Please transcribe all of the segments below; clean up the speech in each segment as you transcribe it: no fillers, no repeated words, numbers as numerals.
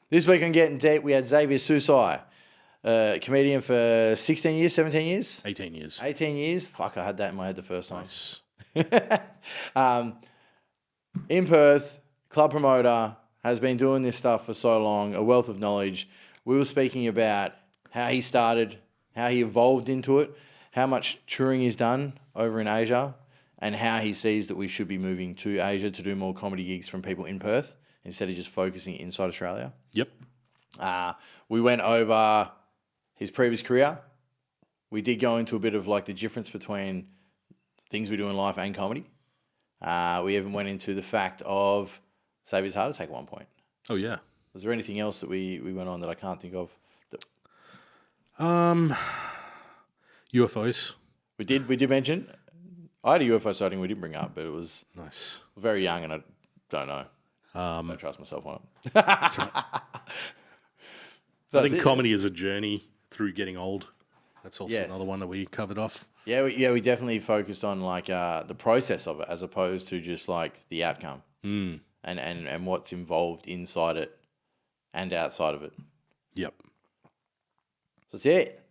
This week on Gettin Deep, we had Xavier Susai, comedian for 16 years, 17 years? 18 years. 18 years? Fuck, I had that in my head the first time. Nice. In Perth, club promoter, has been doing this stuff for so long, a wealth of knowledge. We were speaking about how he started, how he evolved into it, how much touring he's done over in Asia, and how he sees that we should be moving to Asia to do more comedy gigs from people in Perth instead of just focusing inside Australia. Yep. We went over his previous career. We did go into a bit of like the difference between things we do in life and comedy. We even went into the fact of Xavier's heart attack at one point. Oh, yeah. Was there anything else that we went on that I can't think of? UFOs. We did mention. I had a UFO sighting we didn't bring up, but it was Nice. very young and I don't know. Don't trust myself on it. That's right. I think it. comedy is a journey through getting old. That's also Yes. another one that we covered off. Yeah, we definitely focused on like the process of it as opposed to just like the outcome and what's involved inside it and outside of it. Yep. That's it.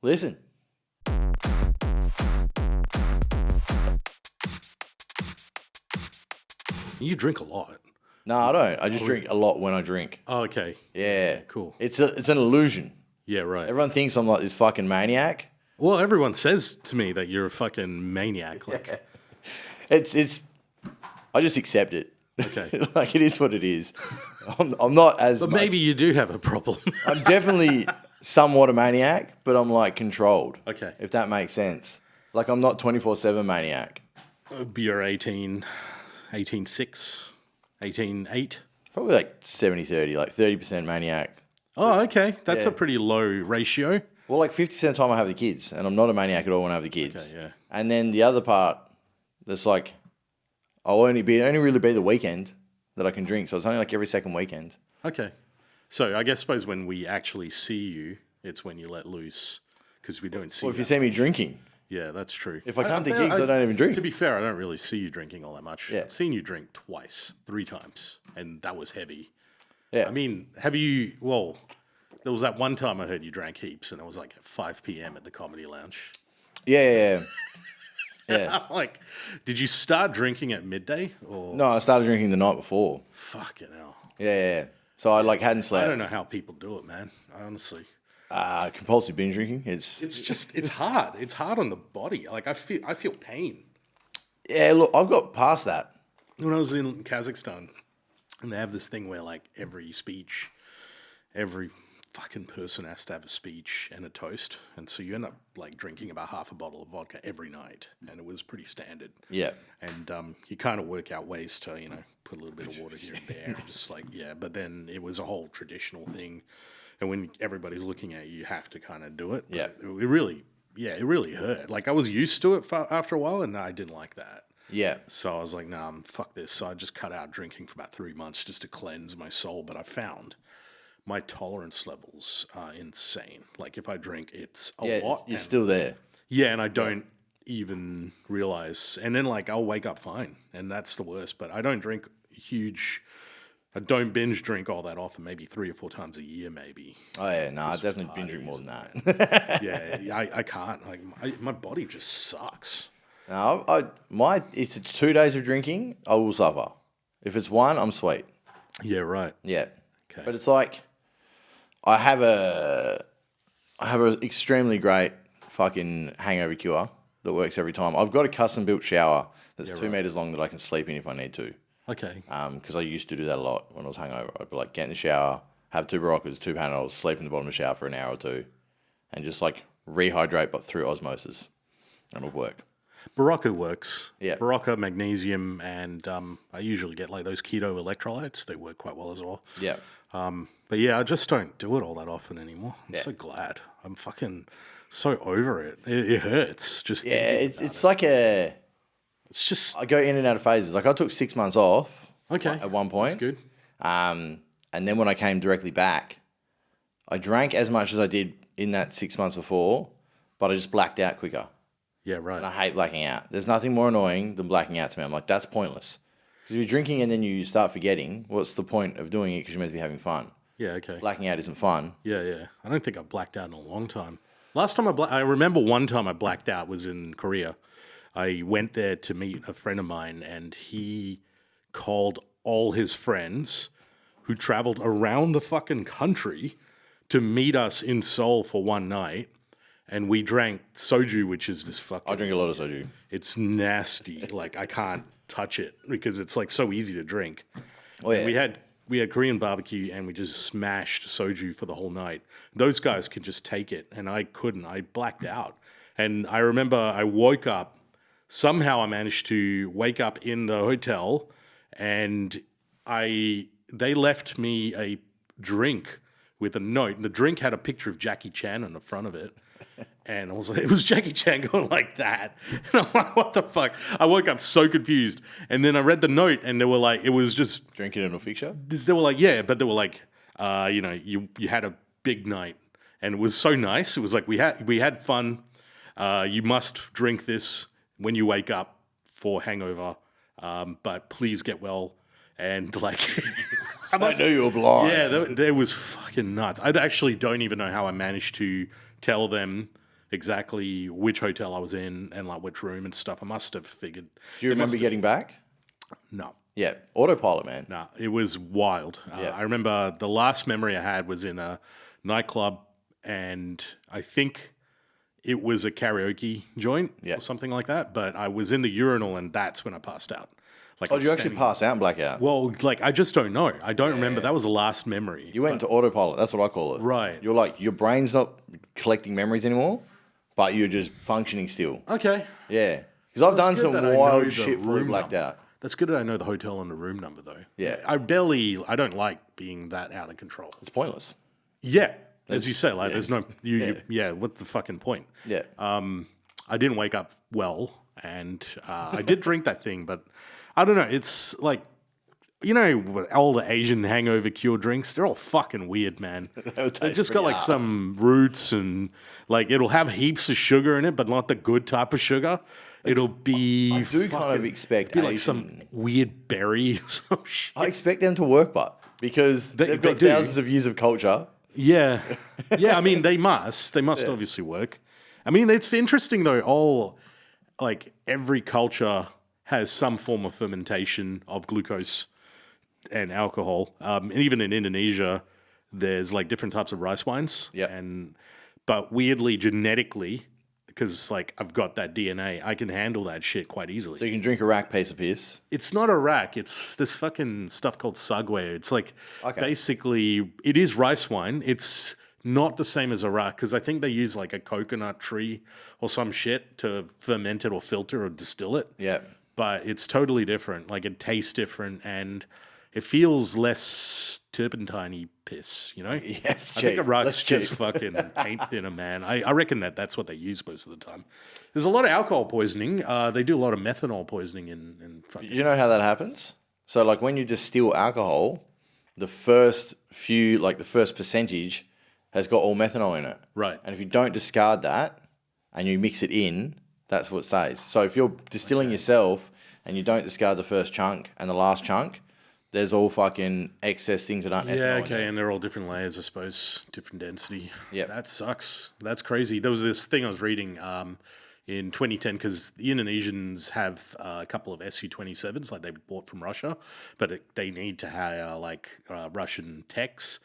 Listen. You drink a lot. No, I don't. I just drink a lot when I drink. Oh, okay. Yeah. Cool. It's an illusion. Yeah, right. Everyone thinks I'm like this fucking maniac. Well, everyone says to me that you're a fucking maniac. Like, It's I just accept it. Okay. Like it is what it is. I'm not as But much. maybe you do have a problem. I'm definitely somewhat a maniac, but I'm like controlled. Okay. If that makes sense. Like I'm not 24/7 maniac. You're 18, 18.6, 18.8. Probably like 70-30, like 30% maniac. Oh, okay. That's Yeah. a pretty low ratio. Well, like 50% of the time I have the kids, and I'm not a maniac at all when I have the kids. Okay, yeah. And then the other part, that's like, I'll only really be the weekend that I can drink. So it's only like every second weekend. Okay. So I suppose when we actually see you, it's when you let loose because we don't see Well, if you that. see me drinking, Yeah, that's true. if I come to gigs, I don't even drink. To be fair, I don't really see you drinking all that much. Yeah. I've seen you drink twice, 3 times, and that was heavy. Yeah. I mean, have you, well, there was that one time I heard you drank heaps, and it was like at 5 p.m. at the Comedy Lounge. Yeah. Yeah. I'm like, did you start drinking at midday? Or No, I started drinking the night before. fucking hell. Yeah. So I like hadn't I slept. don't know how people do it, man. Honestly. Compulsive binge drinking. It's It's hard. It's hard on the body. Like I feel pain. yeah. Look, I've got past that. When I was in Kazakhstan, and they have this thing where like every fucking person has to have a speech and a toast, and so you end up like drinking about half a bottle of vodka every night, and it was pretty standard. Yeah. And you kind of work out ways to put a little bit of water here and there, just like But then it was a whole traditional thing, and when everybody's looking at you, you have to kind of do it. But Yeah. it really hurt. Like I was used to it after a while, and I didn't like that. Yeah. So I was like, nah, fuck this. So I just cut out drinking for about 3 months just to cleanse my soul. But I found my tolerance levels are insane. Like if I drink, it's a Yeah. lot. You're and- still there. yeah, and I don't even realize. And then like I'll wake up fine, and that's the worst. But I don't drink I don't binge drink all that often. Maybe 3 or 4 times a year, maybe. Oh yeah. No, I definitely binge drink more than that. Yeah, I can't. Like my body just sucks. No, if it's 2 days of drinking, I will suffer. If it's one, I'm sweet. Yeah, right. Yeah. Okay. But it's like I have a extremely great fucking hangover cure that works every time. I've got a custom built shower that's 2 meters long that I can sleep in if I need to. Okay. Because I used to do that a lot when I was hungover. I'd be like, get in the shower, have 2 Baroccas, 2 Panadols, sleep in the bottom of the shower for an hour or 2, and just like rehydrate, but through osmosis, and it'll work. Barocca works. Yeah. Barocca, magnesium, and I usually get like those keto electrolytes. They work quite well as well. Yeah. But yeah, I just don't do it all that often anymore. I'm Yeah. so glad. I'm fucking so over it. It hurts. Just Yeah, thinking it's about it's like a. it's just I go in and out of phases. Like I took 6 months off. okay. At one point. That's good. And then when I came directly back, I drank as much as I did in that 6 months before, but I just blacked out quicker. Yeah, right. And I hate blacking out. There's nothing more annoying than blacking out to me. I'm like, that's pointless. Because if you're drinking and then you start forgetting, what's the point of doing it because you're meant to be having fun? Yeah, okay. Blacking out isn't fun. Yeah. I don't think I've blacked out in a long time. Last time I remember one time I blacked out was in Korea. I went there to meet a friend of mine, and he called all his friends who traveled around the fucking country to meet us in Seoul for one night. And we drank soju, which is this fucking... I drink a lot of soju. It's nasty. Like, I can't touch it because it's like so easy to drink. Oh, yeah. And we had Korean barbecue, and we just smashed soju for the whole night. Those guys could just take it, and I couldn't. I blacked out. And I remember I woke up. Somehow I managed to wake up in the hotel, and they left me a drink with a note. And the drink had a picture of Jackie Chan on the front of it. And I was like, it was Jackie Chan going like that. And I'm like, what the fuck? I woke up so confused. And then I read the note, and they were like, it was just... Drinking in a fixture? They were like, yeah, but they were like, you had a big night. And it was so nice. It was like, we had fun. You must drink this when you wake up for hangover. But please get well. And like... I knew you were blind. Yeah, that was fucking nuts. I actually don't even know how I managed to tell them exactly which hotel I was in and like which room and stuff. I must have figured. Do you remember getting back? No. Yeah, autopilot, man. No, it was wild. Yeah. I remember the last memory I had was in a nightclub, and I think it was a karaoke joint or something like that. But I was in the urinal, and that's when I passed out. Like, did you actually pass out and black out? Well, like, I just don't know. I don't remember. That was the last memory. You went into autopilot. That's what I call it. Right. You're like, your brain's not collecting memories anymore, but you're just functioning still. Okay. Yeah. Because I've done some wild shit room before I blacked number. out. That's good that I know the hotel and the room number, though. Yeah. I don't like being that out of control. It's pointless. Yeah. As you say, like, there's no, what's the fucking point? Yeah. I didn't wake up well, and I did drink that thing, but I don't know. It's like, you know, all the Asian hangover cure drinks, they're all fucking weird, man. They just got like some roots, and like it'll have heaps of sugar in it, but not the good type of sugar. It'll be... I do kind of expect be like some weird berry or some shit. I expect them to work, but because they've got thousands of years of culture. Yeah. Yeah, I mean, they must. They must obviously work. I mean, it's interesting, though. Every culture has some form of fermentation of glucose and alcohol. And even in Indonesia, there's like different types of rice wines. Yeah. But weirdly, genetically, because like I've got that DNA, I can handle that shit quite easily. So you can drink a rack piece of piss. It's not a rack. It's this fucking stuff called sagwe. It's like basically, it is rice wine. It's not the same as a rack because I think they use like a coconut tree or some shit to ferment it or filter or distill it. Yeah. But it's totally different. Like it tastes different and it feels less turpentine-y piss, you know? Yes, I think a rack's just fucking paint thinner, man. I reckon that's what they use most of the time. There's a lot of alcohol poisoning. They do a lot of methanol poisoning in fucking... You know how that happens? So like when you distill alcohol, the first percentage has got all methanol in it. Right. And if you don't discard that and you mix it in, that's what stays. So if you're distilling yourself and you don't discard the first chunk and the last chunk, there's all fucking excess things that aren't ethanol. Yeah, okay, and they're all different layers, I suppose, different density. Yeah. That sucks. That's crazy. There was this thing I was reading in 2010 because the Indonesians have a couple of Su-27s like they bought from Russia, but they need to hire Russian techs,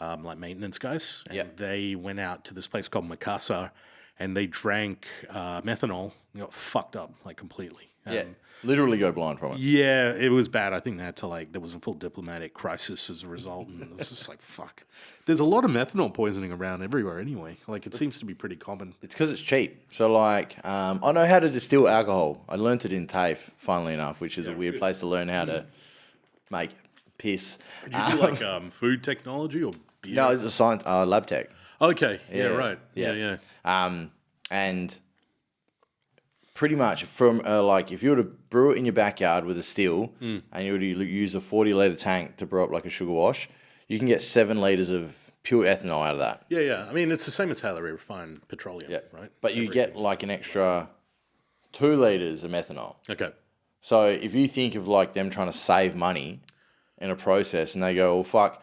like maintenance guys. And they went out to this place called Makassar and they drank methanol and got fucked up like completely. Literally go blind from it. Yeah, it was bad. I think they had to there was a full diplomatic crisis as a result, and it was just like, fuck. There's a lot of methanol poisoning around everywhere anyway. Like, it seems to be pretty common. It's because it's cheap. So, I know how to distill alcohol. I learnt it in TAFE, funnily enough, which is a weird place to learn how to make piss. Did you do, food technology or beer? No, it's a science, lab tech. Okay, yeah, right. Yeah. And pretty much from if you were to brew it in your backyard with a still and you were to use a 40-litre tank to brew up like a sugar wash, you can get 7 litres of pure ethanol out of that. Yeah. I mean, it's the same as how they refine petroleum, right? But you get an extra 2 litres of methanol. Okay. So if you think of them trying to save money in a process and they go, well, fuck,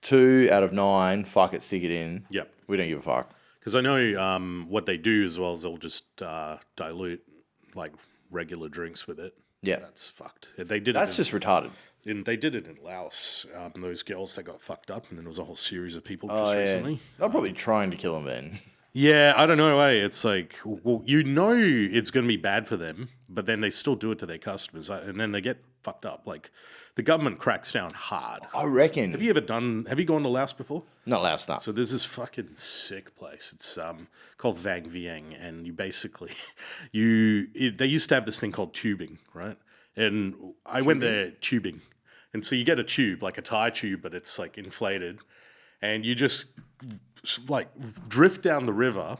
2 out of 9, fuck it, stick it in. Yep. We don't give a fuck. Because I know what they do as well is they'll just dilute like regular drinks with it. Yeah. That's fucked. They did. That's just retarded. They did it in Laos. Those girls that got fucked up, and then there was a whole series of people Oh, just yeah. recently. They're probably trying to kill him then. Yeah, I don't know. It's like, well, you know, it's going to be bad for them, but then they still do it to their customers, and then they get fucked up. Like, the government cracks down hard. I reckon. Have you gone to Laos before? Not Laos, no. So there's this fucking sick place. It's called Vang Vieng, and you basically, they used to have this thing called tubing, right? And I went there tubing. And so you get a tube, like a tire tube, but it's like inflated, and you just like drift down the river,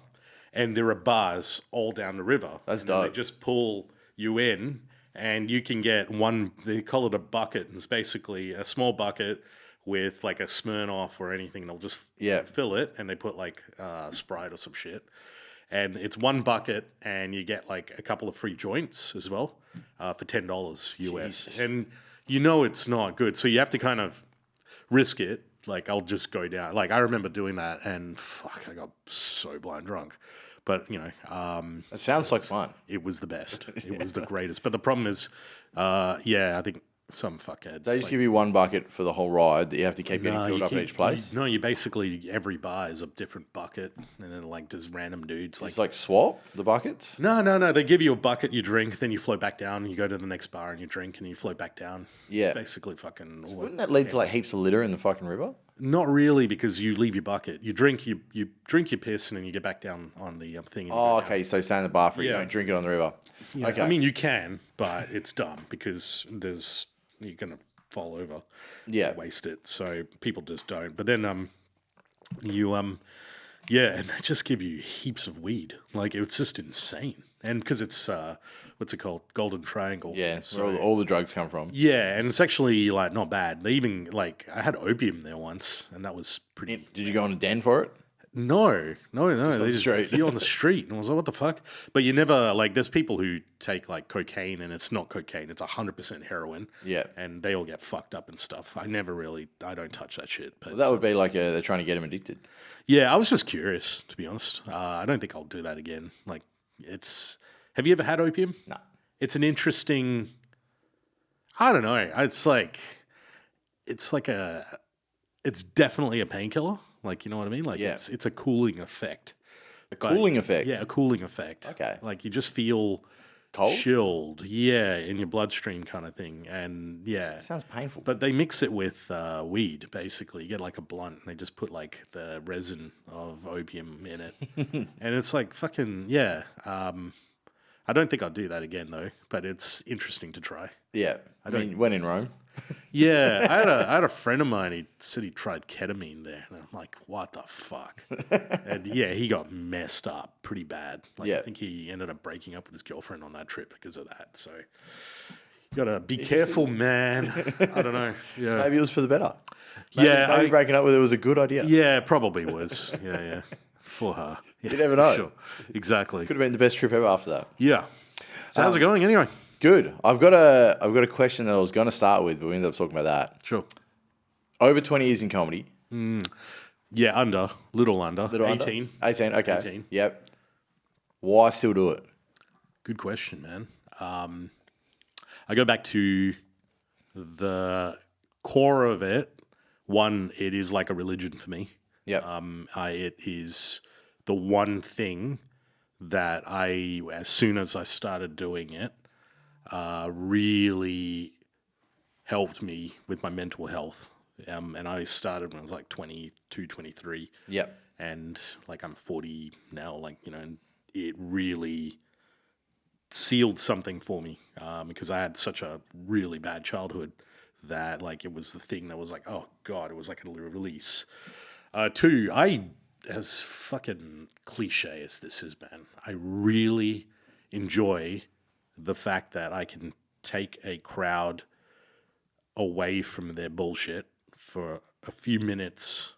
and there are bars all down the river. That's dope. They dope. just pull you in, and you can get one. They call it a bucket, and it's basically a small bucket with like a Smirnoff or anything. And they'll just fill it, and they put like Sprite or some shit. And it's one bucket, and you get like a couple of free joints as well for $10 US. Jesus. And you know it's not good, so you have to kind of risk it. Like, I'll just go down. Like, I remember doing that, and fuck, I got so blind drunk. But, you know, It sounds like fun. it was the best. It was the greatest. But the problem is, I think some fuckheads. They just give you one bucket for the whole ride that you have to keep getting filled up at each place. You basically, every bar is a different bucket, and then, like, there's random dudes. It's like swap the buckets. No. They give you a bucket, you drink, then you float back down, you go to the next bar and you drink, and you float back down. Yeah. It's basically fucking... Wouldn't that lead to like heaps of litter in the fucking river? Not really, because you leave your bucket. You drink your piss, and then you get back down on the thing. And Oh, okay. So stay in the bar for it. You Yeah. don't drink it on the river. Yeah, Okay. I mean, you can, but it's dumb because you're going to fall over. Yeah. Waste it. So people just don't. But then and they just give you heaps of weed. Like, it's just insane. And because it's, what's it called? Golden Triangle. Yeah. So, Where all the drugs come from. yeah, and it's actually, like, not bad. They even, like, I had opium there once, and that was pretty... Did you go on a den for it? No. the They street. You're on the street. And I was like, what the fuck? But you never, like, there's people who take, like, cocaine, and it's not cocaine. It's 100% heroin. Yeah. And they all get fucked up and stuff. I don't touch that shit. But Well, that would be like they're trying to get him addicted. yeah, I was just curious, to be honest. I don't think I'll do that again. Like, have you ever had opium? No. It's an interesting, I don't know. It's definitely a painkiller. Like, you know what I mean? Like, Yeah. it's a cooling effect. A cooling effect. Yeah, a cooling effect. Okay. Like, you just feel Cold? chilled. Yeah, in your bloodstream kind of thing. And yeah. Sounds painful. But they mix it with weed, basically. You get like a blunt, and they just put like the resin of opium in it. And it's like fucking, yeah. I don't think I'll do that again, though. But it's interesting to try. Yeah. I mean, when in Rome. Yeah, I had a friend of mine. He said he tried ketamine there, and I'm like, what the fuck? And yeah, he got messed up pretty bad. Like, Yeah. I think he ended up breaking up with his girlfriend on that trip because of that. So you gotta be careful, man. I don't know. Yeah, Maybe it was for the better. yeah, Breaking up with it was a good idea. yeah, probably was. Yeah, for her. Yeah, You never know. Sure, exactly. Could have been the best trip ever after that. Yeah. So how's it going anyway? Good. I've got a question that I was going to start with, but we ended up talking about that. Sure. Over 20 years in comedy. Yeah, little under, Little 18. Under? 18, okay. 18. Yep. Why still do it? Good question, man. I go back to the core of it. One, it is like a religion for me. Yep. It is the one thing that as soon as I started doing it, really helped me with my mental health. And I started when I was like 22, 23. Yep. And like I'm 40 now, like, you know, and it really sealed something for me because I had such a really bad childhood that like it was the thing that was like, oh God, it was like a release. Two, as fucking cliche as this is, man, I really enjoy the fact that I can take a crowd away from their bullshit for a few minutes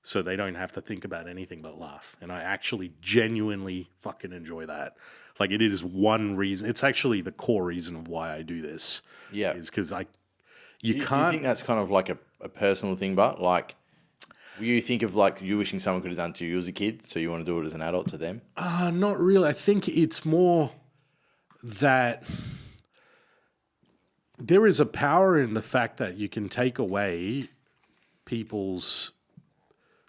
so they don't have to think about anything but laugh. And I actually genuinely fucking enjoy that. Like, it is one reason. It's actually the core reason of why I do this. Yeah. Is because you Do you can't... think that's kind of like a personal thing, but like You think of like you wishing someone could have done to you as a kid, so you want to do it as an adult to them? Not really. I think it's more that there is a power in the fact that you can take away people's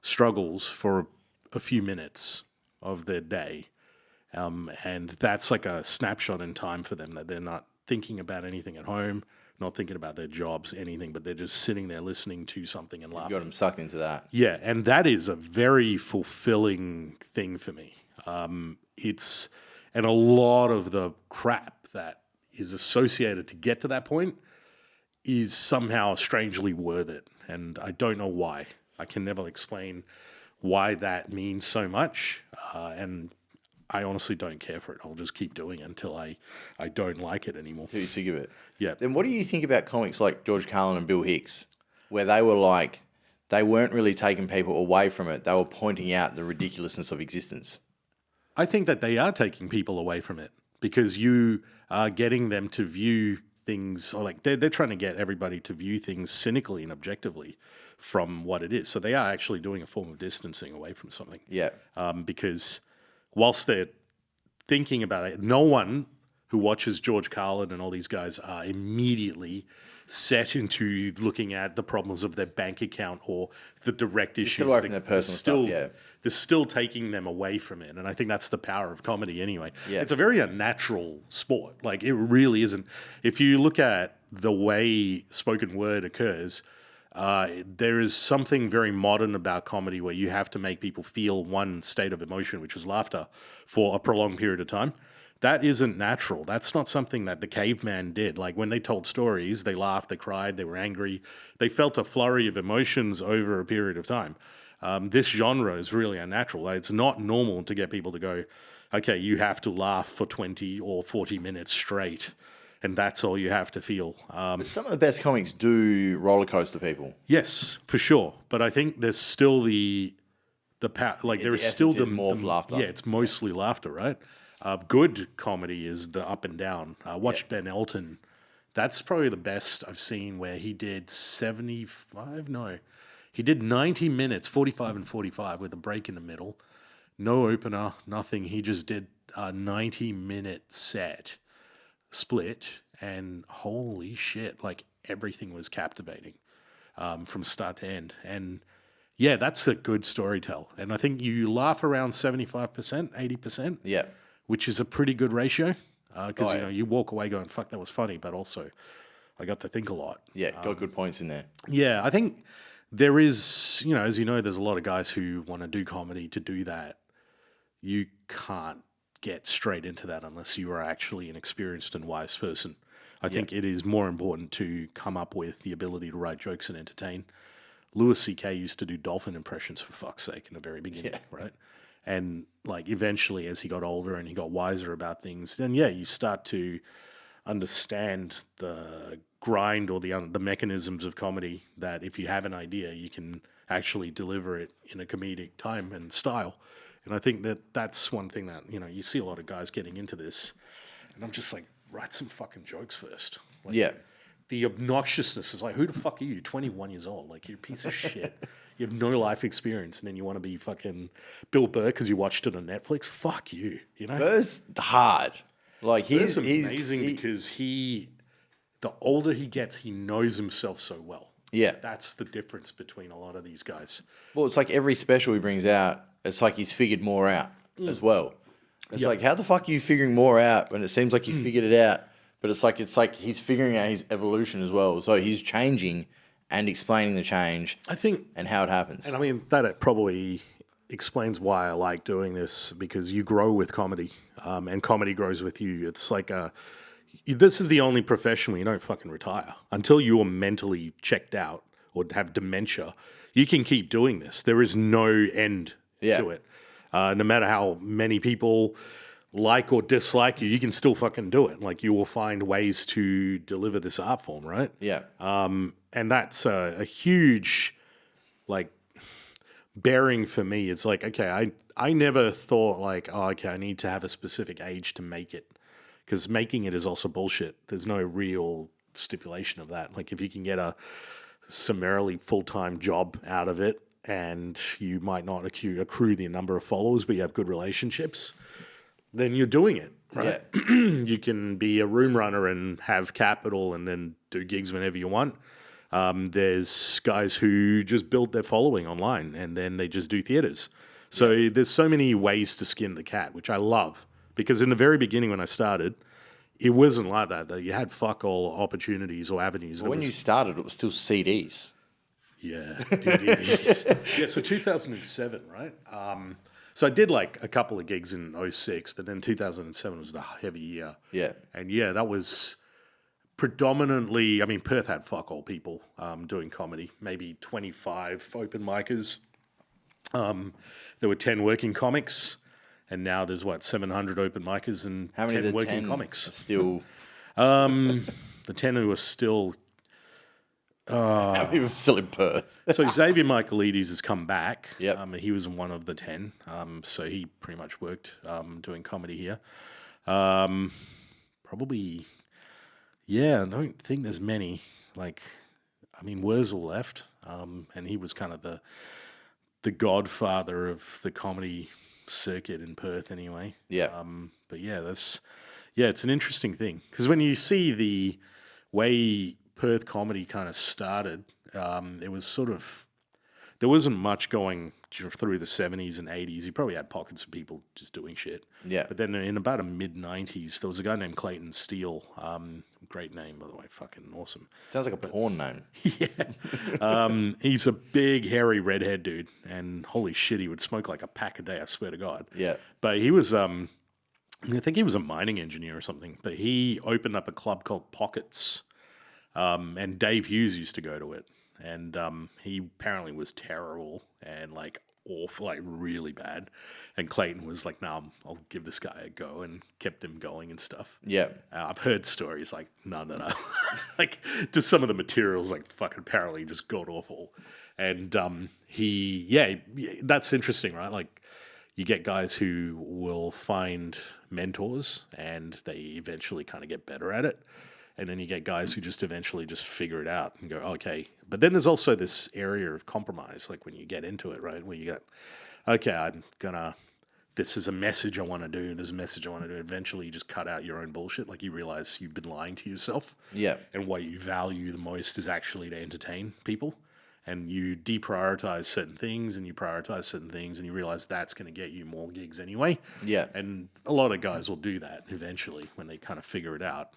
struggles for a few minutes of their day. And that's like a snapshot in time for them, that they're not thinking about anything at home, not thinking about their jobs, anything, but they're just sitting there listening to something and laughing. You got them sucked into that. Yeah, and that is a very fulfilling thing for me. And a lot of the crap that is associated to get to that point is somehow strangely worth it. And I don't know why. I can never explain why that means so much. And I honestly don't care for it. I'll just keep doing it until I don't like it anymore. Until you're sick of it. Yeah. Then what do you think about comics like George Carlin and Bill Hicks, where they were like, they weren't really taking people away from it. They were pointing out the ridiculousness of existence. I think that they are taking people away from it because you are getting them to view things, or like they're trying to get everybody to view things cynically and objectively from what it is. So they are actually doing a form of distancing away from something. Yeah. Because whilst they're thinking about it, no one who watches George Carlin and all these guys are immediately set into looking at the problems of their bank account or the direct issues. Still away from their personal stuff, yeah. They're still taking them away from it. And I think that's the power of comedy anyway. Yeah. It's a very unnatural sport. Like, it really isn't. If you look at the way spoken word occurs, there is something very modern about comedy where you have to make people feel one state of emotion, which is laughter, for a prolonged period of time. That isn't natural. That's not something that the caveman did. Like, when they told stories, they laughed, they cried, they were angry. They felt a flurry of emotions over a period of time. This genre is really unnatural. Like, it's not normal to get people to go, okay, you have to laugh for 20 or 40 minutes straight, and that's all you have to feel. But some of the best comics do roller coaster people. Yes, for sure. But I think there's still the power. Like, there is still the more laughter. Yeah, it's mostly laughter, right? Good comedy is the up and down. Watch Ben Elton. That's probably the best I've seen, where he did 75. No, he did 90 minutes, 45 and 45 with a break in the middle. No opener, nothing. He just did a 90-minute set split, and holy shit, like, everything was captivating from start to end. And yeah, that's a good storytell. And I think you laugh around 75%, 80%. Yeah. Which is a pretty good ratio, because you walk away going, fuck, that was funny, but also I got to think a lot. Yeah, got good points in there. Yeah, I think there is, as you know, there's a lot of guys who want to do comedy to do that. You can't get straight into that unless you are actually an experienced and wise person. I think it is more important to come up with the ability to write jokes and entertain. Louis C.K. used to do dolphin impressions, for fuck's sake, in the very beginning, right? And like, eventually, as he got older and he got wiser about things, then you start to understand the grind or the mechanisms of comedy, that if you have an idea, you can actually deliver it in a comedic time and style. And I think that that's one thing that, you see a lot of guys getting into this, and I'm just like, write some fucking jokes first. Like, the obnoxiousness is like, who the fuck are you? 21 years old. Like, you're a piece of shit. You have no life experience, and then you want to be fucking Bill Burr because you watched it on Netflix? Fuck you, Burr's hard. Like, he's amazing because the older he gets, he knows himself so well. Yeah. That's the difference between a lot of these guys. Well, it's like every special he brings out, it's like he's figured more out as well. It's like, how the fuck are you figuring more out when it seems like you figured it out? But it's like he's figuring out his evolution as well. So he's changing and explaining the change, I think, and how it happens. And I mean, that probably explains why I like doing this, because you grow with comedy, and comedy grows with you. It's like this is the only profession where you don't fucking retire. Until you are mentally checked out or have dementia, you can keep doing this. There is no end to it. No matter how many people like or dislike you, you can still fucking do it. Like, you will find ways to deliver this art form, right? Yeah. And that's a huge, like, bearing for me. It's like, okay, I never thought like, oh, okay, I need to have a specific age to make it, because making it is also bullshit. There's no real stipulation of that. Like, if you can get a summarily full-time job out of it and you might not accrue the number of followers, but you have good relationships, then you're doing it, right? Yeah. You can be a room runner and have capital and then do gigs whenever you want. There's guys who just build their following online and then they just do theaters. So there's so many ways to skin the cat, which I love. Because in the very beginning when I started, it wasn't like that. You had fuck all opportunities or avenues. When you started, it was still CDs. Yeah, DVDs. Yeah, so 2007, right? So I did like a couple of gigs in 06, but then 2007 was the heavy year. Yeah. And yeah, that was predominantly, I mean, Perth had fuck all people doing comedy, maybe 25 open micers. There were 10 working comics, and now there's 700 open micers and How many 10 of the working 10 comics. are still... The 10 who are still... how many are still in Perth? So Xavier Michaelides has come back. Yep. He was one of the 10. So he pretty much worked doing comedy here. Probably, yeah, I don't think there's many. Like, I mean, Wurzel left, and he was kind of the godfather of the comedy circuit in Perth anyway. Yeah. But yeah, it's an interesting thing. Because when you see the way Perth comedy kind of started, it was sort of, there wasn't much going through the 70s and 80s. You probably had pockets of people just doing shit. Yeah. But then in about a mid-90s, there was a guy named Clayton Steele. Great name, by the way. Fucking awesome. Sounds like a porn name. Yeah. He's a big, hairy, redhead dude. And holy shit, he would smoke like a pack a day, I swear to God. Yeah. But he was, I think he was a mining engineer or something. But he opened up a club called Pockets. And Dave Hughes used to go to it. And he apparently was terrible and like awful, like really bad. And Clayton was like, "No, I'll give this guy a go," and kept him going and stuff. Yeah. I've heard stories like none that I like. Just some of the materials like fucking apparently just god awful. And that's interesting, right? Like you get guys who will find mentors and they eventually kind of get better at it. And then you get guys who just eventually just figure it out and go, okay. But then there's also this area of compromise, like when you get into it, right? Where you go, okay, this is a message I want to do. There's a message I want to do. Eventually you just cut out your own bullshit. Like you realize you've been lying to yourself. Yeah. And what you value the most is actually to entertain people. And you deprioritize certain things and you prioritize certain things and you realize that's going to get you more gigs anyway. Yeah. And a lot of guys will do that eventually when they kind of figure it out.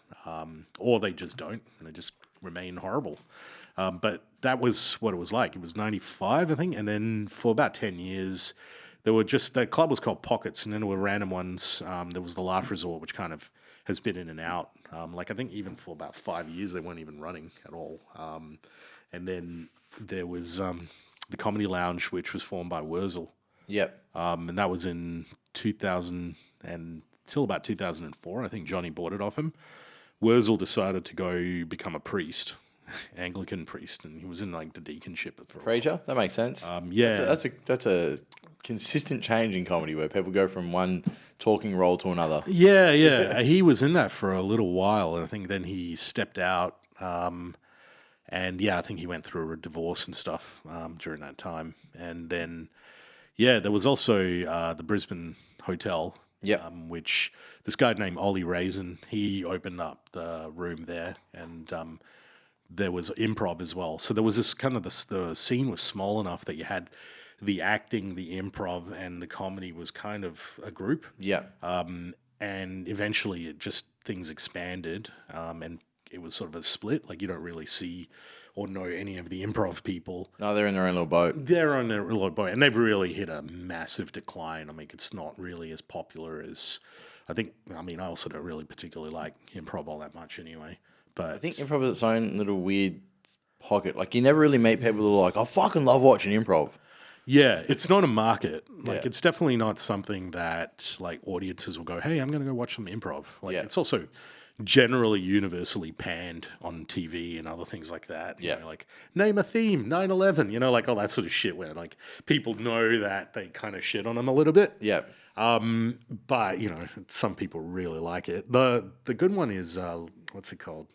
Or they just don't and they just remain horrible. But that was what it was like. It was 95, I think. And then for about 10 years, the club was called Pockets and then there were random ones. There was the Laugh Resort, which kind of has been in and out. Like I think even for about 5 years, they weren't even running at all. And then there was the Comedy Lounge, which was formed by Wurzel. Yep. And that was in 2000 and till about 2004. I think Johnny bought it off him. Wurzel decided to go become a priest, Anglican priest, and he was in like the deaconship for a while. Preacher? That makes sense. Yeah. That's a consistent change in comedy where people go from one talking role to another. Yeah. He was in that for a little while, and I think then he stepped out. And yeah, I think he went through a divorce and stuff during that time. And then, yeah, there was also the Brisbane Hotel, which this guy named Ollie Raisin, he opened up the room there. And there was improv as well. So there was this kind of, the scene was small enough that you had the acting, the improv, and the comedy was kind of a group. Yeah. And eventually things expanded and it was sort of a split. Like you don't really see or know any of the improv people. No, they're in their own little boat. They're on their little boat, and they've really hit a massive decline. I mean, it's not really as popular as I think. I mean, I also don't really particularly like improv all that much anyway. But I think improv is its own little weird pocket. Like you never really meet people who are like, I fucking love watching improv. yeah, it's not a market. Like Yeah. it's definitely not something that like audiences will go, hey, I'm going to go watch some improv. Like Yeah. it's also generally universally panned on TV and other things like that. You Yeah. know, like name a theme, 9/11, you know, like all that sort of shit where like people know that they kind of shit on them a little bit. Yeah. But you know, some people really like it. The good one is what's it called?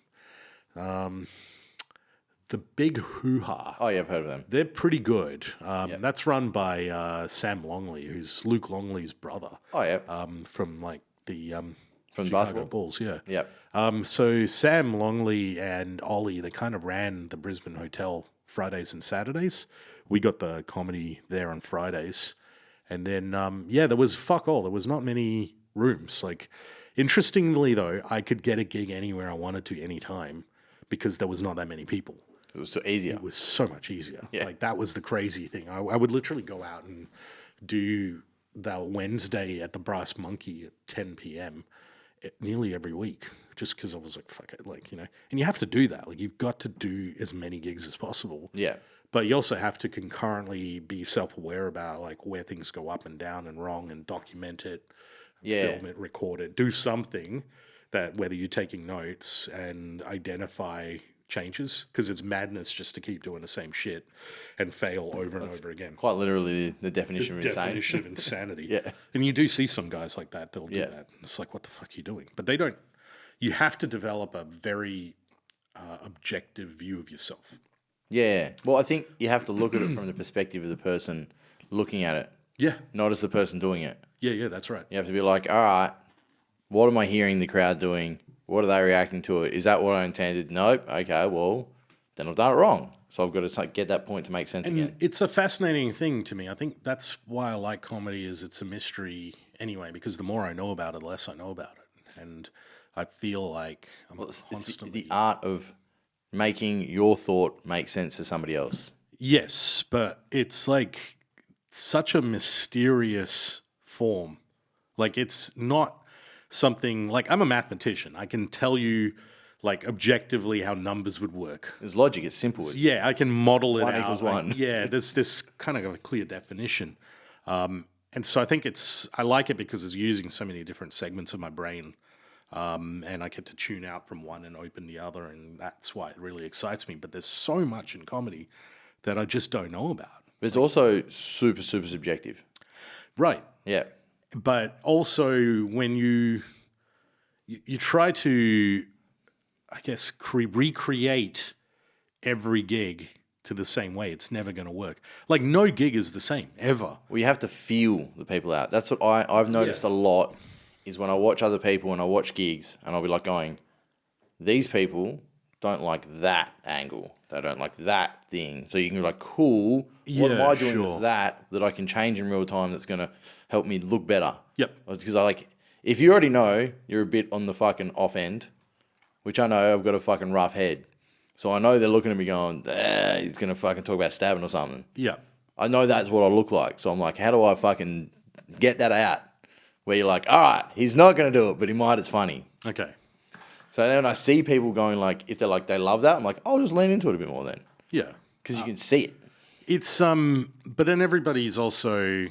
The the Big Hoo-Ha. Oh, yeah, I've heard of them. They're pretty good. That's run by Sam Longley, who's Luke Longley's brother. Oh, yeah. From like the From Chicago basketball? Bulls, yeah. Yep. So Sam Longley and Ollie, they kind of ran the Brisbane Hotel Fridays and Saturdays. We got the comedy there on Fridays. And then, there was fuck all. There was not many rooms. Like, interestingly, though, I could get a gig anywhere I wanted to anytime because there was not that many people. It was so easier. It was so much easier. Yeah. Like, that was the crazy thing. I would literally go out and do that Wednesday at the Brass Monkey at 10 p.m. Nearly every week just because I was like, fuck it. Like, and you have to do that. Like, you've got to do as many gigs as possible. Yeah. But you also have to concurrently be self-aware about like where things go up and down and wrong and document it, film it, record it, do something that whether you're taking notes and identify changes because it's madness just to keep doing the same shit and fail over and over again. Quite literally the definition of insane. Definition of insanity. Yeah. And you do see some guys like that, they'll do that. It's like, what the fuck are you doing? But they don't, you have to develop a very objective view of yourself. Yeah. Well, I think you have to look at it from the perspective of the person looking at it. Yeah. Not as the person doing it. Yeah, that's right. You have to be like, all right, what am I hearing the crowd doing? What are they reacting to it? Is that what I intended? Nope. Okay, well, then I've done it wrong. So I've got to get that point to make sense again. It's a fascinating thing to me. I think that's why I like comedy is it's a mystery anyway, because the more I know about it, the less I know about it. And I feel like I'm constantly... the art of making your thought make sense to somebody else. Yes, but it's like such a mysterious form. Like it's not something like I'm a mathematician. I can tell you like objectively how numbers would work. There's logic. It's simple. Yeah, I can model it 1 out. equals 1. There's this kind of a clear definition. And so I think I like it because it's using so many different segments of my brain. And I get to tune out from one and open the other, and that's why it really excites me. But there's so much in comedy that I just don't know about. But it's also super, super subjective. Right. Yeah. But also when you try to, I guess, recreate every gig to the same way, it's never going to work. Like no gig is the same, ever. Well, you have to feel the people out. That's what I've noticed a lot. Is when I watch other people and I watch gigs and I'll be like going, these people don't like that angle. They don't like that thing. So you can be like, cool, what am I doing that's that I can change in real time that's going to help me look better? Yep. Because if you already know you're a bit on the fucking off end, which I know I've got a fucking rough head. So I know they're looking at me going, he's going to fucking talk about stabbing or something. Yeah. I know that's what I look like. So I'm like, how do I fucking get that out? Where you're like, all right, he's not going to do it, but he might, it's funny. Okay. So then I see people going like, if they're like, they love that, I'm like, I'll just lean into it a bit more then. Yeah. Because you can see it. It's, but then everybody's also,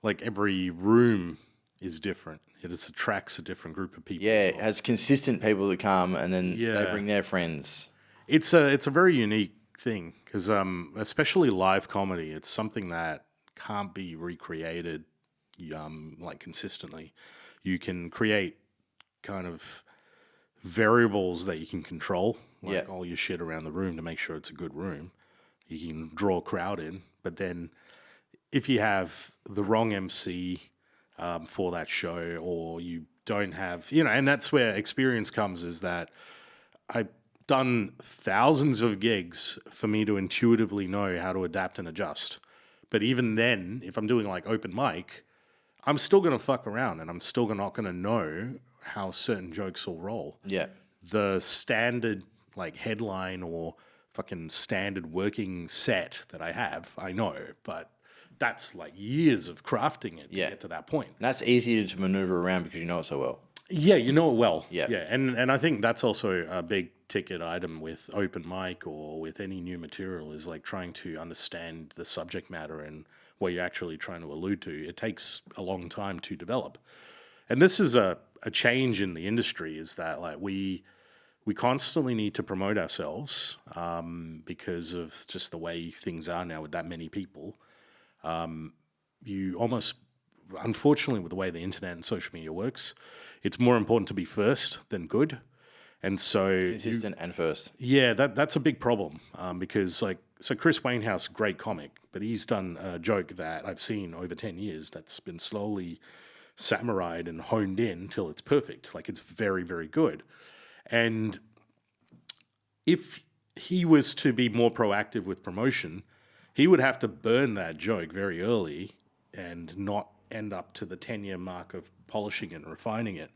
like every room is different. It attracts a different group of people. Yeah, it has consistent people that come and then they Yeah. bring their friends. It's a very unique thing because especially live comedy, it's something that can't be recreated like consistently. You can create kind of variables that you can control, like all your shit around the room to make sure it's a good room. You can draw a crowd in, but then if you have the wrong MC for that show, or you don't have, and that's where experience comes, is that I've done thousands of gigs for me to intuitively know how to adapt and adjust. But even then, if I'm doing like open mic, I'm still going to fuck around and I'm still not going to know how certain jokes will roll. Yeah. The standard like headline or fucking standard working set that I have, I know, but that's like years of crafting it to get to that point. And that's easier to maneuver around because you know it so well. Yeah, you know it well. Yeah. Yeah. And I think that's also a big ticket item with open mic or with any new material is like trying to understand the subject matter and what you're actually trying to allude to. It takes a long time to develop. And this is a change in the industry, is that like we constantly need to promote ourselves because of just the way things are now with that many people. You almost, unfortunately, with the way the internet and social media works, it's more important to be first than good. And so Consistent and first. yeah, that's a big problem because so Chris Wainhouse, great comic, but he's done a joke that I've seen over 10 years that's been slowly samurai'd and honed in till it's perfect. Like it's very, very good. And if he was to be more proactive with promotion, he would have to burn that joke very early and not end up to the 10-year mark of polishing it and refining it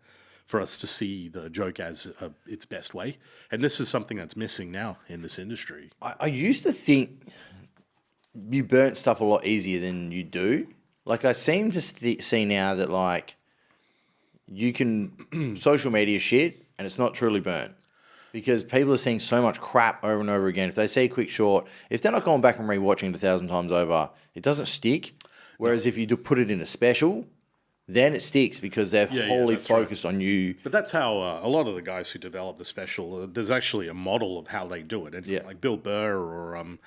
for us to see the joke as its best way. And this is something that's missing now in this industry. I used to think you burnt stuff a lot easier than you do. Like I seem to see now that like you can social media shit and it's not truly burnt. Because people are seeing so much crap over and over again. If they see a quick short, if they're not going back and rewatching it 1,000 times over, it doesn't stick. Whereas if you do put it in a special, then it sticks because they're wholly focused on you. But that's how a lot of the guys who develop the special, there's actually a model of how they do it. And like Bill Burr or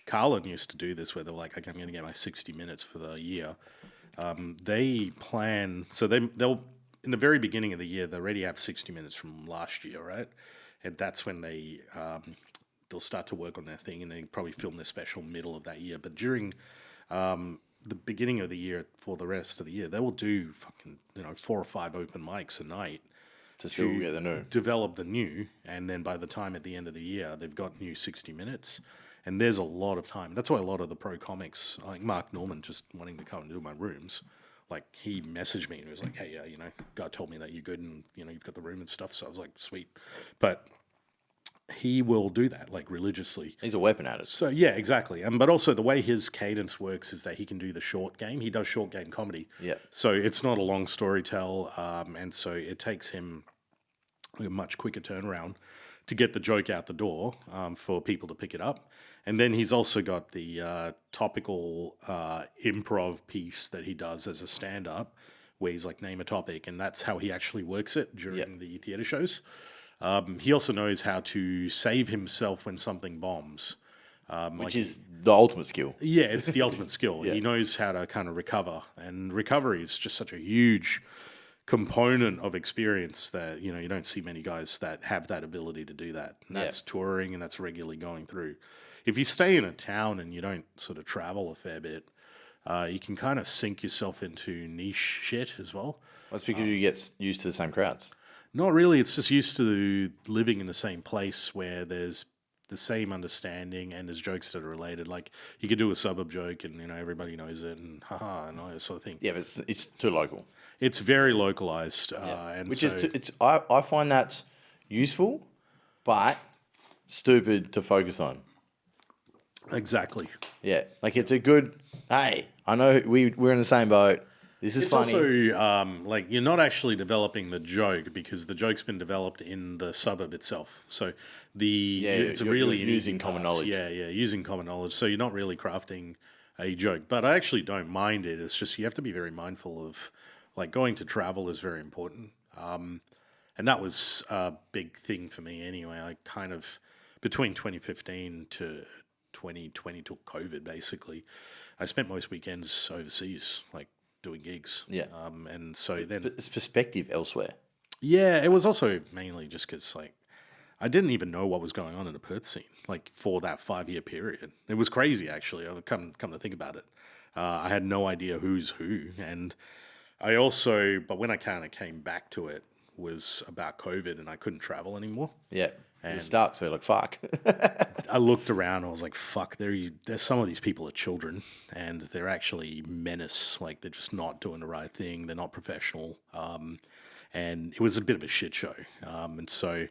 Carlin used to do this where they're like, okay, I'm going to get my 60 minutes for the year. They plan, so they'll, in the very beginning of the year, they already have 60 minutes from last year, right? And that's when they'll start to work on their thing, and they probably film their special middle of that year. But during the beginning of the year, for the rest of the year, they will do fucking 4 or 5 open mics a night to still get the new, develop the new, and then by the time at the end of the year, they've got new 60 minutes. And there's a lot of time. That's why a lot of the pro comics, like Mark Norman, just wanting to come and do my rooms. Like he messaged me and he was like, "Hey, God told me that you're good and you've got the room and stuff." So I was like, "Sweet," but he will do that like religiously. He's a weapon at it. So yeah, exactly. But also the way his cadence works is that he can do the short game. He does short game comedy. Yeah. So it's not a long story tell, and so it takes him a much quicker turnaround to get the joke out the door for people to pick it up. And then he's also got the topical improv piece that he does as a stand-up where he's like, name a topic, and that's how he actually works it during the theatre shows. He also knows how to save himself when something bombs. Which is the ultimate skill. Yeah, it's the ultimate skill. He knows how to kind of recover. And recovery is just such a huge component of experience that, you don't see many guys that have that ability to do that. And that's touring and that's regularly going through. If you stay in a town and you don't sort of travel a fair bit, you can kind of sink yourself into niche shit as well. That's because you get used to the same crowds. Not really. It's just used to living in the same place where there's the same understanding and there's jokes that are related. Like you could do a suburb joke and everybody knows it and haha and all that sort of thing. Yeah, but it's too local. It's very localized, and which is I find that's useful, but stupid to focus on. Exactly. Yeah, like it's a good. Hey, I know we're in the same boat. This is funny. It's also like you're not actually developing the joke because the joke's been developed in the suburb itself. So it's really using common knowledge. Yeah, using common knowledge. So you're not really crafting a joke, but I actually don't mind it. It's just you have to be very mindful of like going to travel is very important. And that was a big thing for me anyway. I kind of between 2015 to 2020 till COVID basically, I spent most weekends overseas, like doing gigs. Yeah. And so it's perspective elsewhere. Yeah, it was also mainly just because like I didn't even know what was going on in the Perth scene, like for that 5-year period. It was crazy actually. I've come to think about it. I had no idea who's who, and I also, but when I kind of came back to it, was about COVID and I couldn't travel anymore. Yeah. And it's stuck, so you're like, fuck. I looked around, I was like, fuck, there's some of these people are children and they're actually menace. Like they're just not doing the right thing. They're not professional. And it was a bit of a shit show. And so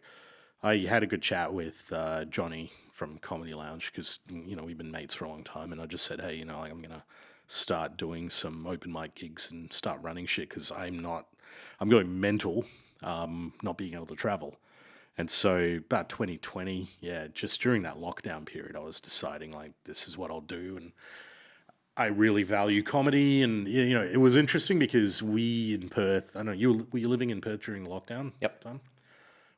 I had a good chat with Johnny from Comedy Lounge because, we've been mates for a long time. And I just said, hey, like I'm going to start doing some open mic gigs and start running shit because I'm going mental, not being able to travel. And so about 2020, just during that lockdown period, I was deciding like, this is what I'll do. And I really value comedy. And, it was interesting because we in Perth, I don't know, were you living in Perth during the lockdown? Yep. Time?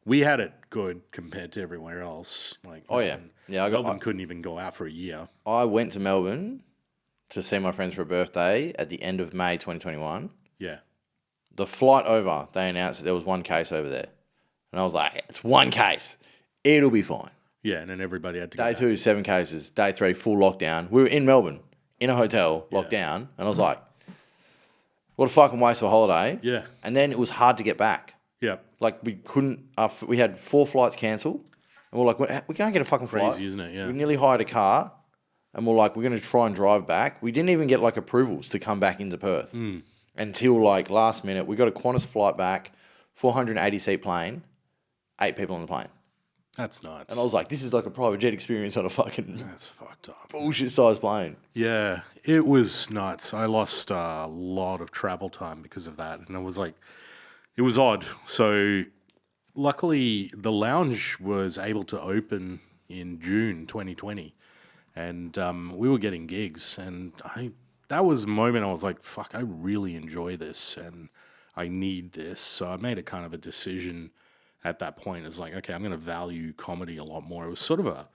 We had it good compared to everywhere else. Like, Melbourne couldn't even go out for a year. I went to Melbourne to see my friends for a birthday at the end of May 2021. Yeah. The flight over, they announced that there was one case over there. And I was like, it's one case. It'll be fine. Yeah, and then everybody had to go Day back. 2, 7 cases. Day 3, full lockdown. We were in Melbourne, in a hotel, locked down. And I was like, what a fucking waste of a holiday. Yeah. And then it was hard to get back. Yeah. Like, we couldn't, we had 4 flights cancelled. And we're like, we can't get a fucking flight. Crazy, isn't it? Yeah. We nearly hired a car. And we're like, we're going to try and drive back. We didn't even get like approvals to come back into Perth until like last minute. We got a Qantas flight back, 480 seat plane, 8 people on the plane. That's nuts. And I was like, this is like a private jet experience on a fucking That's fucked up. bullshit sized plane. Yeah, it was nuts. I lost a lot of travel time because of that. And it was like, it was odd. So luckily, the lounge was able to open in June 2020. And we were getting gigs. And that was a moment I was like, fuck, I really enjoy this. And I need this. So I made a kind of a decision at that point. It's like, okay, I'm going to value comedy a lot more. It was sort of a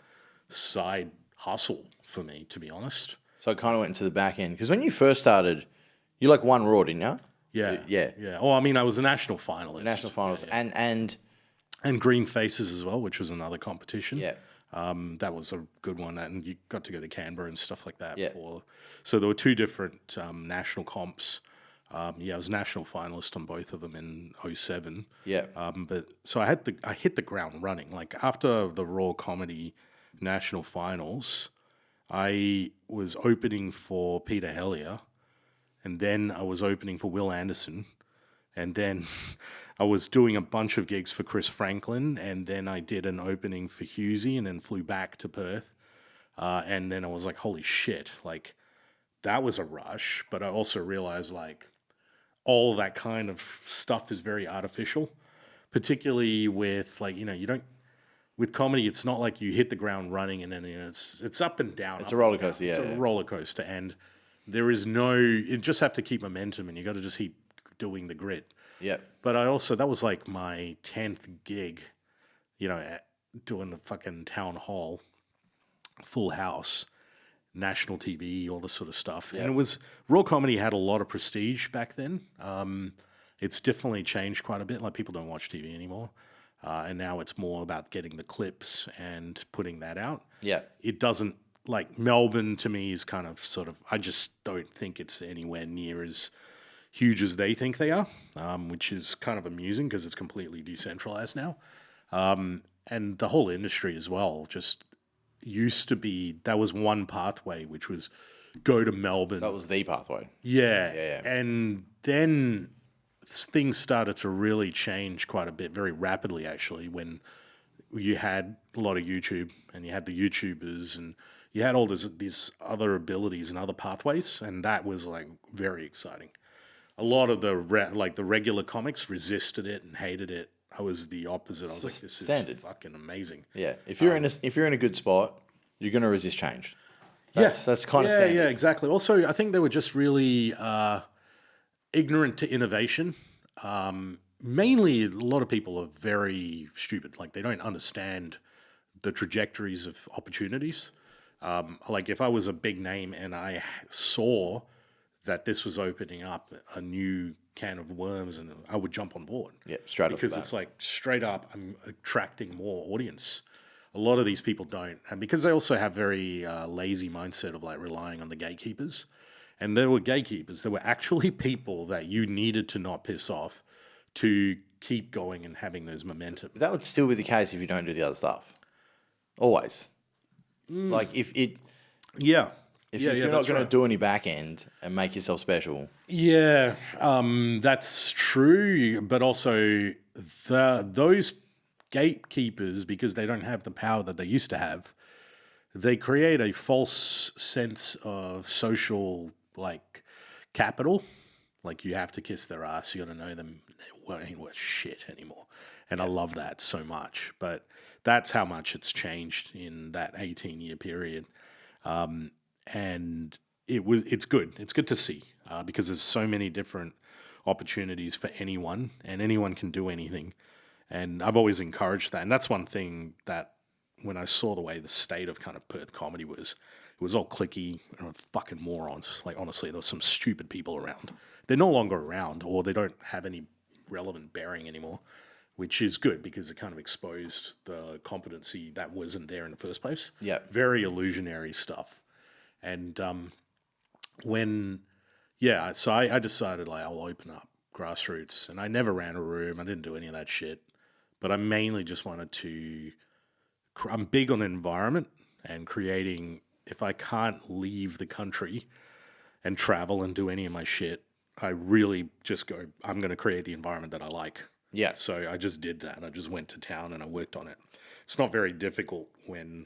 side hustle for me, to be honest. So I kind of went into the back end. Because when you first started, you like won Raw, didn't you? Yeah. Yeah. Yeah. Oh, I mean, I was a national finalist. National finals. Yeah. And Green Faces as well, which was another competition. yeah. That was a good one. And you got to go to Canberra and stuff like that. Yeah. So there were 2 different national comps. I was national finalist on both of them in 2007. Yeah. But so I hit the ground running. Like after the Raw Comedy National Finals, I was opening for Peter Hellier, and then I was opening for Will Anderson, and then I was doing a bunch of gigs for Chris Franklin, and then I did an opening for Husey, and then flew back to Perth, and then I was like, holy shit, like that was a rush. But I also realized like all that kind of stuff is very artificial, particularly with like, you don't, with comedy, it's not like you hit the ground running and then it's up and down. It's a roller coaster, yeah. It's a roller coaster, and there is you just have to keep momentum, and you got to just keep doing the grit. Yeah. But that was like my 10th gig, doing the fucking town hall, full house, national TV, all this sort of stuff. Yeah. And it was, Raw Comedy had a lot of prestige back then. It's definitely changed quite a bit. Like people don't watch TV anymore. And now it's more about getting the clips and putting that out. Yeah. It doesn't, like Melbourne to me is kind of sort of, I just don't think it's anywhere near as huge as they think they are, which is kind of amusing because it's completely decentralized now. And the whole industry as well just used to be, that was one pathway, which was go to Melbourne. That was the pathway. Yeah. Yeah. And then things started to really change quite a bit, very rapidly actually, when you had a lot of YouTube and you had the YouTubers and you had all these other abilities and other pathways, and that was like very exciting. A lot of the regular comics resisted it and hated it. I was the opposite. I was like, this standard. is fucking amazing. Yeah. If you're in a good spot, you're going to resist change. That's kind of standard. Yeah, exactly. Also, I think they were just really ignorant to innovation. Mainly, a lot of people are very stupid. Like they don't understand the trajectories of opportunities. Like if I was a big name and I saw that this was opening up a new can of worms, and I would jump on board. Yeah, straight off the because bat. it's like straight up, I'm attracting more audience. A lot of these people don't, and because they also have very lazy mindset of like relying on the gatekeepers. And there were gatekeepers. There were actually people that you needed to not piss off to keep going and having those momentum. That would still be the case if you don't do the other stuff. Always. Like if you're not going to do any back end and make yourself special. Yeah, that's true. But also those gatekeepers, because they don't have the power that they used to have, they create a false sense of social like capital. Like you have to kiss their ass. You got to know them. They ain't worth shit anymore. And I love that so much. But that's how much it's changed in that 18-year period. And it's good. It's good to see because there's so many different opportunities for anyone, and anyone can do anything. And I've always encouraged that. And that's one thing that when I saw the way the state of kind of Perth comedy was, it was all cliquey and fucking morons. Like, honestly, there were some stupid people around. They're no longer around, or they don't have any relevant bearing anymore, which is good because it kind of exposed the competency that wasn't there in the first place. Yeah. Very illusionary stuff. And so I decided like I'll open up Grassroots, and I never ran a room. I didn't do any of that shit, but I mainly just wanted to. I'm big on environment and creating. If I can't leave the country and travel and do any of my shit, I really just go, I'm going to create the environment that I like. Yeah. So I just did that. I just went to town and I worked on it. It's not very difficult when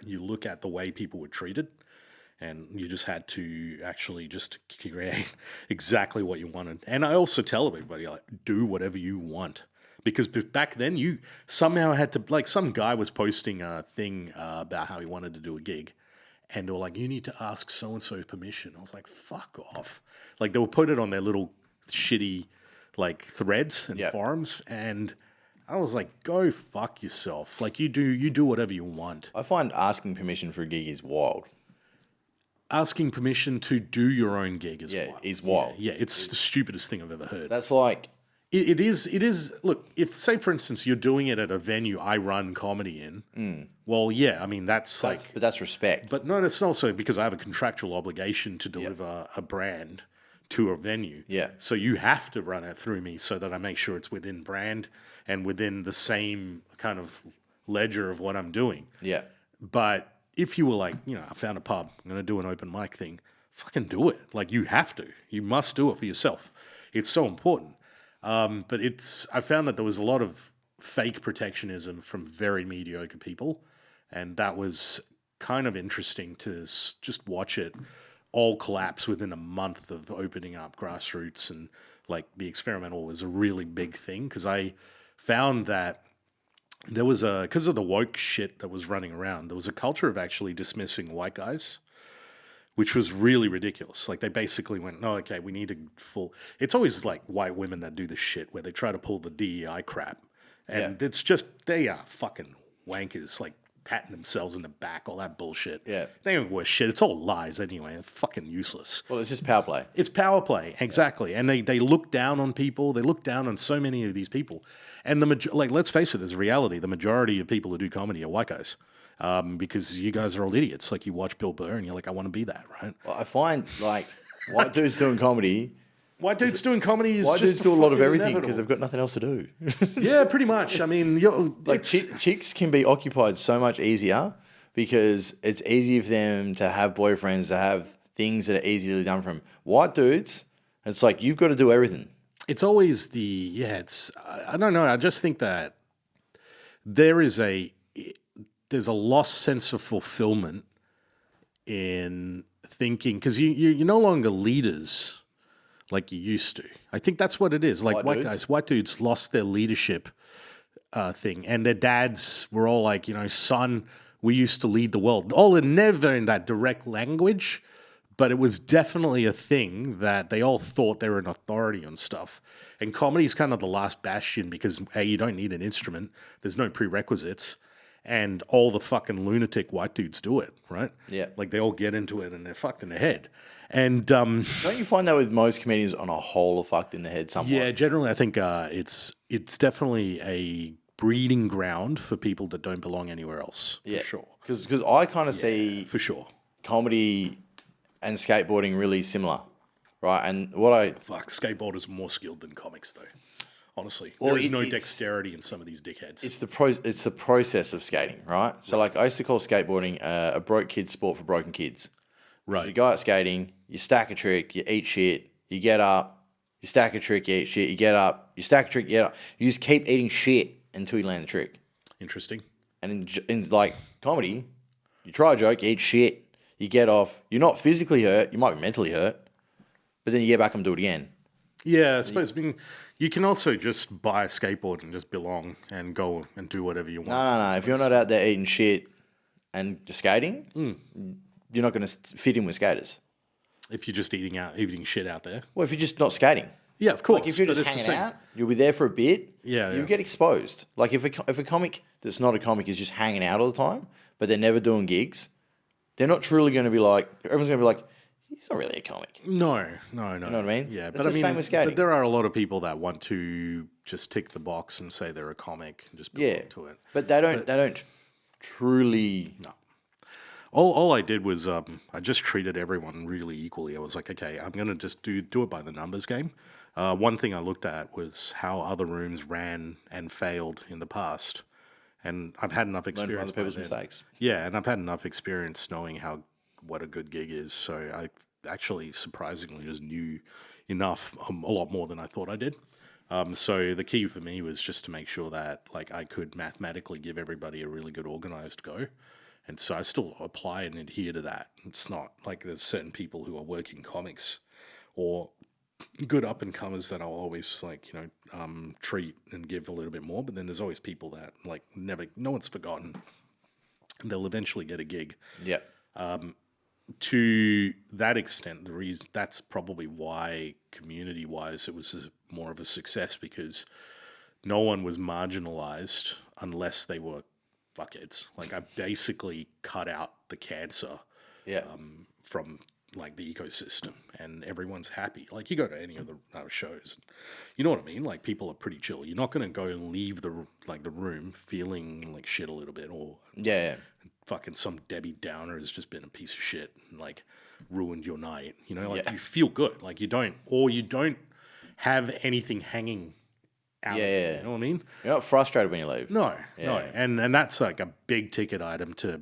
you look at the way people were treated, and you just had to actually just create exactly what you wanted. And I also tell everybody, like, do whatever you want. Because back then you somehow had to, like, some guy was posting a thing about how he wanted to do a gig. And they were like, you need to ask so-and-so permission. I was like, fuck off. Like, they would put it on their little shitty, like, threads and forums. And I was like, go fuck yourself. Like, you do whatever you want. I find asking permission for a gig is wild. Asking permission to do your own gig is wild. Is wild. Yeah, it's the stupidest thing I've ever heard. That's like... It is. Look, if, say, for instance, you're doing it at a venue I run comedy in, well, yeah, I mean, that's like... But that's respect. But no, it's also because I have a contractual obligation to deliver a brand to a venue. Yeah. So you have to run it through me so that I make sure it's within brand and within the same kind of ledger of what I'm doing. Yeah. But if you were like, I found a pub, I'm going to do an open mic thing, fucking do it. Like, you have to. You must do it for yourself. It's so important. But I found that there was a lot of fake protectionism from very mediocre people. And that was kind of interesting to just watch it all collapse within a month of opening up Grassroots. And like the experimental was a really big thing because I found that there was because of the woke shit that was running around, there was a culture of actually dismissing white guys, which was really ridiculous. Like, they basically went, no, okay, we need a full... It's always, like, white women that do this shit where they try to pull the DEI crap. And it's just, they are fucking wankers, like, patting themselves in the back, all that bullshit. Yeah. They ain't worth shit. It's all lies anyway. It's fucking useless. Well, it's just power play. It's power play, exactly. And they look down on people. They look down on so many of these people. And, let's face it, there's a reality. The majority of people who do comedy are white guys. Because you guys are all idiots. Like, you watch Bill Burr and you're like, I want to be that, right? Well, I find, like, white dudes doing comedy... White dudes doing comedy is white just dudes do a lot of everything inevitable. because they've got nothing else to do. Yeah, pretty much. I mean, like, chicks can be occupied so much easier because it's easy for them to have boyfriends, to have things that are easily done for them. White dudes, it's like, you've got to do everything. It's always I don't know. I just think that there's a lost sense of fulfillment in thinking, because you're no longer leaders like you used to. I think that's what it is. Like, white dudes lost their leadership thing, and their dads were all like, son, we used to lead the world. All never in that direct language, but it was definitely a thing that they all thought they were an authority on stuff. And comedy is kind of the last bastion because, A, you don't need an instrument. There's no prerequisites. And all the fucking lunatic white dudes do it, right? Yeah. Like, they all get into it and they're fucked in the head. And don't you find that with most comedians on a whole are fucked in the head somewhat? Yeah, generally I think it's definitely a breeding ground for people that don't belong anywhere else, for sure. Because I kind of see for sure comedy and skateboarding really similar, right? And skateboarders are more skilled than comics, though. Honestly, well, there is no dexterity in some of these dickheads. It's the process of skating, right? So, like, I used to call skateboarding a broke kid's sport for broken kids. Right. You go out skating, you stack a trick, you eat shit, you get up, you stack a trick, you eat shit, you get up, you stack a trick, you get up. You just keep eating shit until you land the trick. Interesting. And in like comedy, you try a joke, you eat shit, you get off. You're not physically hurt, you might be mentally hurt, but then you get back and do it again. Yeah, I suppose you can also just buy a skateboard and just belong and go and do whatever you want. No. If you're not out there eating shit and skating, you're not going to fit in with skaters. If you're just eating shit out there. Well, if you're just not skating. Yeah, of course. Like, if you're just hanging out, you'll be there for a bit. You'll get exposed. Like, if a comic that's not a comic is just hanging out all the time, but they're never doing gigs, they're not truly going to be like, everyone's going to be like, he's not really a comic. No. You know what I mean? Yeah, It's the same with skating. But there are a lot of people that want to just tick the box and say they're a comic and just belong to it. But they don't truly. No. All I did was I just treated everyone really equally. I was like, okay, I'm gonna just do it by the numbers game. One thing I looked at was how other rooms ran and failed in the past, and I've had enough Learn from experience. other people's mistakes. Yeah, and I've had enough experience knowing what a good gig is. So I actually surprisingly just knew enough, a lot more than I thought I did. So the key for me was just to make sure that like I could mathematically give everybody a really good organized go. And so I still apply and adhere to that. It's not like there's certain people who are working comics or good up and comers that I'll always like, treat and give a little bit more. But then there's always people that like no one's forgotten. And they'll eventually get a gig. Yeah. To that extent, that's probably why community-wise it was more of a success, because no one was marginalized unless they were fuckheads. Like I basically cut out the cancer from like the ecosystem, and everyone's happy. Like you go to any of the shows, you know what I mean? Like people are pretty chill. You're not going to go and leave the room feeling like shit a little bit, or fucking some Debbie Downer has just been a piece of shit and like ruined your night. You know, like you feel good. Like you don't have anything hanging out. You know what I mean? You're not frustrated when you leave. No. And that's like a big ticket item to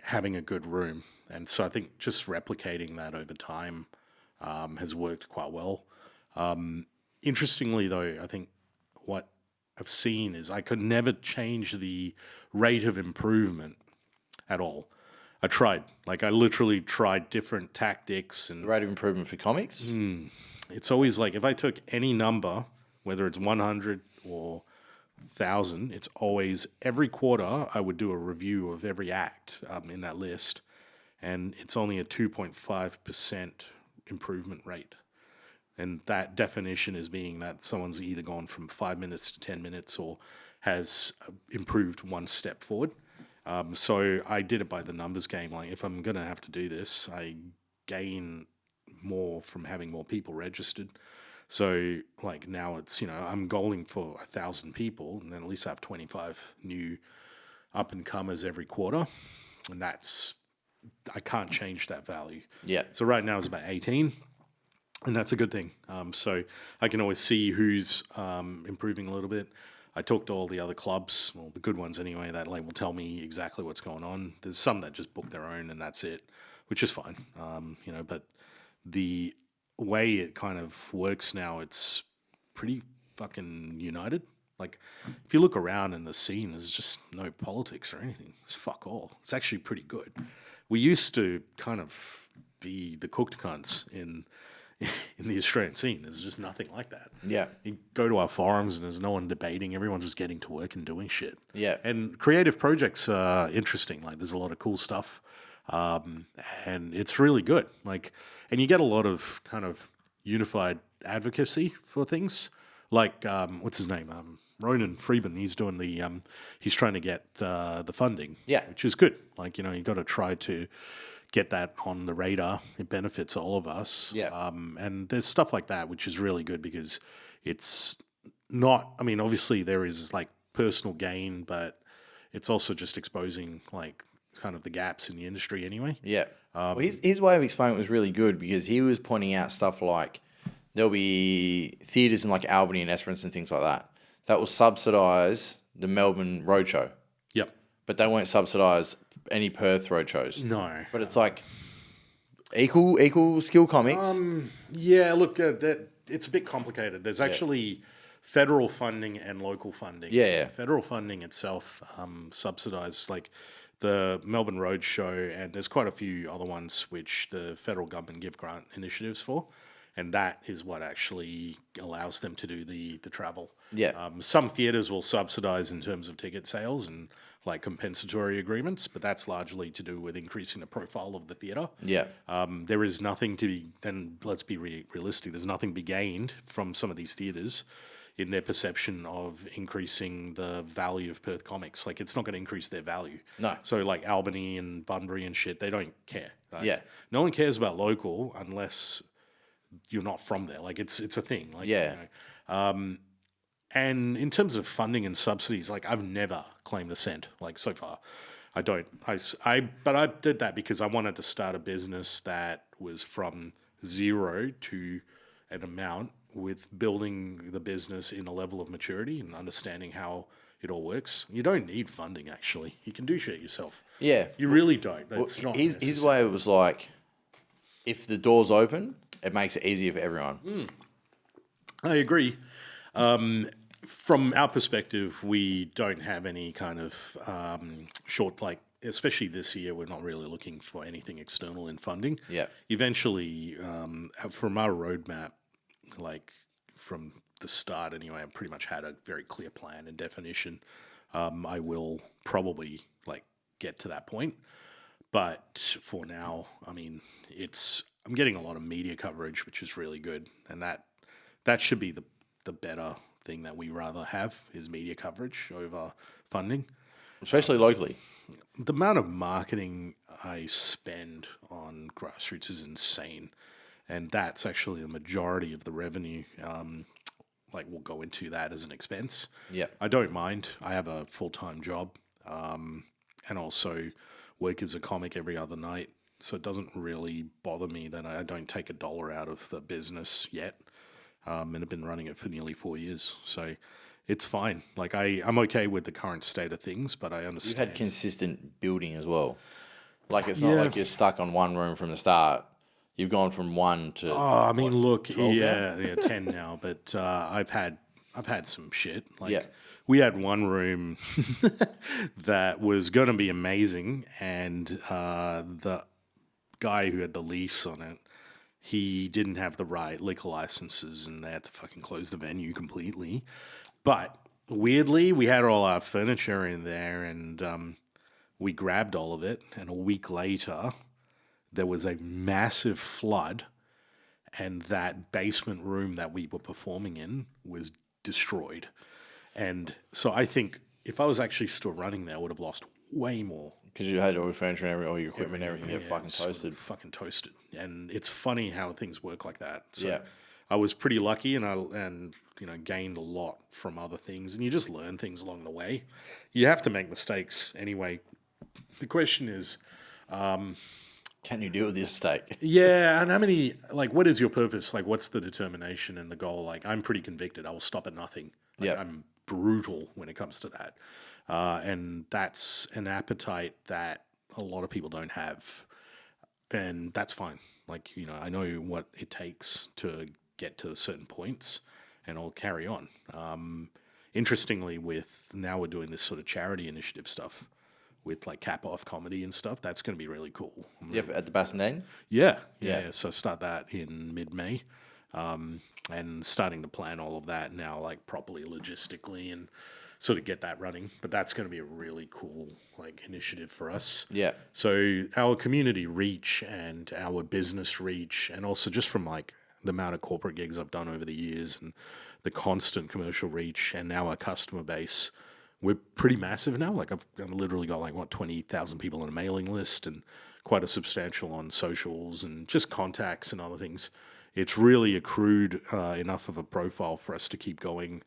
having a good room. And so I think just replicating that over time has worked quite well. Interestingly, though, I think what I've seen is I could never change the rate of improvement at all. I tried. Like I literally tried different tactics. And the rate of improvement for comics? It's always like if I took any number, whether it's 100 or 1,000, it's always every quarter I would do a review of every act in that list. And it's only a 2.5% improvement rate. And that definition is being that someone's either gone from 5 minutes to 10 minutes or has improved one step forward. So I did it by the numbers game. Like if I'm going to have to do this, I gain more from having more people registered. So like now it's, I'm goaling for 1,000 people, and then at least I have 25 new up and comers every quarter. And I can't change that value. Yeah. So right now it's about 18, and that's a good thing. So I can always see who's improving a little bit. I talk to all the other clubs, well, the good ones anyway, that like will tell me exactly what's going on. There's some that just book their own and that's it, which is fine. But the way it kind of works now, it's pretty fucking united. Like, if you look around in the scene, there's just no politics or anything. It's fuck all. It's actually pretty good. We used to kind of be the cooked cunts in the Australian scene. There's just nothing like that. Yeah. You go to our forums and there's no one debating. Everyone's just getting to work and doing shit. Yeah. And creative projects are interesting. Like, there's a lot of cool stuff. And it's really good. Like, and you get a lot of kind of unified advocacy for things. Like, what's his name? Ronan Freeman. He's doing he's trying to get the funding. Yeah. Which is good. Like, you got to try to get that on the radar. It benefits all of us. Yeah. And there's stuff like that, which is really good because it's not, I mean, obviously there is like personal gain, but it's also just exposing like kind of the gaps in the industry anyway. Yeah. Well, his way of explaining it was really good because he was pointing out stuff like there'll be theatres in like Albany and Esperance and things like that will subsidise the Melbourne roadshow. Yep. But they won't subsidise any Perth roadshows. No. But it's like equal skill comics. Yeah, look, it's a bit complicated. There's actually federal funding and local funding. Yeah. Federal funding itself subsidises like the Melbourne Roadshow, and there's quite a few other ones which the federal government give grant initiatives for, and that is what actually allows them to do the travel. Yeah. Some theatres will subsidise in terms of ticket sales and like compensatory agreements, but that's largely to do with increasing the profile of the theatre. Yeah. There is nothing to be, and let's be realistic, there's nothing to be gained from some of these theatres in their perception of increasing the value of Perth comics. Like, it's not going to increase their value. No. So, like, Albany and Bunbury and shit, they don't care. Like, Yeah. no one cares about local unless you're not from there. Like, it's a thing. Like, Yeah. And in terms of funding and subsidies, like, I've never claimed a cent, like, so far. I don't. But I did that because I wanted to start a business that was from zero to an amount, with building the business in a level of maturity and understanding how it all works. You don't need funding, actually. You can do shit yourself. Yeah. You really don't. It's not His necessary. way was like, if the door's open, it makes it easier for everyone. I agree. From our perspective, we don't have any kind of short, like, especially this year, we're not really looking for anything external in funding. Yeah. Eventually, from our roadmap, like from the start anyway, I pretty much had a very clear plan and definition. I will probably like get to that point. But for now, I mean, I'm getting a lot of media coverage, which is really good. And that should be the better thing that we rather have, is media coverage over funding. Especially locally. The amount of marketing I spend on Grassroots is insane. And that's actually the majority of the revenue. Like, we'll go into that as an expense. Yeah. I don't mind. I have a full-time job, and also work as a comic every other night. So it doesn't really bother me that I don't take $1 out of the business yet. And I've been running it for nearly 4 years. So it's fine. Like, I'm okay with the current state of things, but I understand. You've had consistent building as well. Like, it's not like you're stuck on one room from the start. You've gone from 1 to. Oh, I mean, look, 12 yeah, 10 now, but I've had some shit. Like, Yeah. we had one room that was going to be amazing, and the guy who had the lease on it, he didn't have the right liquor licenses, and they had to fucking close the venue completely. But weirdly, we had all our furniture in there, and we grabbed all of it, and a week later, there was a massive flood, and that basement room that we were performing in was destroyed. And so I think if I was actually still running there, I would have lost way more. Because you had all your furniture and all your equipment and everything get fucking Sort of toasted. fucking toasted. And it's funny how things work like that. So Yeah. I was pretty lucky, and gained a lot from other things, and you just learn things along the way. You have to make mistakes anyway. The question is, Can you deal with this mistake? yeah, and how many, like, what is your purpose? Like, what's the determination and the goal? Like, I'm pretty convicted. I will stop at nothing. Like, Yeah. I'm brutal when it comes to that. And that's an appetite that a lot of people don't have. And that's fine. Like, I know what it takes to get to certain points, and I'll carry on. Interestingly, now we're doing this sort of charity initiative stuff with like Cap Off Comedy and stuff. That's going to be really cool. Yeah, at the Bassendean? Yeah. Yeah. So start that in mid-May, and starting to plan all of that now, like properly logistically, and sort of get that running. But that's going to be a really cool like initiative for us. Yeah. So our community reach and our business reach, and also just from like the amount of corporate gigs I've done over the years and the constant commercial reach, and now our customer base, we're pretty massive now. Like I've literally got like 20,000 people on a mailing list, and quite a substantial on socials and just contacts and other things. It's really accrued enough of a profile for us to keep going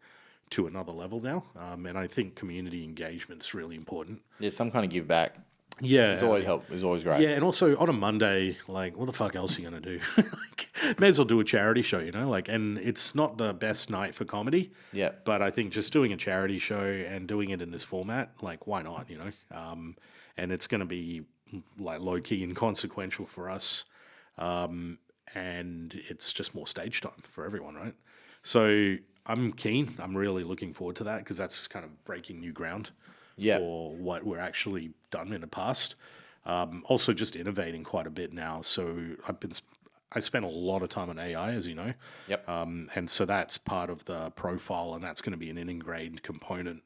to another level now. And I think community engagement's really important. Yeah, some kind of give back. Yeah. It's always help. It's always great. Yeah, and also on a Monday, like, what the fuck else are you going to do? Like, may as well do a charity show, Like, and it's not the best night for comedy. Yeah. But I think just doing a charity show and doing it in this format, like, why not, And it's going to be, like, low-key inconsequential for us. And it's just more stage time for everyone, right? So I'm keen. I'm really looking forward to that, because that's kind of breaking new ground. Yeah. For what we're actually done in the past. Also just innovating quite a bit now. So I spent a lot of time on AI, as you know. Yep. And so that's part of the profile, and that's going to be an ingrained component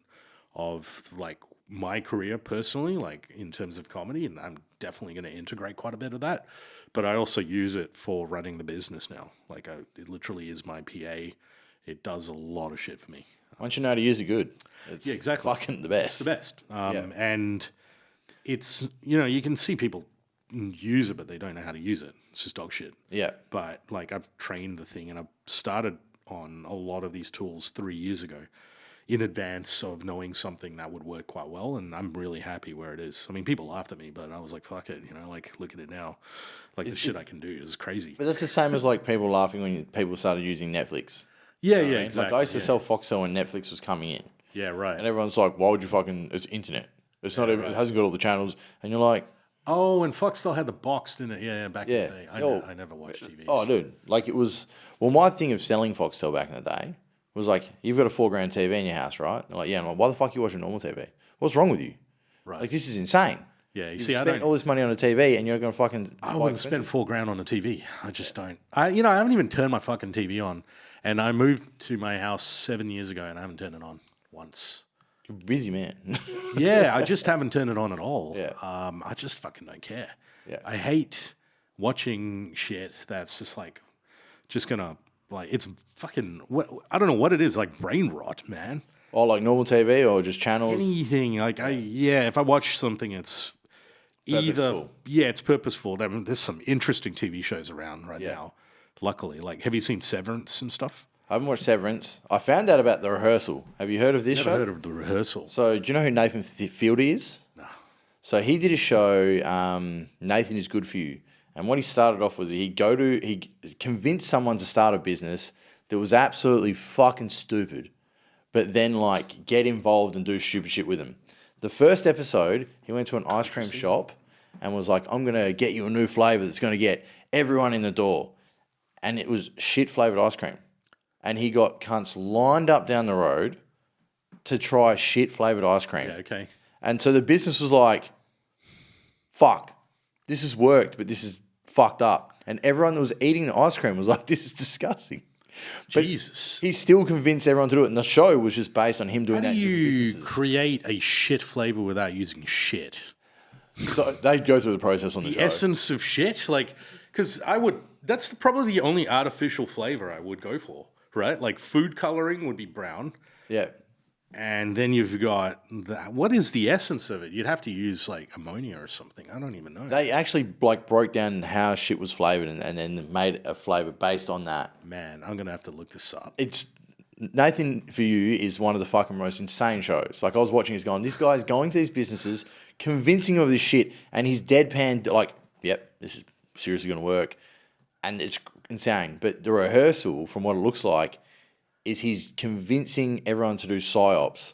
of like my career personally, like in terms of comedy, and I'm definitely going to integrate quite a bit of that. But I also use it for running the business now. Like it literally is my PA. it does a lot of shit for me. Once you know how to use it good, it's exactly. fucking the best. It's the best. And it's, you can see people use it, but they don't know how to use it. It's just dog shit. Yeah. But like I've trained the thing and I've started on a lot of these tools 3 years ago in advance of knowing something that would work quite well. And I'm really happy where it is. I mean, people laughed at me, but I was like, fuck it, like look at it now. Like the shit I can do is crazy. But that's the same as like people laughing when people started using Netflix. Yeah, Exactly. Like I used to yeah. sell Foxtel when Netflix was coming in. Yeah, right. And everyone's like, why would you fucking, it's internet. It's not even, it hasn't got all the channels. And you're like, oh, and Foxtel had the box, didn't it? Yeah, back in the day. I never watched TV. oh, dude. Like it was, well, my thing of selling Foxtel back in the day was like, you've got a $4,000 TV in your house, right? They're like, yeah. I'm like, why the fuck are you watching normal TV? What's wrong with you? Right. Like, this is insane. Yeah, you spent all this money on a TV and you're going to fucking. I wouldn't spend $4,000 on a TV. I just don't. I haven't even turned my fucking TV on. And I moved to my house 7 years ago and I haven't turned it on once. You're a busy man. Yeah, I just haven't turned it on at all. Yeah. I just fucking don't care. Yeah. I hate watching shit that's just like, it's fucking, I don't know what it is, like brain rot, man. Or like normal TV or just channels. Anything. Like, if I watch something, it's Purposeful. it's purposeful. There's some interesting TV shows around right now, luckily. Like, have you seen Severance and stuff? I haven't watched Severance. I found out about The Rehearsal. Have you heard of this show? Never heard of The Rehearsal. So, do you know who Nathan Fielder is? No. So, he did a show, Nathan is Good For You. And what he started off with, he convinced someone to start a business that was absolutely fucking stupid, but then, like, get involved and do stupid shit with them. The first episode, he went to an ice cream shop and was like, I'm going to get you a new flavor that's going to get everyone in the door. And it was shit-flavored ice cream. And he got cunts lined up down the road to try shit-flavored ice cream. Yeah, okay. And so the business was like, fuck, this has worked, but this is fucked up. And everyone that was eating the ice cream was like, this is disgusting. But Jesus. he still convinced everyone to do it. And the show was just based on him doing How that do in different you businesses. create a shit flavor without using shit? So they'd go through the process on the show. Essence of shit? Like, because that's probably the only artificial flavor I would go for, right? Like food coloring would be brown. Yeah. And then you've got, what is the essence of it? You'd have to use like ammonia or something. I don't even know. They actually like broke down how shit was flavored and then made a flavor based on that. Man, I'm going to have to look this up. It's Nathan For You is one of the fucking most insane shows. Like I was watching, this guy's going to these businesses, convincing them of this shit, and he's deadpan like, yep, this is seriously going to work. And it's insane. But the rehearsal, from what it looks like, is he's convincing everyone to do psyops,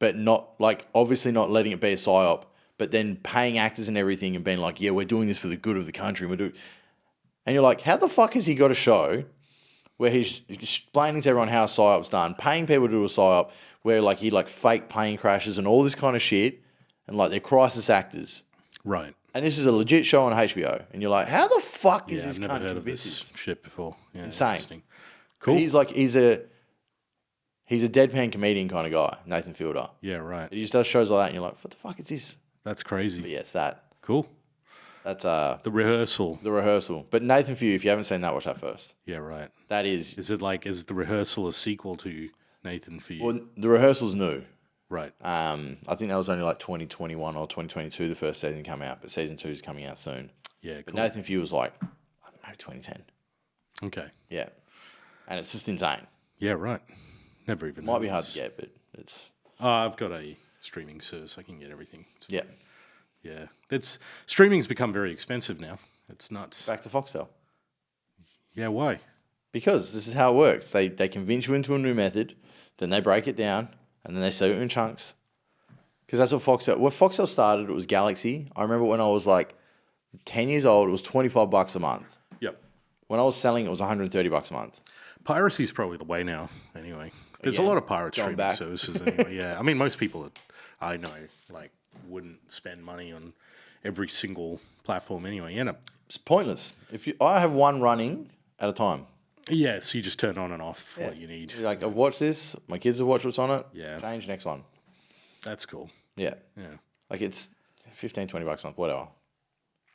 but not like obviously not letting it be a psyop, but then paying actors and everything and being like, yeah, we're doing this for the good of the country. And you're like, how the fuck has he got a show where he's explaining to everyone how a psyop's done, paying people to do a psyop, where like he like fake plane crashes and all this kind of shit, and like they're crisis actors. Right. And this is a legit show on HBO, and you're like, how the fuck is Yeah, this I've never kind heard of of this shit before. Yeah, Insane. interesting. Cool. Cool. He's a deadpan comedian kind of guy, Nathan Fielder. Yeah, right. He just does shows like that, and you're like, what the fuck is this? That's crazy. But yes, that. Cool. That's The Rehearsal. The Rehearsal. But Nathan For You, if you haven't seen that, watch that first. Yeah, right. That is. Is The Rehearsal a sequel to Nathan For You? Well, The Rehearsal's new. Right. I think that was only like 2021 or 2022 the first season came out, but season 2 is coming out soon. Yeah, But cool. Nathan For You was like, maybe 2010. Okay. Yeah. And it's just insane. Yeah, right. Never even. Might be hard to get, but it's. I've got a streaming service. I can get everything. It's Yeah. Yeah. Streaming's become very expensive now. It's nuts. Back to Foxtel. Yeah, why? Because this is how it works. They convince you into a new method, then they break it down, and then they sell it in chunks. Because that's what Foxtel started, it was Galaxy. I remember when I was like 10 years old, it was $25 a month. Yep. When I was selling, it was $130 a month. Piracy's probably the way now, anyway. There's Again, a lot of pirate going streaming back. services anyway. Yeah. I mean, most people that I know, like, wouldn't spend money on every single platform anyway. You know? It's pointless. I have one running at a time. Yeah, so you just turn on and off what you need. You're like, I've watched this, my kids have watched what's on it. Yeah. Change, next one. That's cool. Yeah. Yeah. Like it's $15, $20 a month, whatever.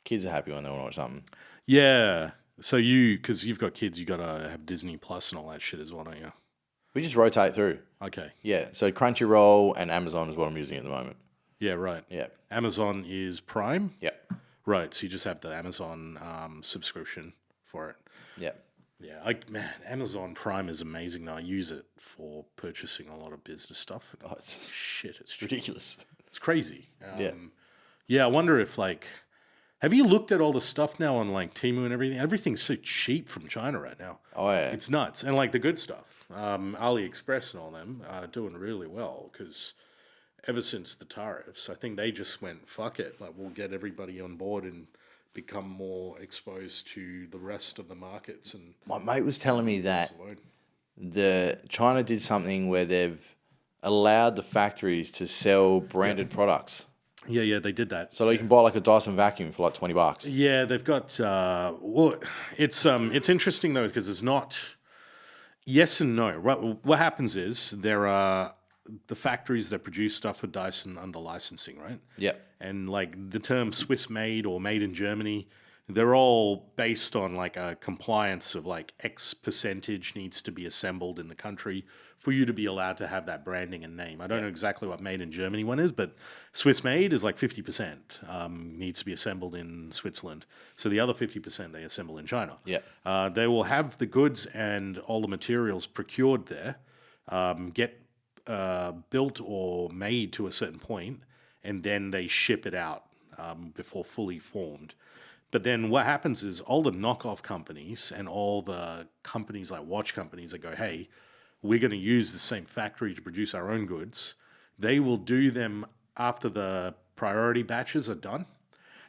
Kids are happy when they want to watch something. Yeah. So because you've got kids, you got to have Disney Plus and all that shit as well, don't you? We just rotate through. Okay. Yeah, so Crunchyroll and Amazon is what I'm using at the moment. Yeah, right. Yeah. Amazon is Prime? Yeah. Right, so you just have the Amazon subscription for it. Yeah. Yeah, man, Amazon Prime is amazing now. I use it for purchasing a lot of business stuff. Oh, it's Shit, it's ridiculous. It's crazy. Yeah. Yeah, I wonder if, like, have you looked at all the stuff now on, like, Temu and everything? Everything's so cheap from China right now. Oh, yeah. It's nuts. And, like, the good stuff, AliExpress and all them are doing really well because ever since the tariffs, I think they just went, fuck it. Like, we'll get everybody on board and become more exposed to the rest of the markets. And My mate was telling me that alone. China did something where they've allowed the factories to sell branded products. Yeah, they did that. So you can buy like a Dyson vacuum for like $20. Yeah, they've got. Well, it's interesting though because it's not. Yes and no. What happens is there are the factories that produce stuff for Dyson under licensing, right? Yeah. And like the term Swiss made or made in Germany, they're all based on like a compliance of like X percentage needs to be assembled in the country for you to be allowed to have that branding and name. I don't know exactly what made in Germany one is, but Swiss made is like 50% needs to be assembled in Switzerland. So the other 50% they assemble in China. Yeah. They will have the goods and all the materials procured there, get built or made to a certain point, and then they ship it out before fully formed. But then what happens is all the knockoff companies and all the companies like watch companies that go, hey, we're going to use the same factory to produce our own goods. They will do them after the priority batches are done.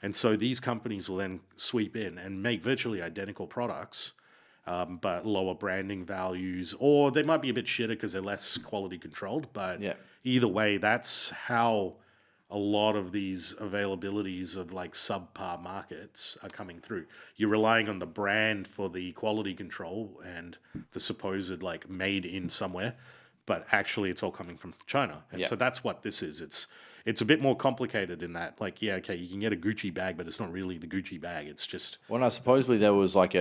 And so these companies will then sweep in and make virtually identical products, but lower branding values, or they might be a bit shitter because they're less quality controlled. But either way, that's how a lot of these availabilities of like subpar markets are coming through. You're relying on the brand for the quality control and the supposed like made in somewhere, but actually it's all coming from China. And so that's what this is. It's a bit more complicated in that, like, yeah, okay, you can get a Gucci bag, but it's not really the Gucci bag. It's just... Well, no, supposedly there was like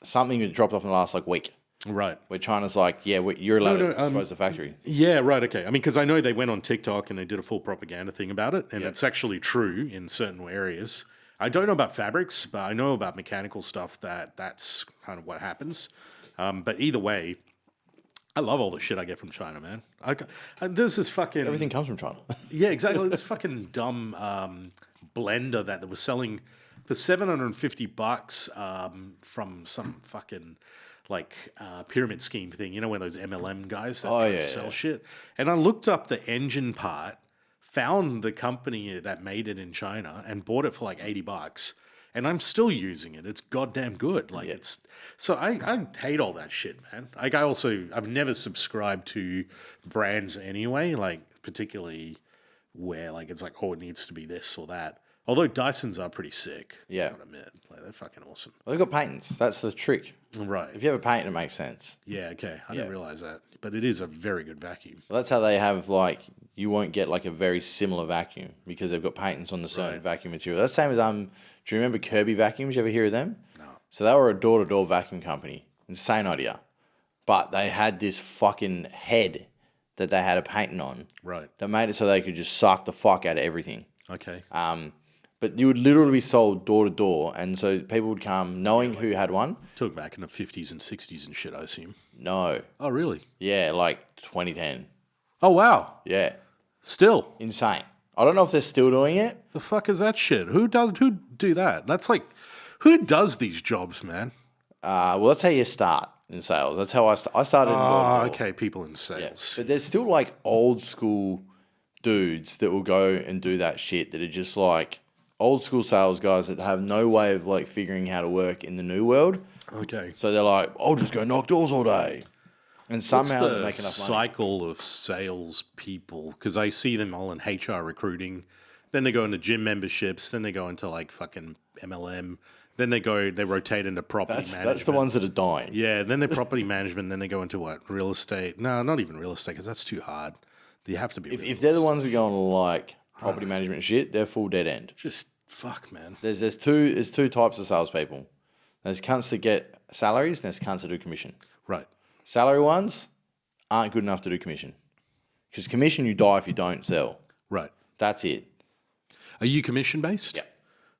something that dropped off in the last like week. Right. Where China's like, yeah, you're allowed to expose the factory. Yeah, right, okay. I mean, because I know they went on TikTok and they did a full propaganda thing about it, and it's actually true in certain areas. I don't know about fabrics, but I know about mechanical stuff that's kind of what happens. But either way, I love all the shit I get from China, man. There's this fucking... Everything comes from China. Yeah, exactly. This fucking dumb blender that was selling for $750 from some fucking... like pyramid scheme thing, you know, where those MLM guys that sell shit. And I looked up the engine part, found the company that made it in China, and bought it for like $80. And I'm still using it. It's goddamn good. Like it's so I hate all that shit, man. Like I've never subscribed to brands anyway, like particularly where like it's like, oh, it needs to be this or that. Although Dysons are pretty sick. Yeah. I gotta admit. Like, they're fucking awesome. Well, they've got patents. That's the trick. Right. If you have a patent, it makes sense. Yeah, okay. I didn't realize that. But it is a very good vacuum. Well, that's how they have, like, you won't get, like, a very similar vacuum because they've got patents on the certain vacuum material. That's the same as, do you remember Kirby vacuums? You ever hear of them? No. So they were a door-to-door vacuum company. Insane idea. But they had this fucking head that they had a patent on. Right. That made it so they could just suck the fuck out of everything. Okay. But you would literally be sold door to door, and so people would come knowing who had one. Took back in the 50s and 60s and shit, I assume. No. Oh, really? Yeah, like 2010. Oh, wow. Yeah. Still. Insane. I don't know if they're still doing it. The fuck is that shit? Who do that? That's like, who does these jobs, man? Well, that's how you start in sales. That's how I started in door to door. Okay, people in sales. But there's still like old school dudes that will go and do that shit that are just like old school sales guys that have no way of like figuring how to work in the new world. Okay. So they're like, I'll just go knock doors all day. And somehow What's they make enough money. cycle of sales people? Because I see them all in HR recruiting. Then they go into gym memberships. Then they go into like fucking MLM. Then they rotate into property management. That's the ones that are dying. Yeah, then they're property management. Then they go into what? Real estate. No, not even real estate because that's too hard. You have to be. If they're the ones that go on like property management shit, they're full dead end. Just fuck, man. There's two types of salespeople. There's cunts that get salaries, and there's cunts that do commission. Right. Salary ones aren't good enough to do commission. Because commission, you die if you don't sell. Right. That's it. Are you commission based? Yeah.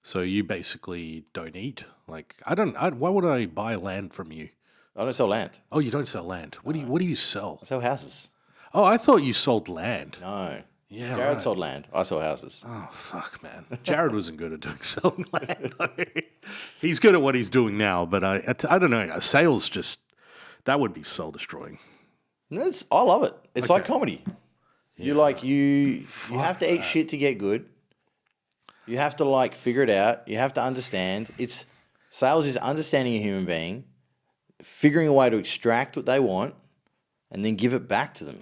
So you basically don't eat? Like, why would I buy land from you? I don't sell land. Oh, you don't sell land. What do you sell? I sell houses. Oh, I thought you sold land. No. Yeah, Jared right. sold land. I sell houses. Oh, fuck, man. Jared wasn't good at doing selling land. He's good at what he's doing now, but I don't know. Sales just, that would be soul destroying. I love it. It's like Okay. comedy. You have to eat shit to get good. You have to like figure it out. You have to understand. Sales is understanding a human being, figuring a way to extract what they want, and then give it back to them.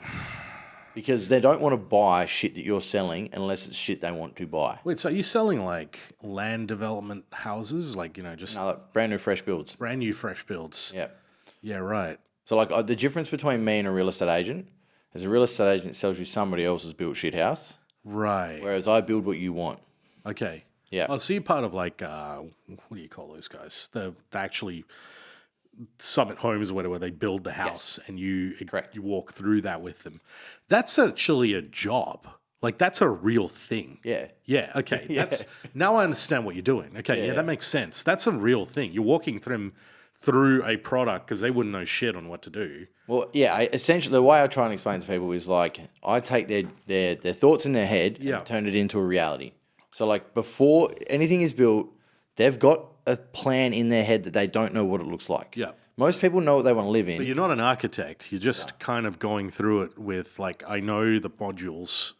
Because they don't want to buy shit that you're selling unless it's shit they want to buy. Wait, so are you selling like land development houses? Like, just No, like brand new fresh builds. brand new fresh builds? Yeah. Yeah, right. So like the difference between me and a real estate agent is a real estate agent sells you somebody else's built shit house, Right. whereas I build what you want. Okay. Yeah. Oh, so you're part of like, what do you call those guys? The actually Summit Homes or whatever, they build the house and you walk through that with them. That's actually a job. Like, that's a real thing. Yeah. Yeah, okay. Now I understand what you're doing. Okay, yeah, that makes sense. That's a real thing. You're walking through a product because they wouldn't know shit on what to do. Well, yeah, essentially the way I try and explain to people is like I take their thoughts in their head and turn it into a reality. So like before anything is built, they've got a plan in their head that they don't know what it looks like. Yeah. Most people know what they want to live in. But you're not an architect. You're just kind of going through it with like, I know the modules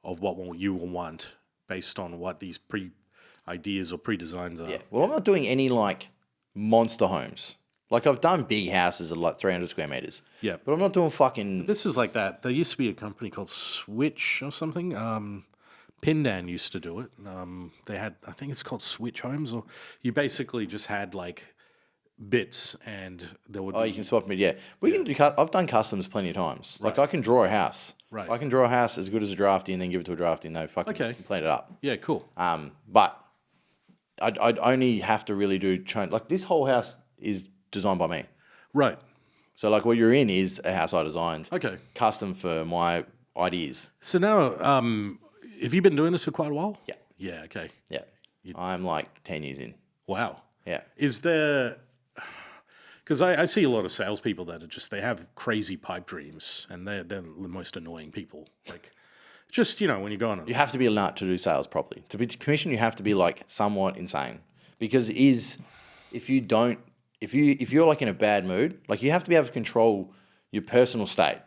of what you will want based on what these ideas or pre-designs are. Yeah. Well, I'm not doing any like monster homes. Like I've done big houses of like 300 square meters. Yeah. But I'm not doing fucking... This is like that. There used to be a company called Switch or something. Pindan used to do it. They had, I think it's called Switch Homes, or you basically just had like bits and there would you can swap them. Yeah. We can do... I've done customs plenty of times. Like I can draw a house. Right. I can draw a house as good as a drafty and then give it to a drafty and they fucking clean it up. Yeah, cool. But I'd only have to really do... Like this whole house is designed by me. Right. So like what you're in is a house I designed. Okay. Custom for my ideas. So now, have you been doing this for quite a while? Yeah. Yeah, okay. Yeah. I'm like 10 years in. Wow. Yeah. Is there... Because I see a lot of salespeople that are just, they have crazy pipe dreams and they're the most annoying people. Like, just, when you go on... You have to be a nut to do sales properly. To be commissioned, you have to be like somewhat insane. Because if you're like in a bad mood, like you have to be able to control your personal state.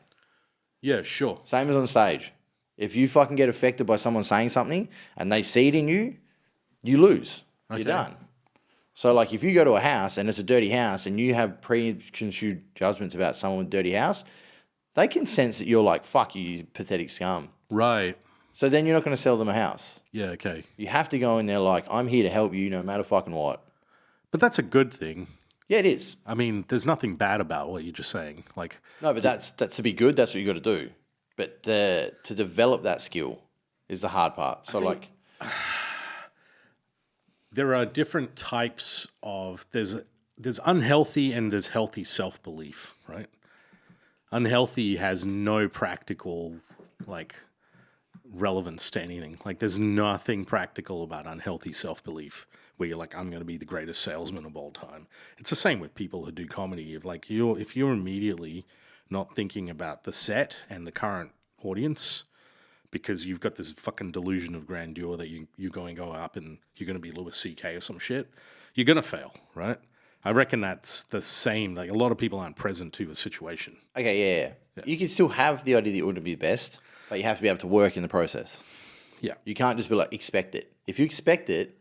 Yeah, sure. Same as on stage. If you fucking get affected by someone saying something and they see it in you, you lose. You're done. So like if you go to a house and it's a dirty house and you have preconceived judgments about someone with a dirty house, they can sense that you're like, fuck you pathetic scum. Right. So then you're not going to sell them a house. Yeah, okay. You have to go in there like, I'm here to help you no matter fucking what. But that's a good thing. Yeah, it is. I mean, there's nothing bad about what you're just saying. Like, no, but that's to be good. That's what you got to do. But to develop that skill is the hard part. So like, there are different types of there's unhealthy and there's healthy self-belief, right? Unhealthy has no practical like relevance to anything. Like, there's nothing practical about unhealthy self-belief where you're like, I'm going to be the greatest salesman of all time. It's the same with people who do comedy. If you're immediately not thinking about the set and the current audience because you've got this fucking delusion of grandeur that you're going to go up and you're going to be Louis C.K. or some shit, you're going to fail, right? I reckon that's the same. Like, a lot of people aren't present to a situation. okay, yeah. You can still have the idea that you want to be the best, but you have to be able to work in the process. Yeah. You can't just be like, expect it. If you expect it,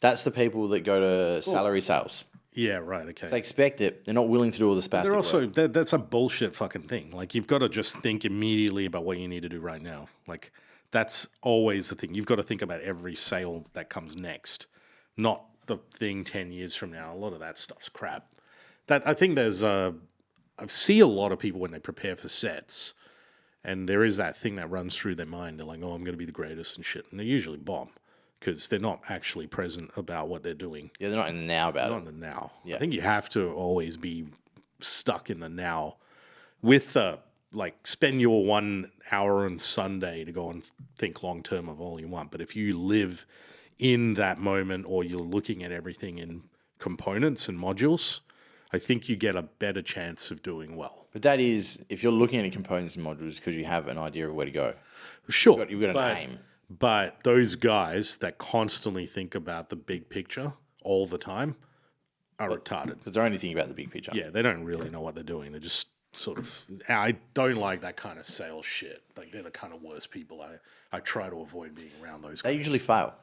that's the people that go to salary sales. Yeah, right, okay. They expect it. They're not willing to do all the spastic They're also, work. that's a bullshit fucking thing. Like, you've got to just think immediately about what you need to do right now. Like, that's always the thing. You've got to think about every sale that comes next, not the thing 10 years from now. A lot of that stuff's crap. I think I see a lot of people when they prepare for sets, and there is that thing that runs through their mind. They're like, oh, I'm going to be the greatest and shit. And they usually bomb. because they're not actually present about what they're doing. Yeah, they're not in the now about Not it. in the now. Yeah. I think you have to always be stuck in the now with like spend your 1 hour on Sunday to go and think long term of all you want. But if you live in that moment or you're looking at everything in components and modules, I think you get a better chance of doing well. But that is, if you're looking at components and modules because you have an idea of where to go. Sure. You've got an aim. But those guys that constantly think about the big picture all the time are retarded. Because they're only thinking about the big picture. Yeah, they don't really know what they're doing. They're just sort of... I don't like that kind of sales shit. Like, they're the kind of worst people. I try to avoid being around those guys. They usually fail.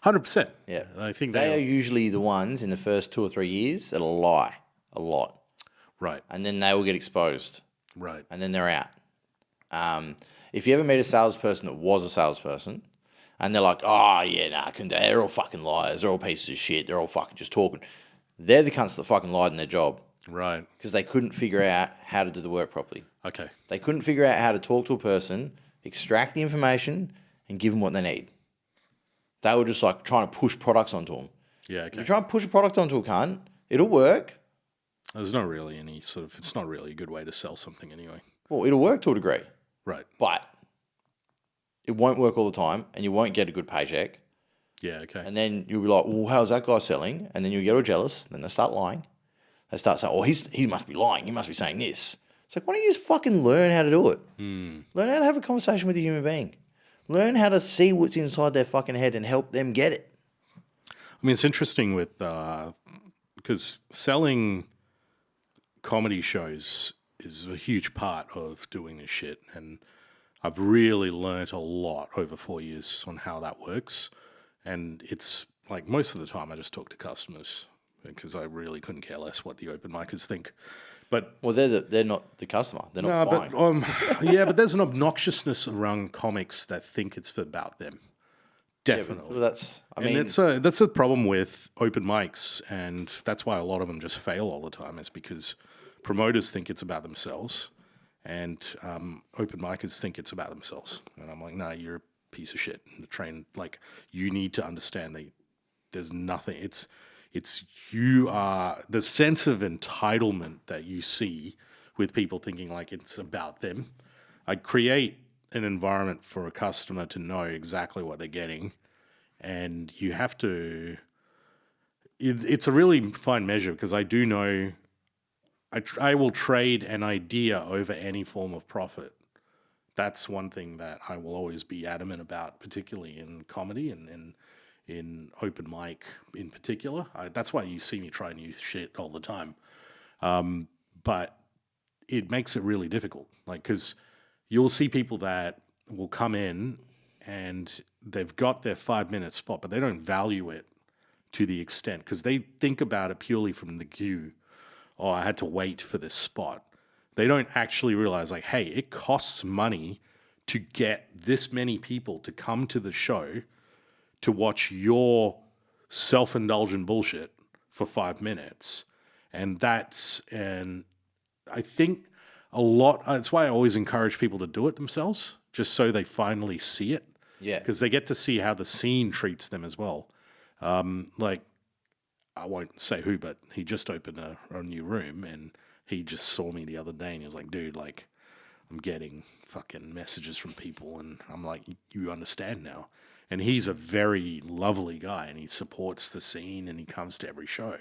100%. Yeah. And I think They are usually the ones in the first 2 or 3 years that'll lie a lot. Right. And then they will get exposed. Right. And then they're out. If you ever meet a salesperson that was a salesperson, and they're like, oh, yeah, nah, they're all fucking liars. They're all pieces of shit. They're all fucking just talking. They're the cunts that fucking lied in their job. Right. Because they couldn't figure out how to do the work properly. Okay. They couldn't figure out how to talk to a person, extract the information, and give them what they need. They were just like trying to push products onto them. Yeah, If you okay. try and push a product onto a cunt, it'll work. There's not really any sort of... It's not really a good way to sell something anyway. Well, it'll work to a degree. Right. But it won't work all the time, and you won't get a good paycheck. Yeah, okay. And then you'll be like, well, how's that guy selling? And then you'll get all jealous. Then they start lying. They start saying, oh, he must be lying. He must be saying this. It's like, why don't you just fucking learn how to do it? Learn how to have a conversation with a human being. Learn how to see what's inside their fucking head and help them get it. I mean, it's interesting with... because selling comedy shows is a huge part of doing this shit. And I've really learnt a lot over 4 years on how that works. And it's like most of the time I just talk to customers because I really couldn't care less what the open micers think. But Well, they're not the customer. They're not buying. yeah, but there's an obnoxiousness around comics that think it's about them. Definitely. Well, that's the problem with open mics, and that's why a lot of them just fail all the time, is because promoters think it's about themselves, and open micers think it's about themselves. And I'm like, nah, you're a piece of shit. And the train, like, you need to understand that there's nothing. It's you are the sense of entitlement that you see with people thinking like it's about them. I create an environment for a customer to know exactly what they're getting, and you have to... It's a really fine measure because I do know I will trade an idea over any form of profit. That's one thing that I will always be adamant about, particularly in comedy and in open mic in particular. That's why you see me try new shit all the time. But it makes it really difficult, like, because you'll see people that will come in and they've got their 5-minute spot, but they don't value it to the extent, because they think about it purely from the cue. Oh, I had to wait for this spot. They don't actually realize, like, hey, it costs money to get this many people to come to the show to watch your self-indulgent bullshit for 5 minutes. And I think that's why I always encourage people to do it themselves, just so they finally see it. Yeah. Because they get to see how the scene treats them as well. Like, I won't say who, but he just opened a new room, and he just saw me the other day, and he was like, dude, like, I'm getting fucking messages from people, and I'm like, you understand now. And he's a very lovely guy, and he supports the scene, and he comes to every show.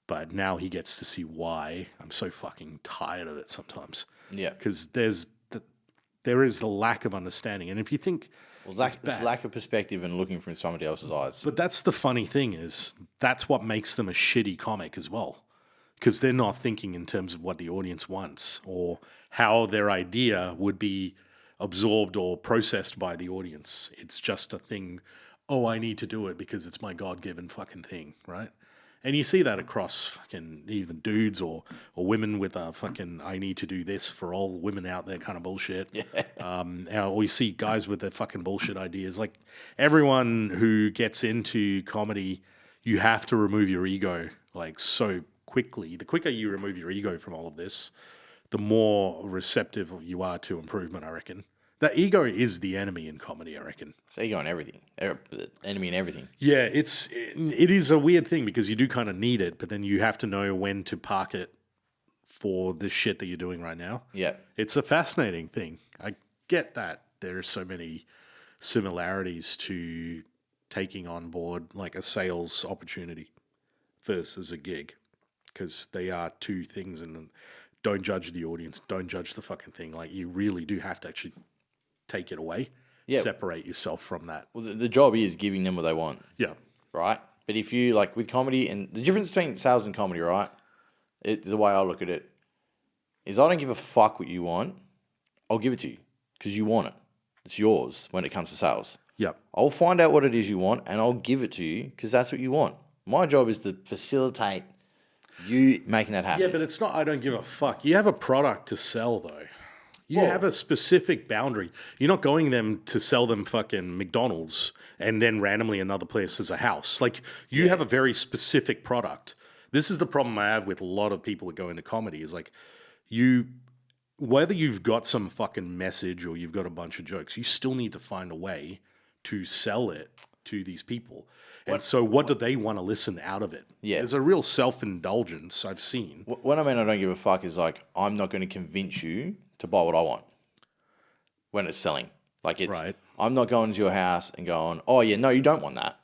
But now he gets to see why I'm so fucking tired of it sometimes. Yeah. Because there is the lack of understanding. And if you think... Well, it's lack of perspective and looking from somebody else's eyes. But that's the funny thing, is that's what makes them a shitty comic as well. Because they're not thinking in terms of what the audience wants or how their idea would be absorbed or processed by the audience. It's just a thing, oh, I need to do it because it's my God-given fucking thing, right? And you see that across fucking either dudes or women with a fucking I need to do this for all women out there kind of bullshit. Yeah. Or you see guys with their fucking bullshit ideas. Like, everyone who gets into comedy, you have to remove your ego, like, so quickly. The quicker you remove your ego from all of this, the more receptive you are to improvement, I reckon. That ego is the enemy in comedy, I reckon. It's ego and everything. Enemy and everything. Yeah, it is a weird thing because you do kind of need it, but then you have to know when to park it for the shit that you're doing right now. Yeah. It's a fascinating thing. I get that there are so many similarities to taking on board like a sales opportunity versus a gig, because they are two things, and don't judge the audience, don't judge the fucking thing. Like, you really do have to actually take it away, separate yourself from that. Well, the job is giving them what they want. Yeah. Right? But if you, like, with comedy, and the difference between sales and comedy, right? The way I look at it is I don't give a fuck what you want. I'll give it to you because you want it. It's yours when it comes to sales. Yep. I'll find out what it is you want and I'll give it to you because that's what you want. My job is to facilitate you making that happen. Yeah, but it's not I don't give a fuck. You have a product to sell, though. You have a specific boundary. You're not going them to sell them fucking McDonald's and then randomly another place is a house. Like, you have a very specific product. This is the problem I have with a lot of people that go into comedy is like, whether you've got some fucking message or you've got a bunch of jokes, you still need to find a way to sell it to these people. And so what do they want to listen out of it? Yeah. There's a real self-indulgence I've seen. What I mean I don't give a fuck is like, I'm not going to convince you to buy what I want when it's selling. Like, it's, Right. I'm not going to your house and going, oh yeah, no, you don't want that.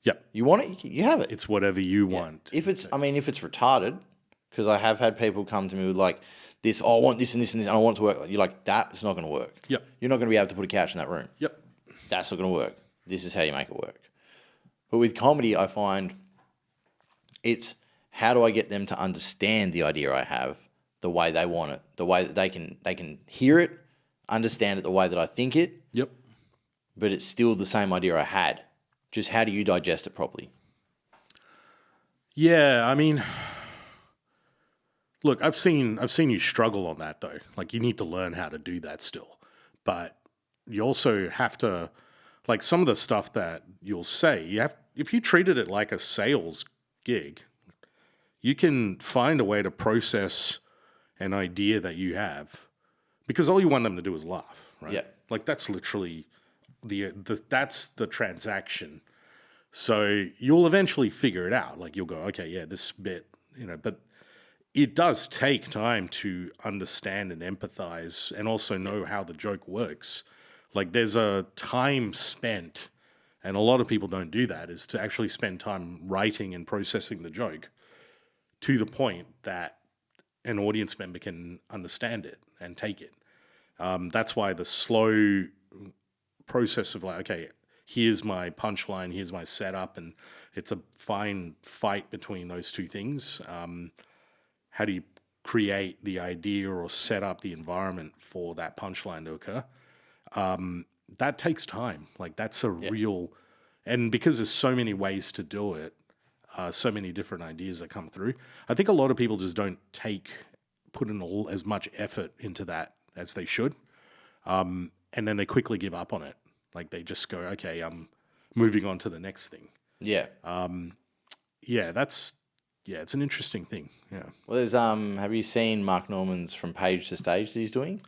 Yep. You want it, you have it. It's whatever you want. If it's retarded, because I have had people come to me with like this, oh, I want this and this and this, and I want it to work. You're like, it's not going to work. Yep. You're not going to be able to put a couch in that room. Yep. That's not going to work. This is how you make it work. But with comedy, I find it's how do I get them to understand the idea I have the way they want it, the way that they can hear it, understand it the way that I think it, Yep. but it's still the same idea I had. Just how do you digest it properly? Yeah, I mean, look, I've seen you struggle on that though. Like, you need to learn how to do that still. But you also have to, like, some of the stuff that you'll say, if you treated it like a sales gig, you can find a way to process an idea that you have, because all you want them to do is laugh, right? Yeah. Like, that's literally that's the transaction. So you'll eventually figure it out. Like, you'll go, okay, yeah, this bit, but it does take time to understand and empathize and also know how the joke works. Like, there's a time spent, and a lot of people don't do that, is to actually spend time writing and processing the joke to the point that an audience member can understand it and take it. That's why the slow process of like, okay, here's my punchline, here's my setup, and it's a fine fight between those two things. How do you create the idea or set up the environment for that punchline to occur? That takes time. Like, that's a real, and because there's so many ways to do it, so many different ideas that come through, I think a lot of people just don't put in as much effort into that as they should. And then they quickly give up on it. Like, they just go, okay, I'm moving on to the next thing. Yeah. It's an interesting thing. Yeah. Well, there's have you seen Mark Norman's From Page to Stage that he's doing?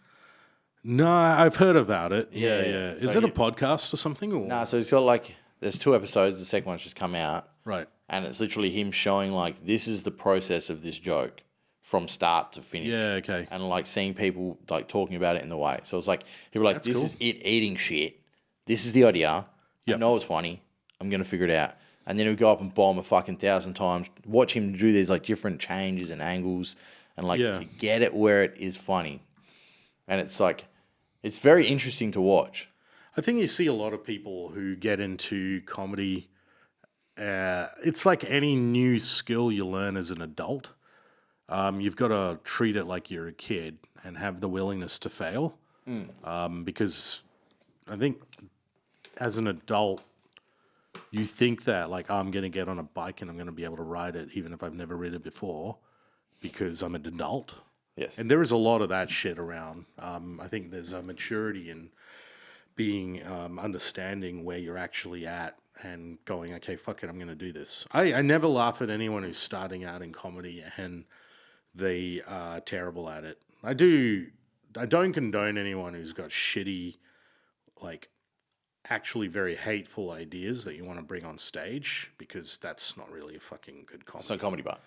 No, I've heard about it. Yeah. Is it a podcast or something? Or? No, so it's got like, there's 2 episodes. The second one's just come out. Right. And it's literally him showing like, this is the process of this joke from start to finish. Yeah, okay. And like seeing people like talking about it in the way. So it's like, people are like, this is it eating shit. This is the idea. I know it's funny. I'm going to figure it out. And then he'll go up and bomb a fucking 1,000 times. Watch him do these like different changes and angles and like to get it where it is funny. And it's like, it's very interesting to watch. I think you see a lot of people who get into comedy. It's like any new skill you learn as an adult. You've got to treat it like you're a kid and have the willingness to fail. Because I think as an adult, you think that like, I'm going to get on a bike and I'm going to be able to ride it even if I've never ridden it before because I'm an adult. Yes. And there is a lot of that shit around. I think there's a maturity in being understanding where you're actually at and going, okay, fuck it, I'm going to do this. I never laugh at anyone who's starting out in comedy and they are terrible at it. I don't condone anyone who's got shitty like actually very hateful ideas that you want to bring on stage, because that's not really a fucking good comedy. It's not comedy, but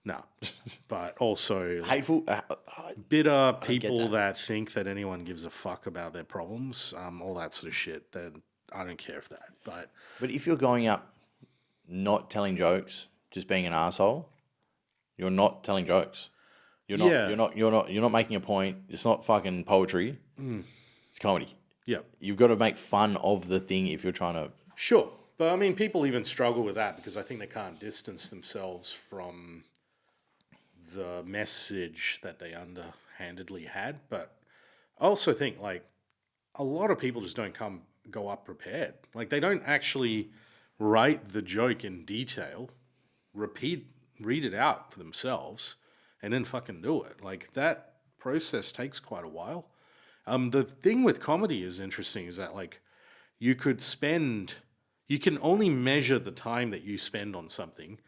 No. But also like, hateful. bitter people that think that anyone gives a fuck about their problems, all that sort of shit, then I don't care for that. But if you're going up, not telling jokes, just being an asshole, you're not telling jokes. You're not. Yeah. You're not making a point. It's not fucking poetry. It's comedy. Yeah. You've got to make fun of the thing if you're trying to. Sure. But I mean, people even struggle with that because I think they can't distance themselves from the message that they underhandedly had. But I also think like a lot of people just don't go up prepared. Like they don't actually write the joke in detail, read it out for themselves, and then fucking do it. Like that process takes quite a while. The thing with comedy is interesting is that like you can only measure the time that you spend on something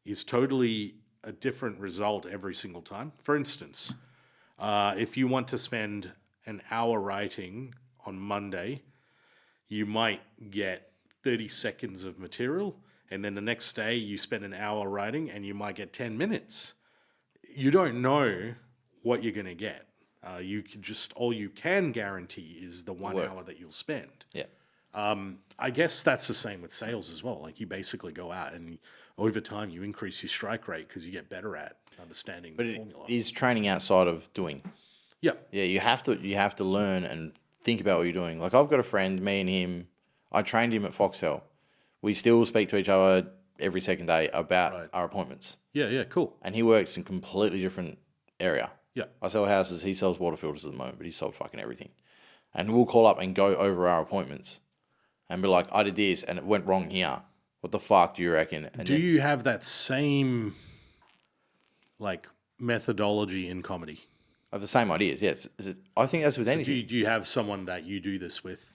is totally a different result every single time. For instance, if you want to spend an hour writing on Monday, you might get 30 seconds of material, and then the next day you spend an hour writing and you might get 10 minutes. You don't know what you're going to get. All you can guarantee is the 1 hour that you'll spend. Yeah. I guess that's the same with sales as well. Like you basically go out and over time you increase your strike rate because you get better at understanding the formula. It is training outside of doing. Yeah. Yeah, you have to learn and think about what you're doing. Like I've got a friend, me and him, I trained him at Foxtel. We still speak to each other every second day about our appointments. Yeah, cool. And he works in a completely different area. Yeah. I sell houses, he sells water filters at the moment, but he sold fucking everything. And we'll call up and go over our appointments and be like, I did this and it went wrong here. What the fuck do you reckon? And do you have that same like methodology in comedy? I have the same ideas, yes. I think that's with anything. Do you have someone that you do this with?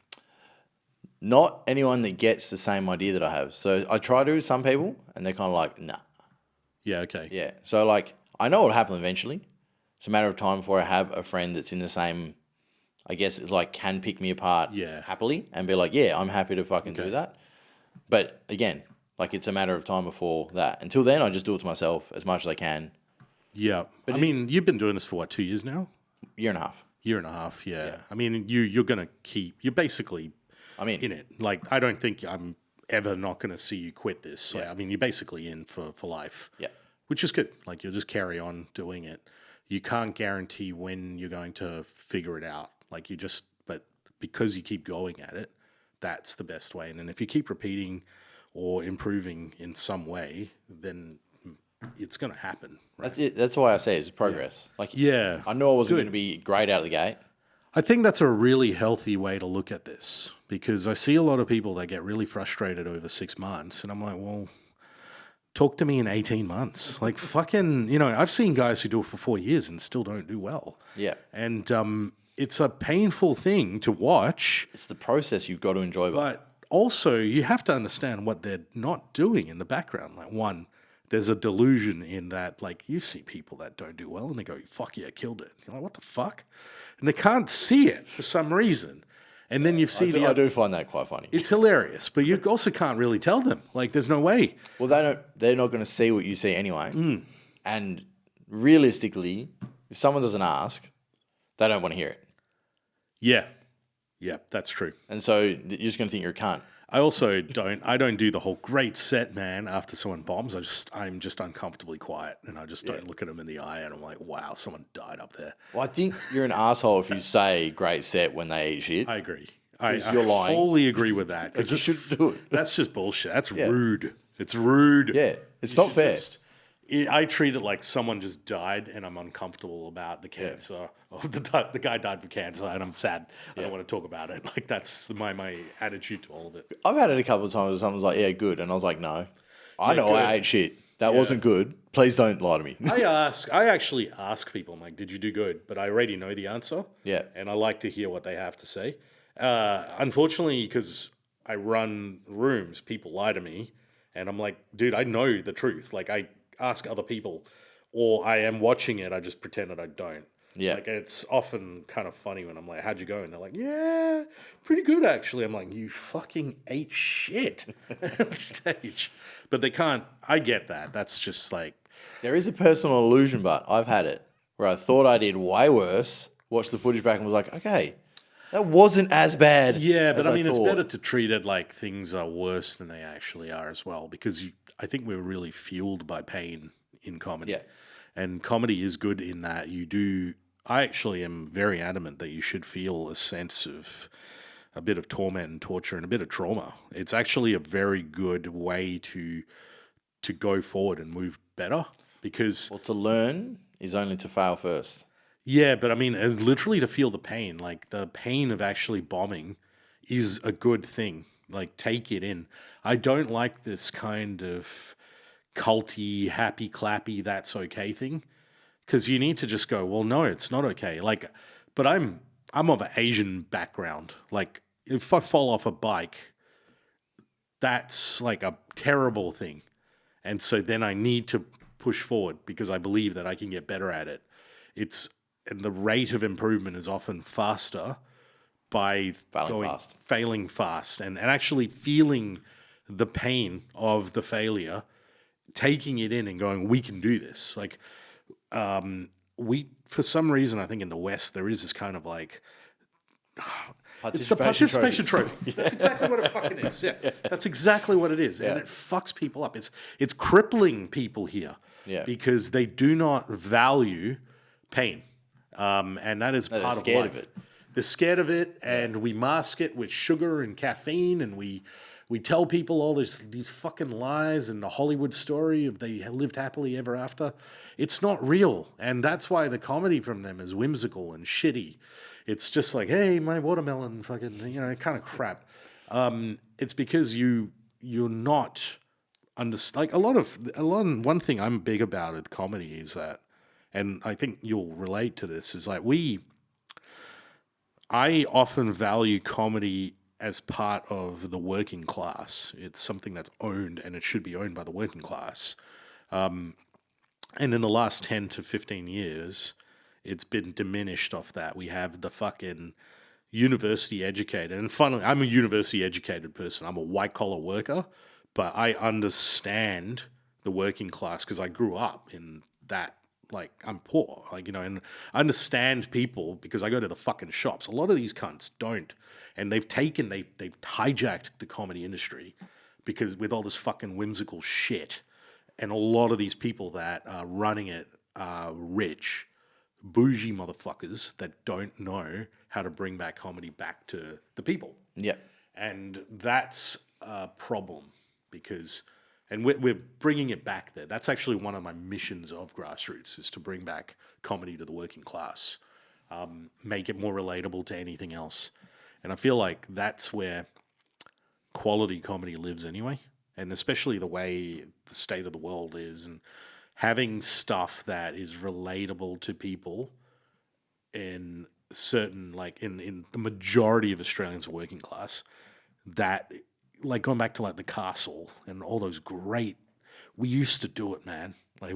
Not anyone that gets the same idea that I have. So I try to with some people and they're kind of like, nah. Yeah, okay. Yeah. So like, I know what'll happen eventually. It's a matter of time before I have a friend that's in the same, I guess it's like can pick me apart happily and be like, yeah, I'm happy to fucking do that. But again, like it's a matter of time before that. Until then, I just do it to myself as much as I can. Yeah. But I mean, you've been doing this for what, 2 years now? Year and a half. Year and a half, yeah. I mean, you're going to you're basically in it. Like, I don't think I'm ever not going to see you quit this. Yeah. Like, I mean, you're basically in for life. Yeah. Which is good. Like, you'll just carry on doing it. You can't guarantee when you're going to figure it out. Like, but because you keep going at it, that's the best way. And then if you keep repeating or improving in some way, then it's going to happen. Right? That's it. That's why I say it's progress. Yeah. Like, I know I wasn't going to be great out of the gate. I think that's a really healthy way to look at this because I see a lot of people that get really frustrated over 6 months, and I'm like, well, talk to me in 18 months. Like fucking, I've seen guys who do it for 4 years and still don't do well. Yeah. And it's a painful thing to watch. It's the process you've got to enjoy. But also you have to understand what they're not doing in the background. Like one, there's a delusion in that, like you see people that don't do well and they go, fuck yeah, I killed it. You're like, what the fuck? And they can't see it for some reason. And then you see I do find that quite funny. It's hilarious, but you also can't really tell them. Like, there's no way. Well, they're not going to see what you see anyway. And realistically, if someone doesn't ask, they don't want to hear it. Yeah, that's true. And so you're just going to think you're a cunt. I also don't do the whole great set, man, after someone bombs. I'm just uncomfortably quiet and I just don't look at them in the eye and I'm like, wow, someone died up there. Well, I think you're an asshole if you say great set when they eat shit. I agree. You're lying. Wholly agree with that. Because you should do it. That's just bullshit. That's rude. It's rude. Yeah, it's not fair. I treat it like someone just died and I'm uncomfortable about the cancer. Yeah. Oh, the guy died from cancer and I'm sad. I don't want to talk about it. Like that's my attitude to all of it. I've had it a couple of times where someone's like, yeah, good. And I was like, no. I know good. I ate shit. That wasn't good. Please don't lie to me. I actually ask people, I'm like, did you do good? But I already know the answer. Yeah. And I like to hear what they have to say. Unfortunately, because I run rooms, people lie to me. And I'm like, dude, I know the truth. Like I ask other people, or I am watching it, I just pretend that I don't. Yeah. Like, it's often kind of funny when I'm like, how'd you go? And they're like, yeah, pretty good, actually. I'm like, you fucking ate shit on stage. But they can't, I get that. That's just like, There is a personal illusion, but I've had it where I thought I did way worse, watched the footage back and was like, okay, that wasn't as bad. yeah, but as I mean, it's thought. better to treat it like things are worse than they actually are as well, because I think we're really fueled by pain in comedy. Yeah. And comedy is good in that you do. I actually am very adamant that you should feel a sense of a bit of torment and torture and a bit of trauma. It's actually a very good way to go forward and move better, because Well, to learn is only to fail first. yeah, but I mean, as literally to feel the pain, like the pain of actually bombing is a good thing. Like, take it in. I don't like this kind of culty, happy, clappy, that's okay thing. Because you need to just go, well, no, it's not okay. Like, but I'm of an Asian background. Like, if I fall off a bike, that's like a terrible thing. And so then I need to push forward because I believe that I can get better at it. And the rate of improvement is often faster by failing fast and actually feeling the pain of the failure, taking it in and going, we can do this. Like, for some reason, I think in the West, there is this kind of like, it's the participation trophy. That's exactly what it fucking is. Yeah. That's exactly what it is. Yeah. And it fucks people up. It's crippling people here because they do not value pain. And that is part of life. They're scared of it. They're scared of it, and we mask it with sugar and caffeine, and we tell people all these fucking lies and the Hollywood story of they lived happily ever after. It's not real, and that's why the comedy from them is whimsical and shitty. It's just like, hey, my watermelon, fucking, kind of crap. It's because you're not like one thing I'm big about with comedy is that, and I think you'll relate to this, is like I often value comedy as part of the working class. It's something that's owned, and it should be owned by the working class. And in the last 10 to 15 years, it's been diminished off that. We have the fucking university educated. And finally, I'm a university educated person. I'm a white collar worker, but I understand the working class because I grew up in that. Like, I'm poor, and I understand people because I go to the fucking shops. A lot of these cunts don't. And they've hijacked the comedy industry because with all this fucking whimsical shit. And a lot of these people that are running it are rich, bougie motherfuckers that don't know how to bring back comedy back to the people. Yeah. And that's a problem because... And we're bringing it back there. That's actually one of my missions of Grassroots is to bring back comedy to the working class, make it more relatable to anything else. And I feel like that's where quality comedy lives anyway, and especially the way the state of the world is, and having stuff that is relatable to people in certain, like in the majority of Australians are working class, that... Like going back to like The Castle and all those great, we used to do it, man. Like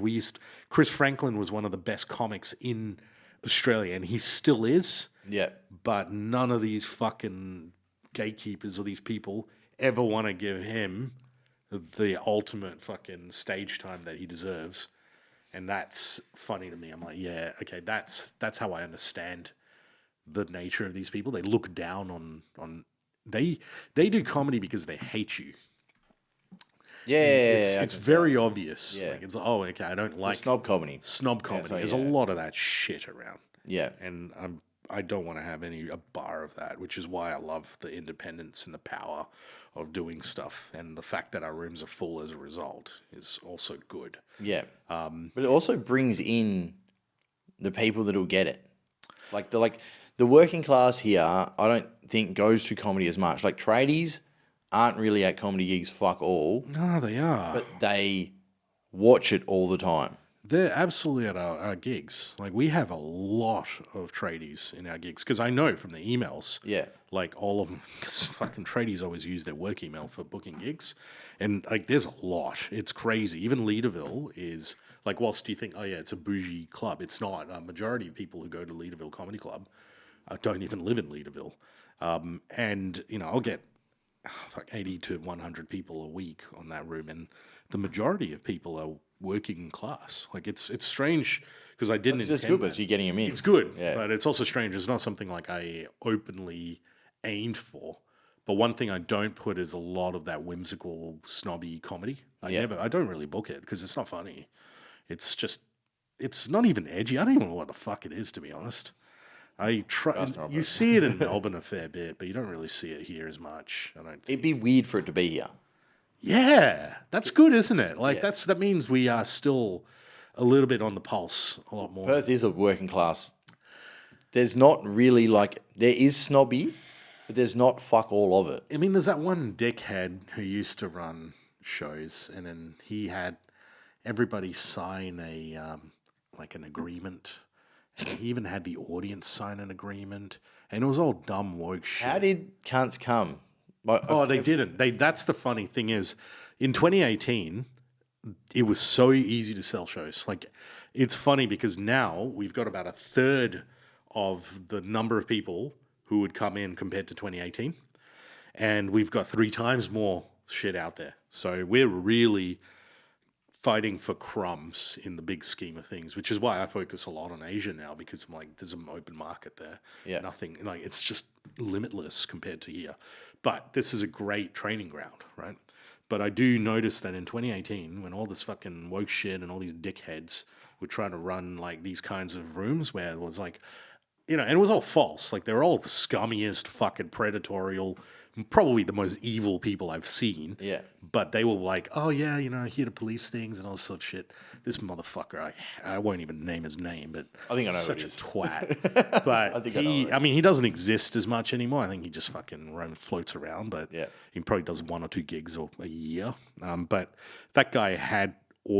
Chris Franklin was one of the best comics in Australia, and he still is. Yeah. But none of these fucking gatekeepers or these people ever want to give him the ultimate fucking stage time that he deserves. And that's funny to me. I'm like, yeah, okay, that's how I understand the nature of these people. They look down on They do comedy because they hate you. Yeah, it's very obvious. Yeah. Like it's okay, I don't like snob comedy. Snob comedy. There's a lot of that shit around. Yeah, and I don't want to have a bar of that, which is why I love the independence and the power of doing stuff, and the fact that our rooms are full as a result is also good. Yeah, but it also brings in the people that'll get it, like the working class here. I don't think goes to comedy as much. Like tradies aren't really at comedy gigs. Fuck all. No, they are, but they watch it all the time. They're absolutely at our gigs. Like, we have a lot of tradies in our gigs because I know from the emails. Yeah. Like, all of them, because fucking tradies always use their work email for booking gigs. And, like, there's a lot. It's crazy. Even Leaderville is, Like, whilst you think, oh yeah, it's a bougie club, it's not. A majority of people who go to Leaderville Comedy Club don't even live in Leaderville. And, I'll get 80 to 100 people a week on that room, and the majority of people are working class. Like, it's strange because I didn't intend It's good, that. but you're getting them in. It's good, Yeah. but it's also strange. It's not something like I openly aimed for. But one thing I don't put is a lot of that whimsical, snobby comedy. I don't really book it because it's not funny. It's not even edgy. I don't even know what the fuck it is, to be honest. You see it in Melbourne a fair bit, but you don't really see it here as much. I don't think. It'd be weird for it to be here. Yeah, that's good, isn't it? Like that means we are still a little bit on the pulse a lot more. Perth is a working class. There's not really there is snobby, but there's not fuck all of it. I mean, there's that one dickhead who used to run shows, and then he had everybody sign an agreement, and he even had the audience sign an agreement, and it was all dumb woke shit. How did cunts come? They didn't. That's the funny thing is, in 2018, it was so easy to sell shows. Like, it's funny because now we've got about a third of the number of people who would come in compared to 2018, and we've got 3 times more shit out there. So we're really fighting for crumbs in the big scheme of things, which is why I focus a lot on Asia now, because I'm like, there's an open market there. Yeah. Nothing, it's just limitless compared to here. But this is a great training ground, right? But I do notice that in 2018, when all this fucking woke shit and all these dickheads were trying to run like these kinds of rooms where it was like, and it was all false. Like, they were all the scummiest, fucking predatorial, probably the most evil people I've seen. Yeah. But they were like, oh yeah, here to police things and all this sort of shit. This motherfucker, I won't even name his name, but I think I know such who a it is. twat. But he doesn't exist as much anymore. I think he just fucking floats around, but he probably does 1 or 2 gigs a year. But that guy had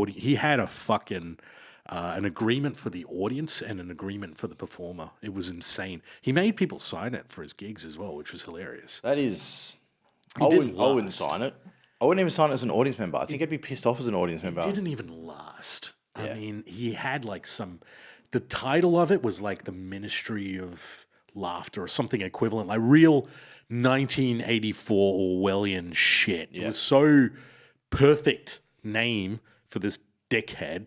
he had a fucking an agreement for the audience and an agreement for the performer. It was insane. He made people sign it for his gigs as well, which was hilarious. That is... I wouldn't sign it. I wouldn't even sign it as an audience member. I think I'd be pissed off as an audience member. It didn't even last. I mean, he had the title of it was like the Ministry of Laughter or something equivalent, like real 1984 Orwellian shit. It was so perfect name for this dickhead.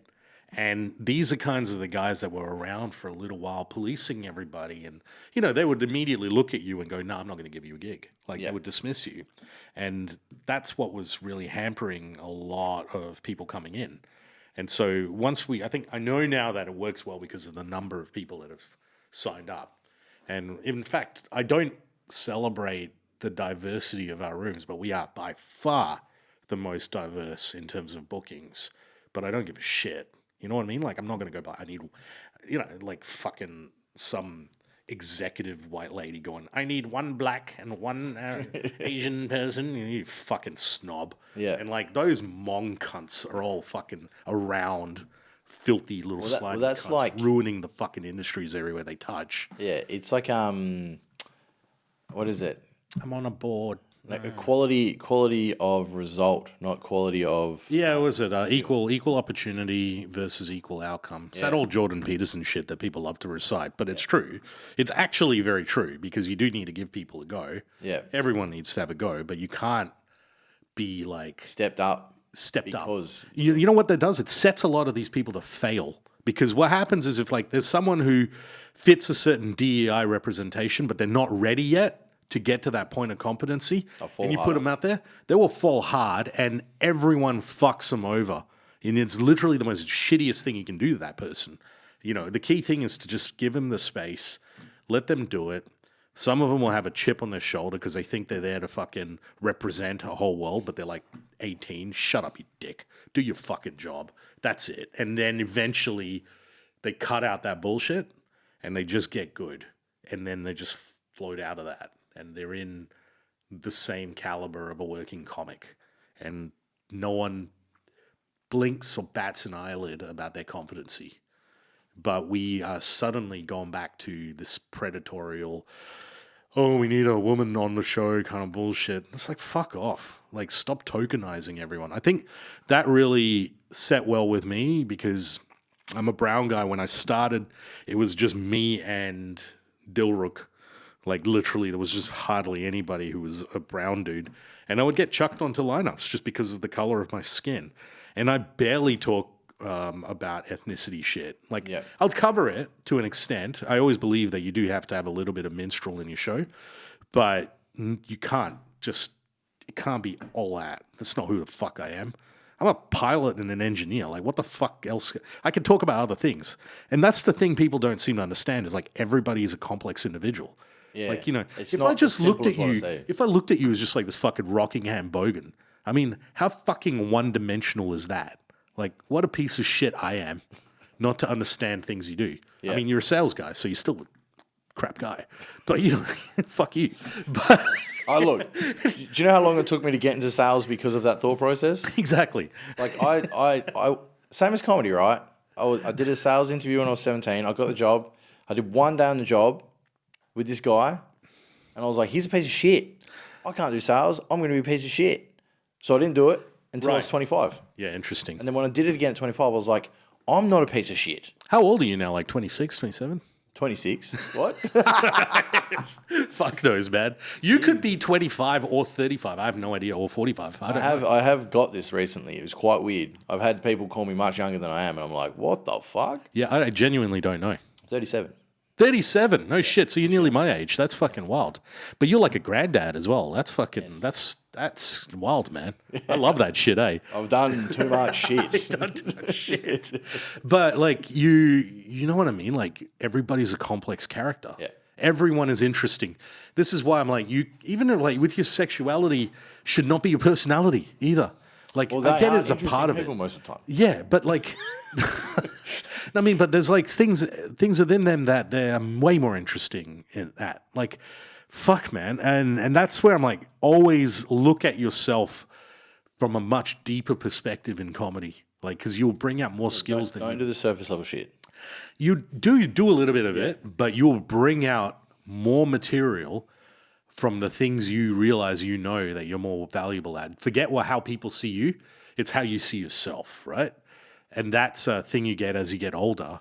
And these are kinds of the guys that were around for a little while policing everybody. And, they would immediately look at you and go, no, I'm not going to give you a gig. They would dismiss you. And that's what was really hampering a lot of people coming in. And so I know now that it works well because of the number of people that have signed up. And in fact, I don't celebrate the diversity of our rooms, but we are by far the most diverse in terms of bookings. But I don't give a shit. You know what I mean? Like, I'm not going to go by, I need, fucking some executive white lady going, I need 1 black and 1 Asian person. You fucking snob. Yeah. And, those Hmong cunts are all fucking around, filthy little slimy that's cunts, like... ruining the fucking industries everywhere they touch. Yeah, it's like, what is it? I'm on a board. Like quality of result, not quality of... Yeah, was it equal opportunity versus equal outcome? It's that old Jordan Peterson shit that people love to recite, but it's true. It's actually very true because you do need to give people a go. Yeah. Everyone needs to have a go, but you can't be stepped up. Because you know what that does? It sets a lot of these people to fail. Because what happens is if there's someone who fits a certain DEI representation, but they're not ready yet to get to that point of competency, and you put them out there, they will fall hard and everyone fucks them over. And it's literally the most shittiest thing you can do to that person. The key thing is to just give them the space, let them do it. Some of them will have a chip on their shoulder because they think they're there to fucking represent a whole world, but they're 18. Shut up, you dick. Do your fucking job. That's it. And then eventually they cut out that bullshit and they just get good. And then they just float out of that. And they're in the same caliber of a working comic. And no one blinks or bats an eyelid about their competency. But we are suddenly going back to this predatorial, oh, we need a woman on the show kind of bullshit. It's like, fuck off. Like, stop tokenizing everyone. I think that really set well with me because I'm a brown guy. When I started, it was just me and Dilrook. Like, literally, there was just hardly anybody who was a brown dude. And I would get chucked onto lineups just because of the color of my skin. And I barely talk about ethnicity shit. Like, I'll cover it to an extent. I always believe that you do have to have a little bit of minstrel in your show. But you can't just... It can't be all that. That's not who the fuck I am. I'm a pilot and an engineer. Like, what the fuck else? I can talk about other things. And that's the thing people don't seem to understand is, like, everybody is a complex individual. Yeah. Like, you know, It's if not I just as looked simple at as you, what I say. if I looked at you as just like this fucking Rockingham bogan, I mean, how fucking one-dimensional is that? Like, what a piece of shit I am not to understand things you do. Yeah. I mean, you're a sales guy, so you're still a crap guy. But, you know, fuck you. But... Oh, look, do you know how long it took me to get into sales because of that thought process? Exactly. Like, I same as comedy, right? I did a sales interview when I was 17. I got the job. I did one day on the job with this guy, and I was like, he's a piece of shit. I can't do sales. I'm going to be a piece of shit. So I didn't do it until I was 25. Yeah, interesting. And then when I did it again at 25, I was like, I'm not a piece of shit. How old are you now? Like 26, 27? 26? What? Fuck knows, man. You could be 25 or 35. I have no idea. Or 45. I don't know. I have got this recently. It was quite weird. I've had people call me much younger than I am, and I'm like, what the fuck? Yeah, I genuinely don't know. 37. 37? No shit. So you're nearly my age. That's fucking wild. But you're like a granddad as well. That's fucking, that's wild, man. I love that shit, eh? I've done too much shit. Done too much shit. But like you know what I mean? Like everybody's a complex character. Yeah. Everyone is interesting. This is why I'm like, you even like with your sexuality should not be your personality either. Like Well, I they get are it as a part of it. people most of the time. Yeah, but like, I mean, but there's like things within them that they're way more interesting in that. Like, fuck, man, and that's where I'm like, always look at yourself from a much deeper perspective in comedy, like because you'll bring out more skills than Don't do the surface level shit. you do a little bit of it, but you'll bring out more material from the things you realize you know that you're more valuable at. Forget how people see you. It's how you see yourself, right? And that's a thing you get as you get older.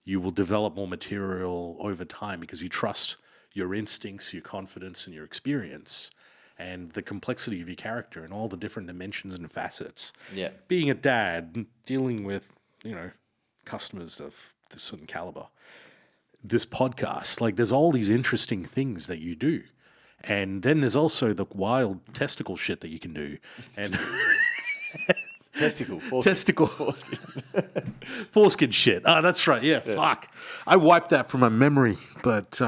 You will develop more material over time because you trust your instincts, your confidence, and your experience, and the complexity of your character and all the different dimensions and facets. Yeah. Being a dad, dealing with, you know, customers of this certain caliber, this podcast, like there's all these interesting things that you do. And then there's also the wild testicle shit that you can do. And Testicle. Foreskin. testicle. Foreskin shit. Oh, that's right. Yeah, fuck. I wiped that from my memory. But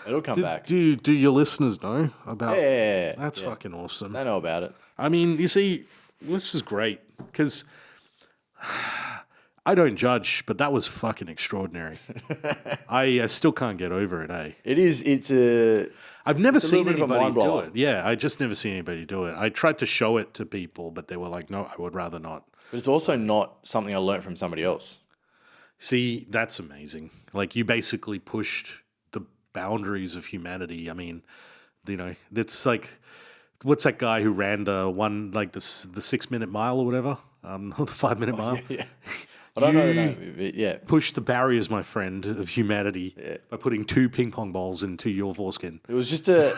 It'll come back. do your listeners know about That's Yeah. fucking awesome. They know about it. I mean, you see, this is great because I don't judge, but that was fucking extraordinary. I still can't get over it, eh? It is. It's a. I've never a seen little bit of a anybody mind do blower. it. Yeah, I just never seen anybody do it. I tried to show it to people, but they were like, no, I would rather not. But it's also not something I learned from somebody else. See, that's amazing. Like, you basically pushed the boundaries of humanity. I mean, you know, it's like, what's that guy who ran the 6-minute mile or whatever? The 5-minute mile? Yeah. I don't know the name. But yeah. Push the barriers, my friend, of humanity by putting 2 ping pong balls into your foreskin. It was just it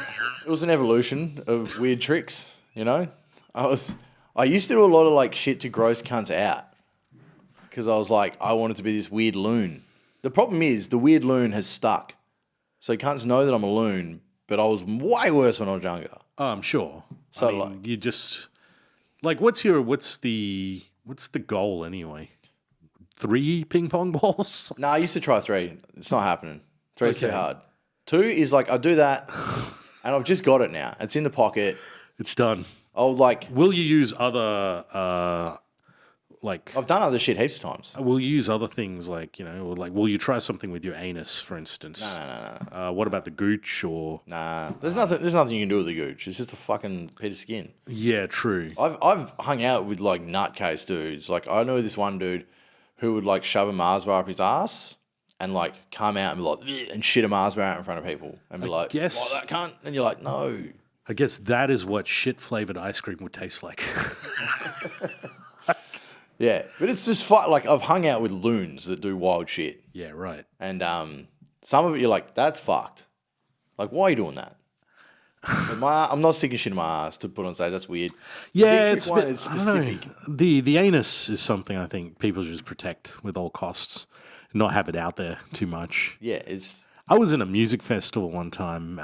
was an evolution of weird tricks, you know? I used to do a lot of like shit to gross cunts out. Because I was like, I wanted to be this weird loon. The problem is the weird loon has stuck. So cunts know that I'm a loon, but I was way worse when I was younger. Oh, I'm sure. So, I mean, you just like what's the goal anyway? 3 ping pong balls? No, I used to try 3. It's not happening. 3 is too Okay. hard. 2 is like I do that and I've just got it now. It's in the pocket. It's done. I'll like Will you use other I've done other shit heaps of times. will you use other things like, you know, or like will you try something with your anus, for instance? No. What about the gooch or Nah. There's nothing you can do with the gooch. It's just a fucking piece of skin. Yeah, true. I've hung out with like nutcase dudes. Like I know this one dude who would like shove a Mars bar up his ass and like come out and be like "Ugh," and shit a Mars bar out in front of people and be like, guess- "Oh, that cunt," and you're like, "No." I guess that is what shit flavored ice cream would taste like. Yeah, but it's just fun. Like I've hung out with loons that do wild shit, Yeah, right. and some of it you're like, "That's fucked." Like, why are you doing that? But I'm not sticking shit in my ass to put on stage. That's weird. The Yeah, Dick it's Trick one, bit- it's I don't know. specific. The anus is something I think people should just protect with all costs, not have it out there too much. Yeah, it's I was in a music festival one time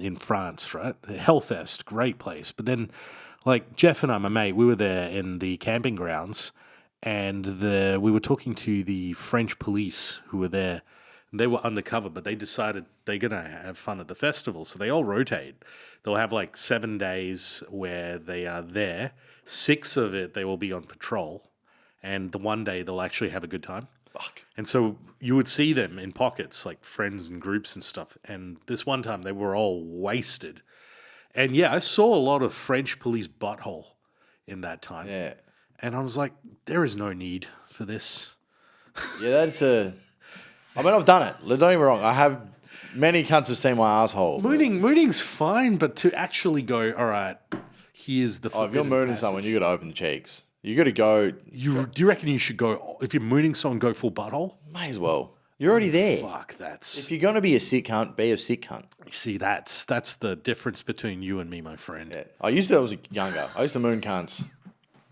in France, right? Hellfest, great place. But then, like Jeff and I, my mate, we were there in the camping grounds, and we were talking to the French police who were there. They were undercover, but they decided they're gonna have fun at the festival, so they all rotate. They'll have like 7 days where they are there. 6 of it they will be on patrol, and the one day they'll actually have a good time. fuck. And so you would see them in pockets, like friends and groups and stuff. And this one time they were all wasted. And yeah, I saw a lot of French police butthole in that time. Yeah, And I was like, there is no need for this. yeah. That's a. I mean, I've done it. Don't get me wrong. I have. Many cunts have seen my asshole. but- Mooning's fine, but to actually go, all right, here's the Oh, if you're forbidden mooning passage. someone, you got to open the cheeks. You got to go. Do you reckon you should go, if you're mooning someone, go full butthole? May as well. You're already there. Fuck, that's... If you're gonna be a sick cunt, be a sick cunt. See, that's the difference between you and me, my friend. Yeah. I used to. I was younger. I used to moon cunts,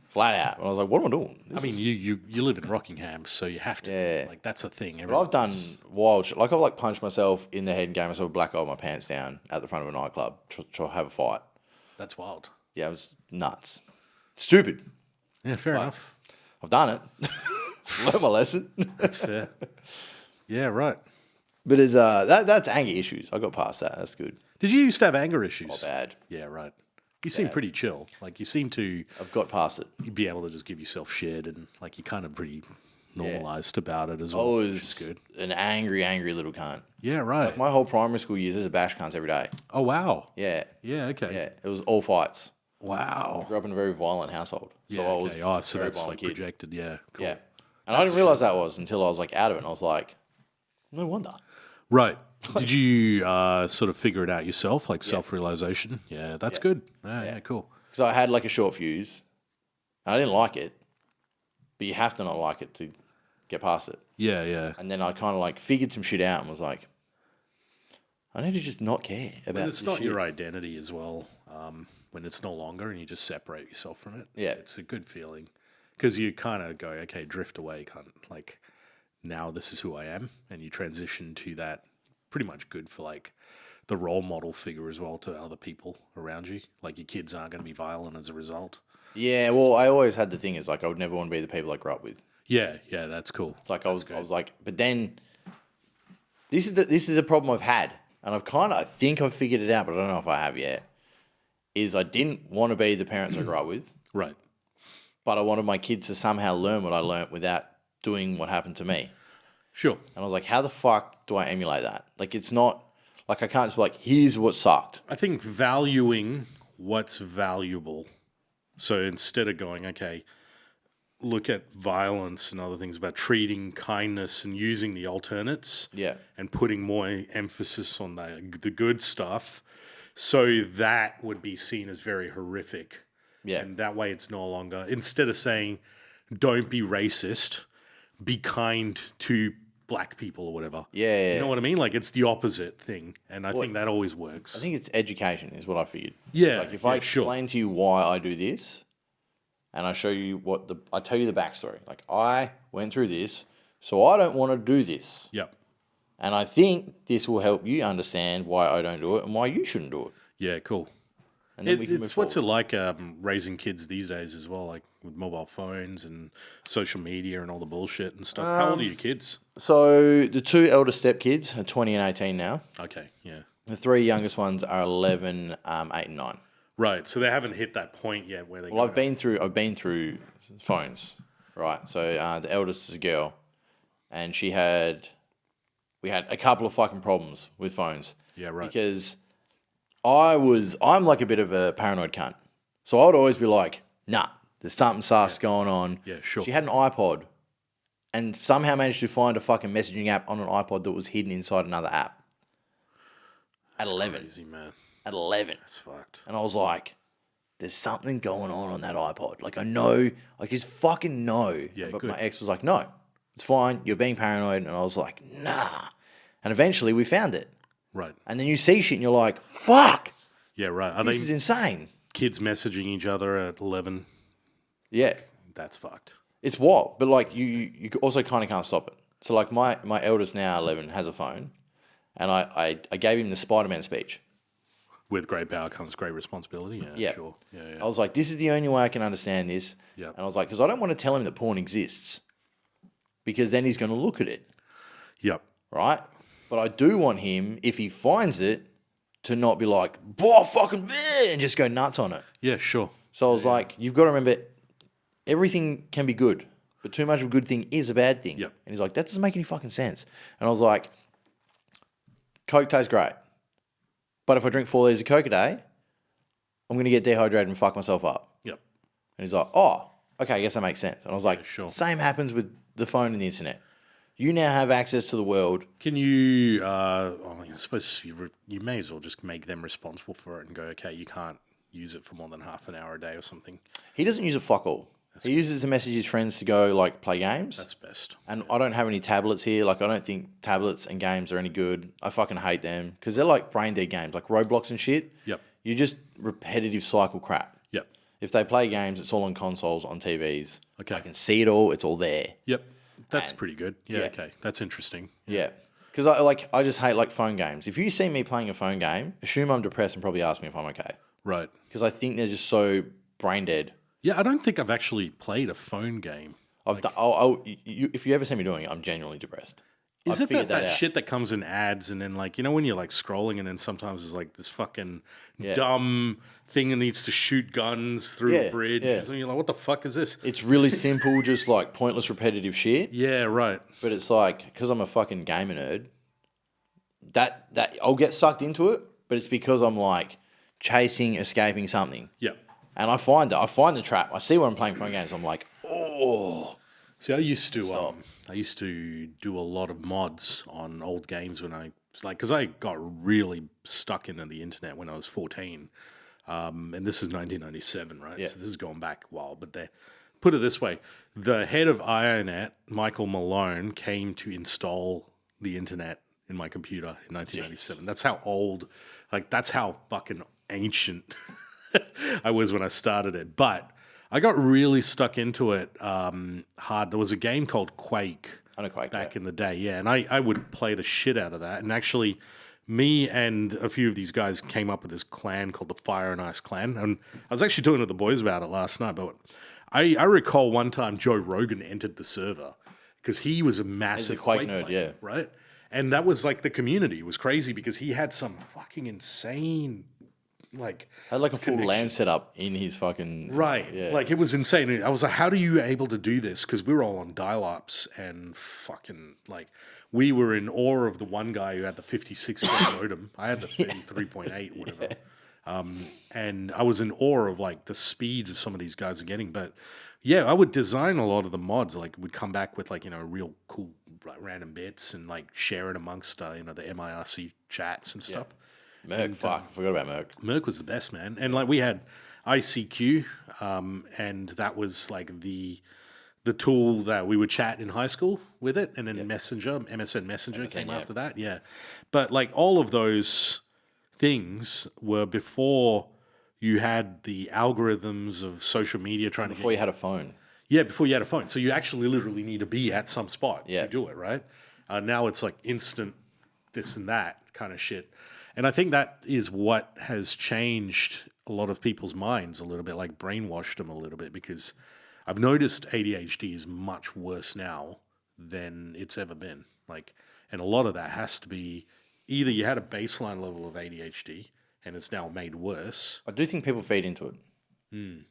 flat out. And I was like, "What am I doing?" I mean, you live in Rockingham, so you have to. Yeah. Like, that's a thing. But I've done wild shit. Like I've like punched myself in the head and gave myself a black eye with my pants down at the front of a nightclub to have a fight. That's wild. Yeah, it was nuts. Stupid. Yeah, fair enough. I've done it. Learned my lesson. That's fair. Yeah, right. But it's that's anger issues. I got past that. That's good. Did you used to have anger issues? Not bad. Yeah, right. You seem pretty chill. Like, you seem to I've got past it. be able to just give yourself shit, and like you're kind of pretty normalized about it as I well. Which is was good. an angry little cunt. Yeah, right. My whole primary school years, there's a bash cunts every day. Oh wow. Yeah. Yeah. Okay. Yeah. It was all fights. Wow. I grew up in a very violent household. So Yeah. I was Okay. Oh, a so very that's violent like kid. projected. Yeah. Cool. Yeah. And I didn't realize that was until I was like out of it. And I was like, no wonder. Right. Did you sort of figure it out yourself, like self-realization? Yeah, that's good. Yeah, cool. Because I had like a short fuse. And I didn't like it. But you have to not like it to get past it. Yeah, yeah. And then I kind of like figured some shit out and was like, I need to just not care about And it's this not shit. your identity as well when it's no longer and you just separate yourself from it. Yeah. It's a good feeling because you kind of go, okay, drift away, like now this is who I am. And you transition to that pretty much good for like the role model figure as well to other people around you. Like your kids aren't going to be violent as a result. Yeah, well, I always had the thing is like I would never want to be the people I grew up with. Yeah, yeah, that's cool. It's like I was like, but then this is a problem I've had, and I think I've figured it out, but I don't know if I have yet. Is I didn't want to be the parents I grew up with, Right. but I wanted my kids to somehow learn what I learnt without doing what happened to me. Sure. And I was like, how the fuck do I emulate that? Like, it's not like I can't just be like, here's what sucked. I think valuing what's valuable. So instead of going, okay, look at violence and other things about treating kindness and using the alternates Yeah. and putting more emphasis on the good stuff. So that would be seen as very horrific. Yeah. And that way it's no longer, instead of saying, don't be racist, be kind to black people or whatever. Yeah. You know what I mean? Like it's the opposite thing. And I think that always works. I think it's education is what I figured. Yeah, Like if I yeah, sure. explain to you why I do this, and I show you I tell you the backstory. Like I went through this, so I don't want to do this. Yep. And I think this will help you understand why I don't do it and why you shouldn't do it. Yeah, cool. And then we can It's move what's it like raising kids these days as well, like with mobile phones and social media and all the bullshit and stuff. How old are your kids? So the 2 elder stepkids are 20 and 18 now. Okay, yeah. The 3 youngest ones are 11, 8 and 9. Right, so they haven't hit that point yet where they Well, I've been through phones, right? So the eldest is a girl, and we had a couple of fucking problems with phones. Yeah, right. Because I'm like a bit of a paranoid cunt, so I would always be like, nah, there's something sus going on. Yeah, sure. She had an iPod, and somehow managed to find a fucking messaging app on an iPod that was hidden inside another app. At 11. Crazy, man. At 11. That's fucked. And I was like, there's something going on that iPod. Like, I know, I just fucking know. Yeah, but good. my ex was like, no, it's fine. You're being paranoid. And I was like, nah. And eventually we found it. Right. And then you see shit and you're like, fuck. Yeah, right. Are This they is insane. kids messaging each other at 11? Yeah. That's fucked. It's wild. But like, you also kind of can't stop it. So like my eldest now, 11, has a phone. And I gave him the Spider-Man speech. With great power comes great responsibility. Yeah, sure. Yeah. I was like, this is the only way I can understand this. Yeah. And I was like, because I don't want to tell him that porn exists. Because then he's going to look at it. Yep. Right? But I do want him, if he finds it, to not be like, boah, fucking bleh, and just go nuts on it. Yeah, sure. So I was like, you've got to remember, everything can be good. But too much of a good thing is a bad thing. Yep. And he's like, that doesn't make any fucking sense. And I was like, Coke tastes great. But if I drink 4 liters of Coke a day, I'm going to get dehydrated and fuck myself up. Yep. And he's like, oh, okay, I guess that makes sense. And I was like, Yeah, sure. Same happens with the phone and the internet. You now have access to the world. Can you, I suppose you may as well just make them responsible for it and go, okay, you can't use it for more than half an hour a day or something. He doesn't use it fuck all. He uses it to message his friends to go, like, play games. That's best. And I don't have any tablets here. Like, I don't think tablets and games are any good. I fucking hate them because they're like brain dead games, like Roblox and shit. Yep. You're just repetitive cycle crap. Yep. If they play games, it's all on consoles, on TVs. Okay. I can see it all. It's all there. Yep. That's pretty good. Yeah, yeah. okay. That's interesting. Yeah. Because I just hate like phone games. If you see me playing a phone game, assume I'm depressed and probably ask me if I'm okay. Right. Because I think they're just so brain dead. Yeah, I don't think I've actually played a phone game. If you ever see me doing it, I'm genuinely depressed. Is I've it figured that out. shit that comes in ads and then like, you know, when you're like scrolling and then sometimes there's like this fucking Yeah. dumb thing that needs to shoot guns through a bridge. yeah. And you're like, what the fuck is this? It's really simple, just like pointless, repetitive shit. Yeah, right. But it's like, because I'm a fucking gamer nerd, that I'll get sucked into it, but it's because I'm like chasing, escaping something. Yeah. And I find the trap. I see when I'm playing phone games, I'm like, oh. See, I used to do a lot of mods on old games when I was like, because I got really stuck into the internet when I was 14. And this is 1997, right? Yeah. So this is going back a while. But put it this way, the head of IONET, Michael Malone, came to install the internet in my computer in 1997. Jeez. That's how old, like that's how fucking ancient I was when I started it. But I got really stuck into it hard. There was a game called Quake. I know Quake back in the day, yeah. And I would play the shit out of that. And actually, me and a few of these guys came up with this clan called the Fire and Ice Clan. And I was actually talking to the boys about it last night. But I recall one time Joe Rogan entered the server because he was a massive Quake nerd, player, yeah. right? And that was like the community. It was crazy because he had some fucking insane, like... Had like a full LAN set up in his fucking... Right. Yeah. Like, it was insane. I was like, how are you able to do this? Because we were all on dial-ups and fucking, like, we were in awe of the one guy who had the 56 modem. I had the 33.8, whatever. And I was in awe of, like, the speeds of some of these guys are getting. But, yeah, I would design a lot of the mods. Like, would come back with, like, you know, real cool, like, random bits and, like, share it amongst, you know, the MIRC chats and stuff. Merc, fuck. I forgot about Merc. Merc was the best, man. And like we had ICQ, and that was like the tool that we would chat in high school with it, and then MSN Messenger came after that, yeah. But like all of those things were before you had the algorithms of social media trying Before you had a phone. Yeah, before you had a phone. So you actually literally need to be at some spot to do it, right? Now it's like instant this and that kind of shit. And I think that is what has changed a lot of people's minds a little bit, like brainwashed them a little bit, because I've noticed ADHD is much worse now than it's ever been. Like, and a lot of that has to be either you had a baseline level of ADHD and it's now made worse. I do think people feed into it.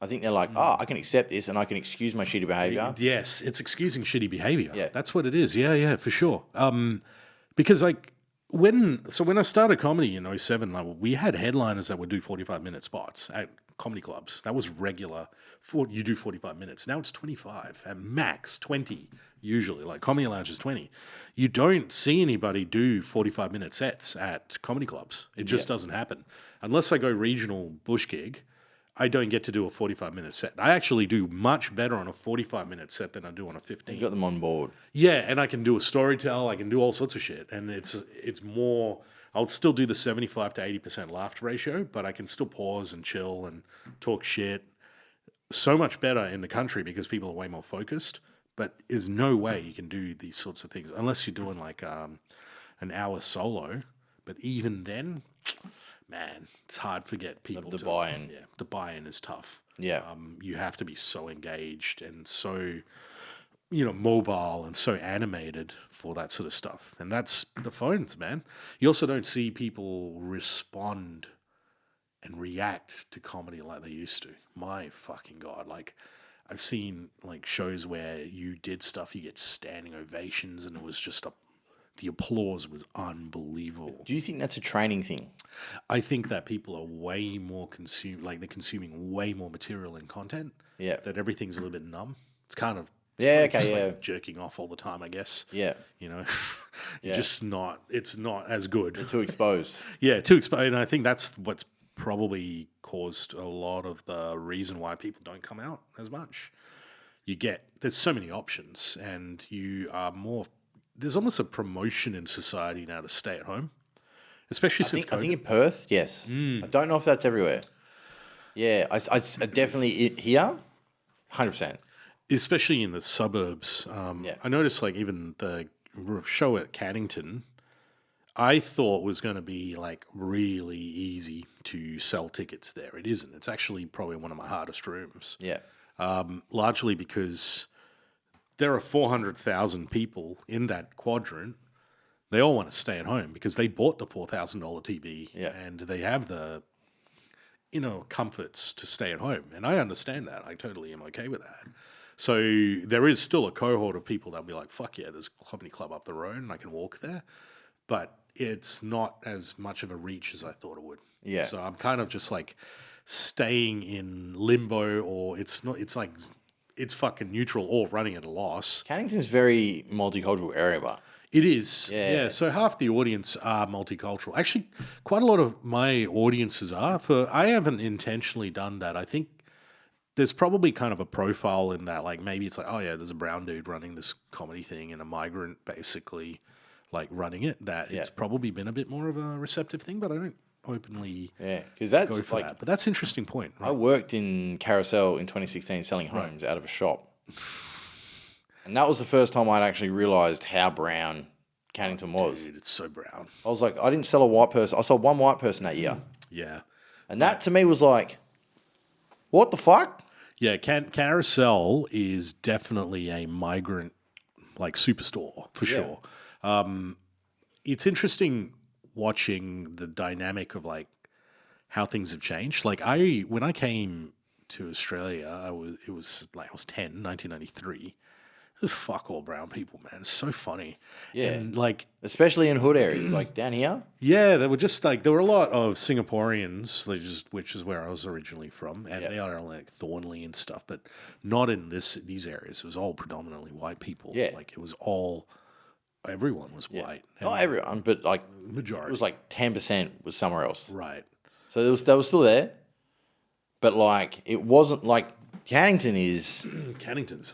I think they're like, I can accept this and I can excuse my shitty behavior. Yes, it's excusing shitty behavior. Yeah. That's what it is. Yeah, for sure. Because like, when I started comedy in 07, like we had headliners that would do 45-minute spots at comedy clubs. That was regular. You do 45 minutes. Now it's 25 at max 20 usually. Like Comedy Lounge is 20. You don't see anybody do 45-minute sets at comedy clubs. It just doesn't happen unless I go regional bush gig. I don't get to do a 45-minute set. I actually do much better on a 45-minute set than I do on a 15. You got them on board. Yeah, and I can do a storytell. I can do all sorts of shit, and it's more. I'll still do the 75 to 80% laughter ratio, but I can still pause and chill and talk shit. So much better in the country because people are way more focused. But there's no way you can do these sorts of things unless you're doing like an hour solo. But even then, man, it's hard to get people The to buy-in. Yeah, the buy-in is tough. Yeah. You have to be so engaged and so, mobile and so animated for that sort of stuff. And that's the phones, man. You also don't see people respond and react to comedy like they used to. My fucking God. Like, I've seen like shows where you did stuff, you get standing ovations, and it was just the applause was unbelievable. Do you think that's a training thing? I think that people are way more they're consuming way more material and content. Yeah. That everything's a little bit numb. It's kind of like jerking off all the time, I guess. Yeah. You're just not. It's not as good. They're too exposed. Yeah, too exposed. And I think that's what's probably caused a lot of the reason why people don't come out as much. There's so many options, and you are more. There's almost a promotion in society now to stay at home, especially since COVID. I think in Perth, yes. I don't know if that's everywhere. Yeah, I definitely here, 100%. Especially in the suburbs. I noticed like even the show at Cannington, I thought was going to be like really easy to sell tickets there. It isn't. It's actually probably one of my hardest rooms. Yeah. Largely because there are 400,000 people in that quadrant. They all want to stay at home because they bought the $4,000 TV and they have the comforts to stay at home. And I understand that. I totally am okay with that. So there is still a cohort of people that'll be like, fuck yeah, there's a comedy club up the road and I can walk there. But it's not as much of a reach as I thought it would. Yeah. So I'm kind of just like staying in limbo, or it's fucking neutral or running at a loss. Cannington's very multicultural area, but It is. Yeah. So half the audience are multicultural. Actually, quite a lot of my audiences are. I haven't intentionally done that. I think there's probably kind of a profile in that. Like maybe it's like, oh yeah, there's a brown dude running this comedy thing and a migrant basically like running it. That it's probably been a bit more of a receptive thing, but I don't openly because go that's for like that. But that's an interesting point. Right? I worked in Carousel in 2016 selling homes out of a shop. And that was the first time I'd actually realised how brown Cannington was. Dude, it's so brown. I was like, I didn't sell a white person. I sold one white person that year. Yeah. And that to me was like, what the fuck? Yeah, Carousel is definitely a migrant like superstore for sure. It's interesting watching the dynamic of like how things have changed. Like when I came to Australia, I was 10, 1993. It was fuck all brown people, man. It's so funny. Yeah. And like, especially in hood areas, like down here. yeah, there were a lot of Singaporeans, which is where I was originally from, and they are like Thornley and stuff, but not in these areas. It was all predominantly white people. Yeah. Like everyone was white. Not everyone, but like Majority. it was like 10% was somewhere else. Right. So they were still there. But like it wasn't like Cannington's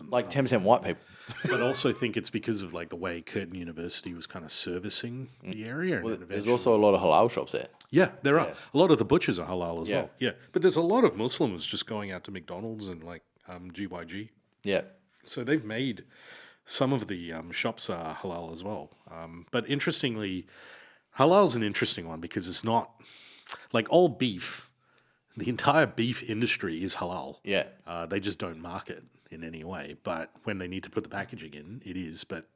like 10% white people. But I also think it's because of like the way Curtin University was kind of servicing the area. Well, and there's also a lot of halal shops there. Yeah, there are. A lot of the butchers are halal as Yeah. well. Yeah. But there's a lot of Muslims just going out to McDonald's and like GYG. Yeah. So they've made some of the shops are halal as well. But interestingly, halal is an interesting one because it's not like all beef. The entire beef industry is halal. Yeah. They just don't market in any way. But when they need to put the packaging in, it is. But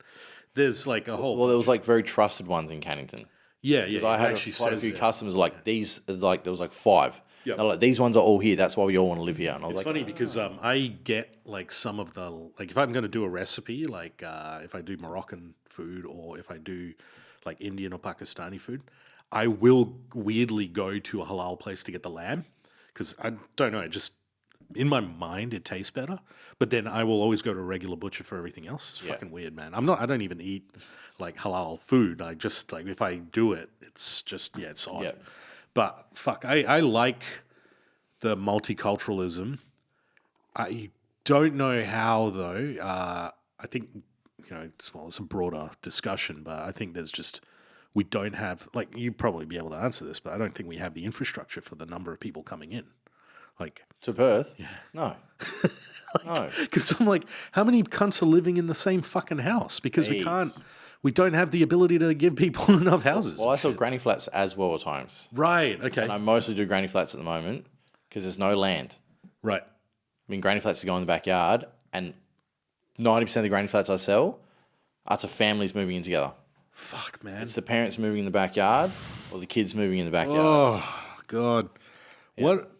there's like a whole... Well, there was like very trusted ones in Cannington. Yeah. Because I had quite a few customers like these, like there was like 5. Yep. They're like, these ones are all here. That's why we all want to live here. And I was It's like, funny because I get like some of the... Like if I'm going to do a recipe, like if I do Moroccan food or if I do like Indian or Pakistani food, I will weirdly go to a halal place to get the lamb. because I don't know, it just in my mind it tastes better. But then I will always go to a regular butcher for everything else. It's fucking weird, man. I don't even eat like halal food. I just like if I do it, it's just it's odd. Yeah. But fuck, I like the multiculturalism. I don't know how though. I think it's a broader discussion, but I think there's just we don't have like you'd probably be able to answer this, but I don't think we have the infrastructure for the number of people coming in. Like To Perth? Yeah. No. No. because I'm like, how many cunts are living in the same fucking house? Because we don't have the ability to give people enough houses. Well, I saw granny flats as well at times. Right. Okay. And I mostly do granny flats at the moment because there's no land. Right. I mean, granny flats to go in the backyard, and 90% of the granny flats I sell are to families moving in together. Fuck, man. It's the parents moving in the backyard or the kids moving in the backyard. Oh God. Yeah. What?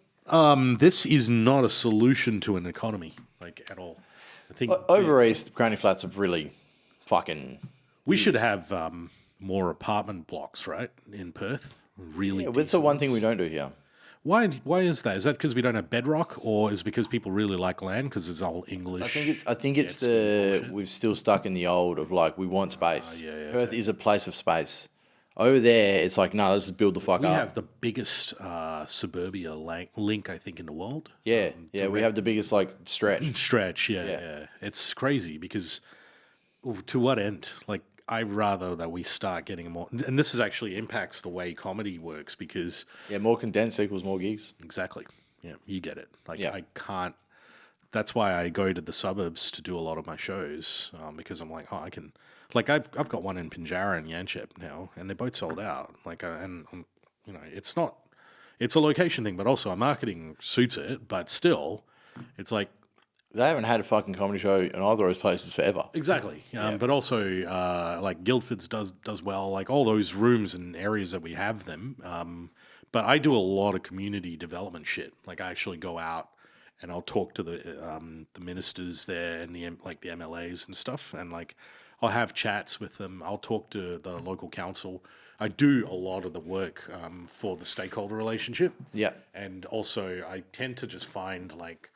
This is not a solution to an economy, like at all. I think over east, granny flats are really fucking. We should have more apartment blocks, right, in Perth. Really. Yeah, that's the one thing we don't do here. Why is that? Is that because we don't have bedrock, or is it because people really like land because it's all English? I think it's we've still stuck in the old of like we want space. Perth is a place of space. Over there, it's like no, let's just build the fuck up. We have the biggest suburbia link I think in the world. Yeah, we have the biggest like stretch. Yeah. It's crazy because to what end? Like I'd rather that we start getting more, and this is actually impacts the way comedy works because more condensed equals more gigs. Exactly. Yeah, you get it. Like I can't. That's why I go to the suburbs to do a lot of my shows because I'm like, I can. Like I've got one in Pinjarra and Yanchep now, and they're both sold out. Like it's not. It's a location thing, but also our marketing suits it. But still, it's like. They haven't had a fucking comedy show in either of those places forever. Exactly. But also, like Guildford's does well, like all those rooms and areas that we have them. But I do a lot of community development shit. Like I actually go out and I'll talk to the ministers there and the MLAs and stuff. And like I'll have chats with them. I'll talk to the local council. I do a lot of the work for the stakeholder relationship. Yeah. And also I tend to just find like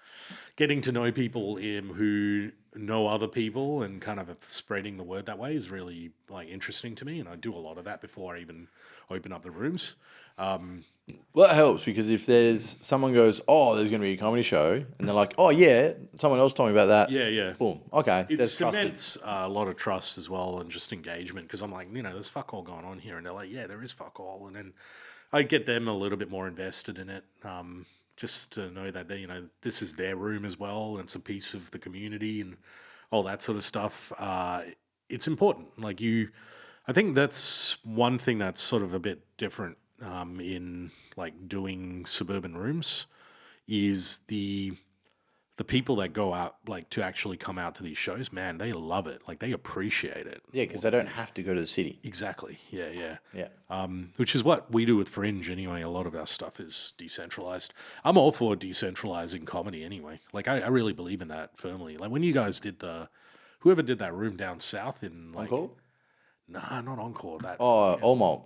getting to know people who know other people and kind of spreading the word that way is really like interesting to me. And I do a lot of that before I even open up the rooms. Well, it helps because if there's someone goes, oh, there's going to be a comedy show, and they're like, oh yeah, someone else told me about that. Yeah. Boom. Okay. It cements a lot of trust as well and just engagement because I'm like, there's fuck all going on here, and they're like, yeah, there is fuck all, and then I get them a little bit more invested in it. Just to know that they, this is their room as well, and it's a piece of the community and all that sort of stuff. It's important. I think that's one thing that's sort of a bit different in like doing suburban rooms is the people that go out like to actually come out to these shows. Man, they love it. Like they appreciate it. Yeah, because they don't have to go to the city. Exactly. Yeah. Yeah. Which is what we do with Fringe anyway. A lot of our stuff is decentralized. I'm all for decentralizing comedy anyway. Like I really believe in that firmly. Like when you guys did whoever did that room down south in like Encore? Nah, not Encore. That Olmalt.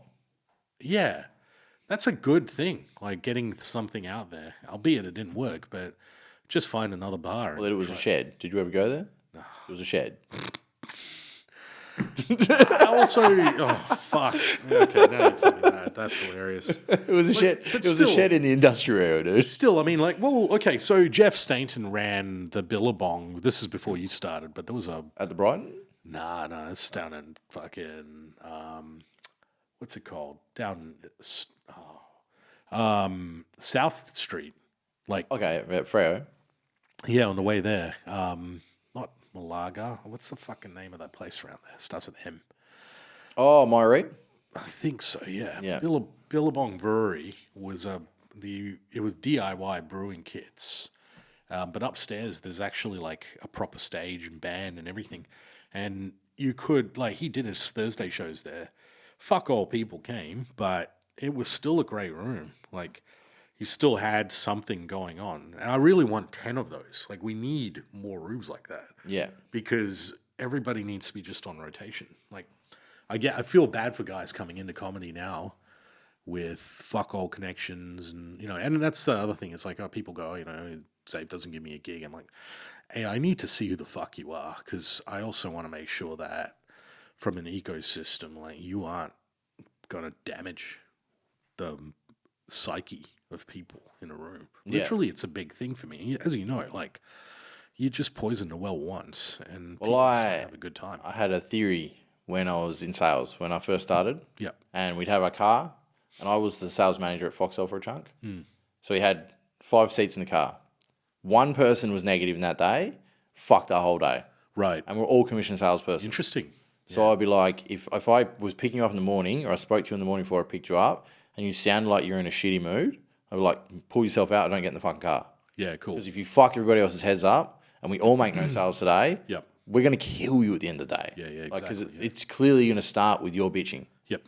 Yeah. That's a good thing. Like getting something out there. Albeit it didn't work, but just find another bar. Well, it was a shed. Did you ever go there? No. It was a shed. Fuck. Okay, now you tell me that. That's hilarious. It was a shed. It was a shed in the industrial area, dude. Still, I mean, like, well, okay, so Jeff Stainton ran the Billabong. This is before you started, but there was At the Brighton? Nah, it's down in fucking, what's it called? Down, South Street. Like, okay, at Freo. Yeah, on the way there. Not Malaga. What's the fucking name of that place around there? Starts with M. Oh, Myreet? I think so, yeah. Yeah. Billabong Brewery was it was DIY brewing kits. But upstairs there's actually like a proper stage and band and everything. And you could he did his Thursday shows there. Fuck all people came, but it was still a great room. Like you still had something going on. And I really want 10 of those. Like, we need more rooms like that. Yeah. Because everybody needs to be just on rotation. Like, I feel bad for guys coming into comedy now with fuck all connections, and and that's the other thing. It's like, oh, people go, Zave doesn't give me a gig. I'm like, hey, I need to see who the fuck you are, because I also want to make sure that from an ecosystem, like, you aren't gonna damage the psyche of people in a room. Yeah. Literally, it's a big thing for me. As you know, like, you just poisoned a well once, and Well, people just don't have a good time. I had a theory when I was in sales, when I first started. Yeah. And we'd have a car, and I was the sales manager at Foxtel for a chunk. So we had 5 seats in the car. One person was negative in that day, fucked our whole day. Right. And we're all commission salesperson. Interesting. So I'd be like, if I was picking you up in the morning, or I spoke to you in the morning before I picked you up, and you sounded like you're in a shitty mood, I'd be like, pull yourself out, don't get in the fucking car. Yeah, cool. Because if you fuck everybody else's heads up, and we all make no sales today, Yep. we're going to kill you at the end of the day. Yeah, exactly. Like, because it's clearly going to start with your bitching. Yep.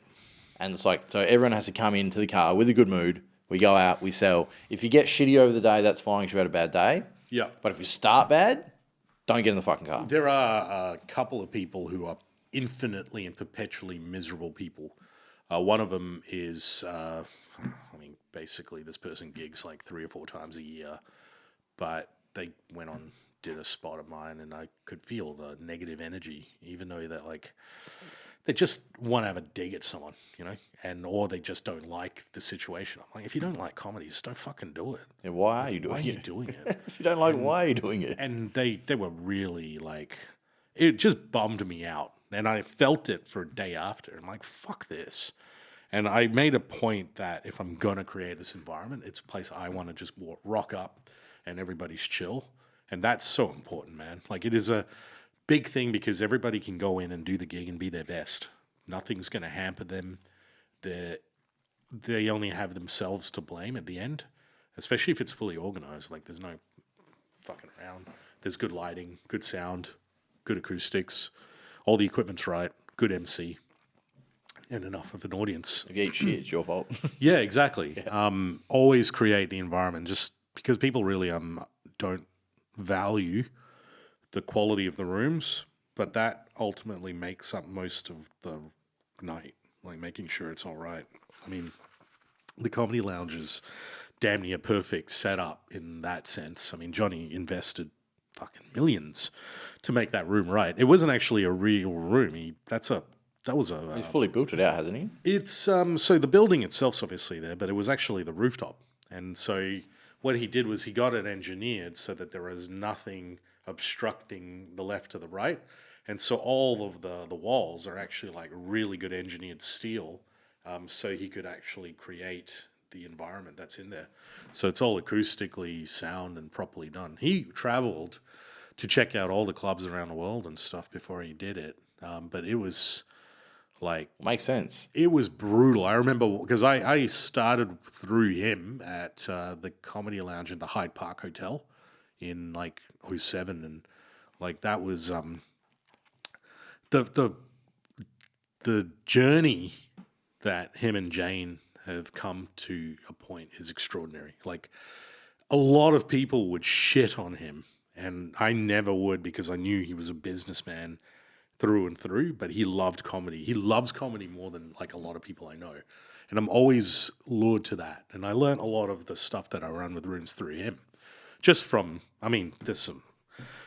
And it's like, so everyone has to come into the car with a good mood. We go out, we sell. If you get shitty over the day, that's fine because you've had a bad day. Yeah. But if you start bad, don't get in the fucking car. There are a couple of people who are infinitely and perpetually miserable people. One of them is, basically this person gigs like 3 or 4 times a year, but they went on, did a spot of mine, and I could feel the negative energy, even though that, like, they just want to have a dig at someone, or they just don't like the situation. I'm like, if you don't like comedy, just don't fucking do it. Yeah, why are you doing Why are it? you doing it? If you don't like, why are you doing it? And they were really like, it just bummed me out. And I felt it for a day after. I'm like, fuck this. And I made a point that if I'm going to create this environment, it's a place I want to just rock up and everybody's chill. And that's so important, man. Like, it is a big thing because everybody can go in and do the gig and be their best. Nothing's going to hamper them. They only have themselves to blame at the end, especially if it's fully organized. Like, there's no fucking around. There's good lighting, good sound, good acoustics, all the equipment's right, good MC, and enough of an audience. If you eat shit, it's your fault. Yeah, exactly. Yeah. Always create the environment, just because people really don't value the quality of the rooms, but that ultimately makes up most of the night, like making sure it's all right. I mean, the Comedy Lounge is damn near perfect setup in that sense. I mean, Johnny invested fucking millions to make that room right. It wasn't actually a real room. He's fully built it out, hasn't he? It's so the building itself's obviously there, but it was actually the rooftop. And so what he did was he got it engineered so that there was nothing obstructing the left to the right. And so all of the walls are actually like really good engineered steel, so he could actually create the environment that's in there. So it's all acoustically sound and properly done. He traveled to check out all the clubs around the world and stuff before he did it. But it was like... Makes sense. It was brutal. I remember because I started through him at the Comedy Lounge in the Hyde Park Hotel in like 2007, and like that was the journey that him and Jane have come to a point is extraordinary. Like, a lot of people would shit on him, and I never would because I knew he was a businessman through and through, but he loved comedy. He loves comedy more than like a lot of people I know. And I'm always lured to that. And I learned a lot of the stuff that I run with rooms through him. Just from, there's some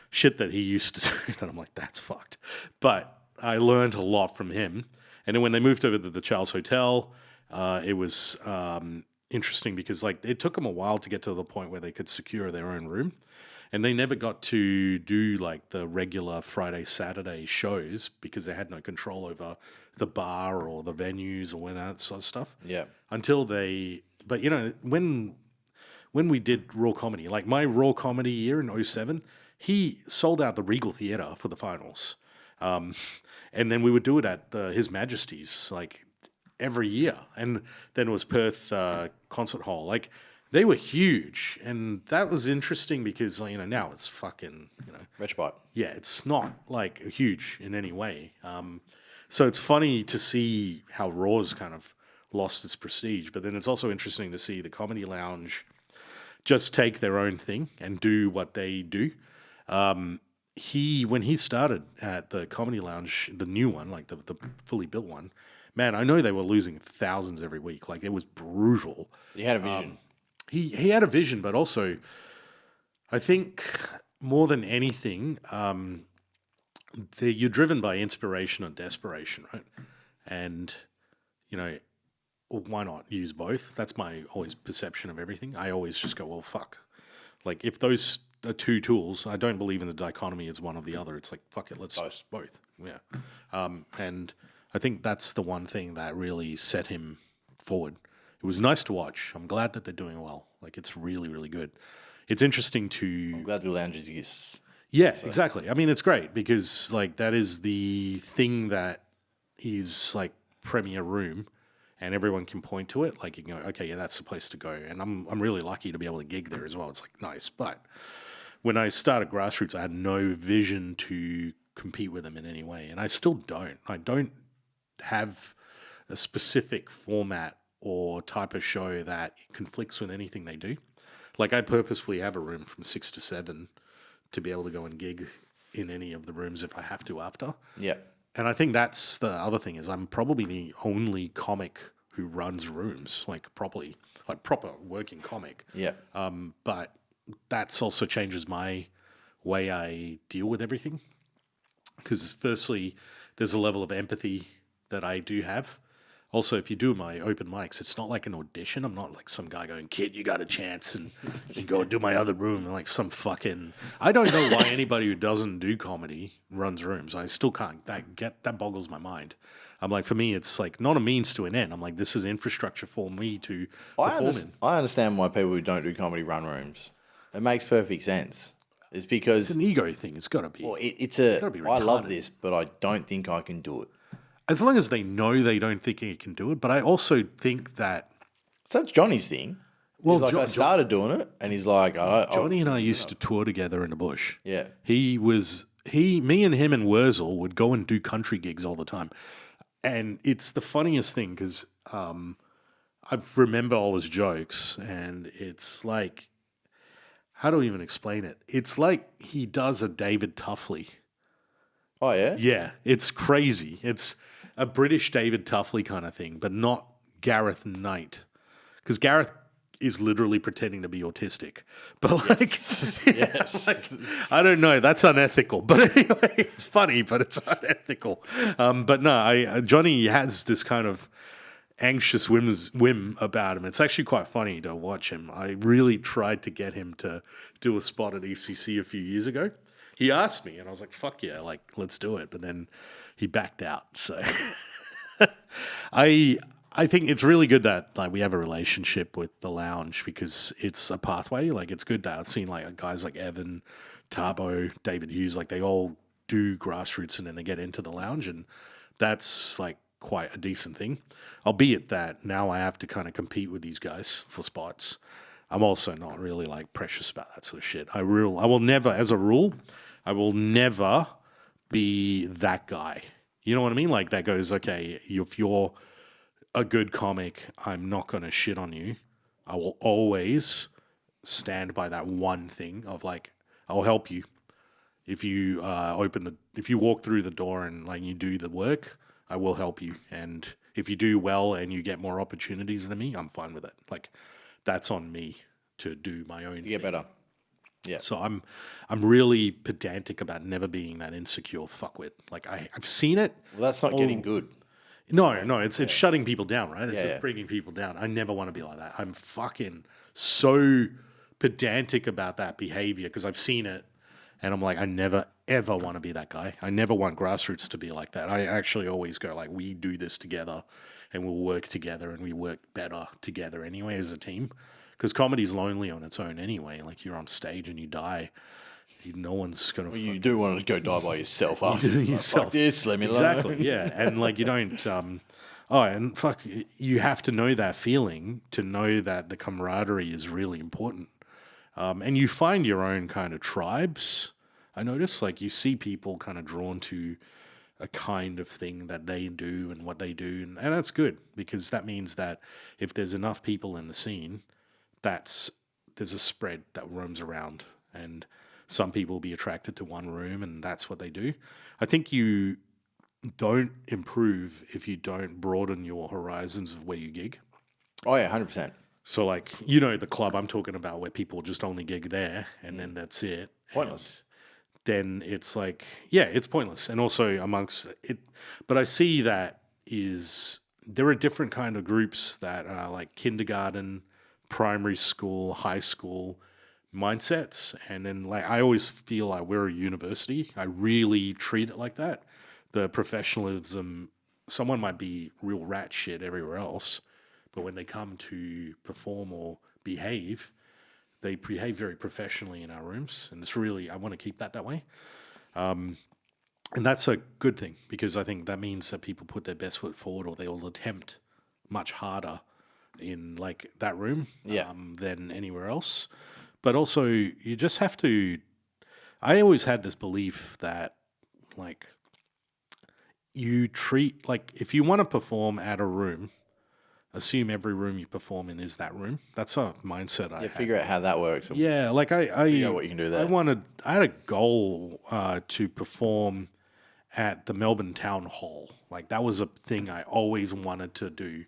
shit that he used to do that I'm like, that's fucked. But I learned a lot from him. And then when they moved over to the Charles Hotel, it was interesting because like it took them a while to get to the point where they could secure their own room. And they never got to do like the regular Friday, Saturday shows because they had no control over the bar or the venues or that sort of stuff. Yeah. Until but when we did Raw Comedy, like my Raw Comedy year in 2007, he sold out the Regal Theatre for the finals. And then we would do it at His Majesty's like every year. And then it was Perth Concert Hall. Like, they were huge, and that was interesting because now it's fucking Rich bot. Yeah, it's not like huge in any way. So it's funny to see how Raw's kind of lost its prestige, but then it's also interesting to see the Comedy Lounge just take their own thing and do what they do. When he started at the Comedy Lounge, the new one, like the fully built one, man, I know they were losing thousands every week. Like, it was brutal. He had a vision. He had a vision, but also, I think more than anything, you're driven by inspiration or desperation, right? And, you know, why not use both? That's my always perception of everything. I always just go, well, fuck. Like, if those are two tools, I don't believe in the dichotomy as one or the other. It's like, fuck it, let's use both. Yeah. And I think that's the one thing that really set him forward. It was nice to watch. I'm glad that they're doing well. Like, it's really, really good. It's interesting to... I'm glad the lounge exists. Yeah, exactly. I mean, it's great because, like, that is the thing that is, like, premier room, and everyone can point to it. Like, you can go, okay, yeah, that's the place to go. And I'm really lucky to be able to gig there as well. It's, like, nice. But when I started Grassroots, I had no vision to compete with them in any way, and I still don't. I don't have a specific format or type of show that conflicts with anything they do. Like, I purposefully have a room from 6 to 7 to be able to go and gig in any of the rooms if I have to after. Yeah. And I think that's the other thing is I'm probably the only comic who runs rooms, like properly, like proper working comic. Yeah. But that's also changes my way I deal with everything. Because firstly, there's a level of empathy that I do have. Also, if you do my open mics, it's not like an audition. I'm not like some guy going, kid, you got a chance and you can go do my other room. And like some fucking... I don't know why anybody who doesn't do comedy runs rooms. I still can't. That boggles my mind. I'm like, for me, it's like not a means to an end. I'm like, this is infrastructure for me to perform in. I understand why people who don't do comedy run rooms. It makes perfect sense. It's because... It's an ego thing. It's got to be. Well, gotta be I love retarded. this, but I don't think I can do it. As long as they know they don't think he can do it. But I also think that... So that's Johnny's thing. Well, he's like, I started doing it, and he's like... Johnny and I used to tour together in the bush. Yeah. Me and him and Wurzel would go and do country gigs all the time. And it's the funniest thing because I remember all his jokes, and it's like... How do I even explain it? It's like he does a David Tuffley. Oh, yeah? Yeah, it's crazy. It's a British David Tuffley kind of thing, but not Gareth Knight. Because Gareth is literally pretending to be autistic. But like, Yes. like, I don't know. That's unethical. But anyway, it's funny, but it's unethical. But no, Johnny has this kind of anxious whim about him. It's actually quite funny to watch him. I really tried to get him to do a spot at ECC a few years ago. He asked me, and I was like, fuck yeah, like, let's do it. But then he backed out. So I think it's really good that like we have a relationship with the lounge because it's a pathway. Like, it's good that I've seen like guys like Evan, Tarbo, David Hughes, like they all do Grassroots and then they get into the lounge, and that's like quite a decent thing. Albeit that now I have to kind of compete with these guys for spots. I'm also not really like precious about that sort of shit. I will never, as a rule, I will never be that guy. You know what I mean? Like that goes, okay, if you're a good comic, I'm not going to shit on you. I will always stand by that one thing of like, I'll help you. If you if you walk through the door and like you do the work, I will help you. And if you do well and you get more opportunities than me, I'm fine with it. Like, that's on me to do my own thing. Get better. Yeah. So I'm really pedantic about never being that insecure fuckwit. Like I've seen it. Well, that's not getting good. No, it's shutting people down, right? It's Yeah. bringing people down. I never want to be like that. I'm fucking so pedantic about that behavior because I've seen it, and I'm like, I never ever want to be that guy. I never want Grassroots to be like that. I actually always go like, we do this together, and we'll work together, and we work better together anyway as a team. Because comedy's lonely on its own anyway. Like, you're on stage and you die. No one's going to... Well, you do want to go die by yourself after. Fuck this, let me alone. Exactly, yeah. And, like, you don't... and fuck, you have to know that feeling to know that the camaraderie is really important. And you find your own kind of tribes, I notice. Like, you see people kind of drawn to a kind of thing that they do and what they do. And that's good, because that means that if there's enough people in the scene... there's a spread that roams around, and some people will be attracted to one room, and that's what they do. I think you don't improve if you don't broaden your horizons of where you gig. Oh yeah, 100%. So like, you know, the club I'm talking about where people just only gig there and then that's it. Pointless. Then it's like, yeah, it's pointless. And also amongst it, but I see that there are different kind of groups that are like kindergarten, primary school, high school mindsets. And then like, I always feel like we're a university. I really treat it like that. The professionalism, someone might be real rat shit everywhere else, but when they come to perform or behave, they behave very professionally in our rooms, and it's really, I want to keep that way. And that's a good thing because I think that means that people put their best foot forward or they will attempt much harder in like that room than anywhere else. But also, you just have to. I always had this belief that like you treat, like if you want to perform at a room, assume every room you perform in is that room. That's a mindset I had. Figure out how that works. And Yeah, like figure out what you can do there. I had a goal to perform at the Melbourne Town Hall. Like that was a thing I always wanted to do.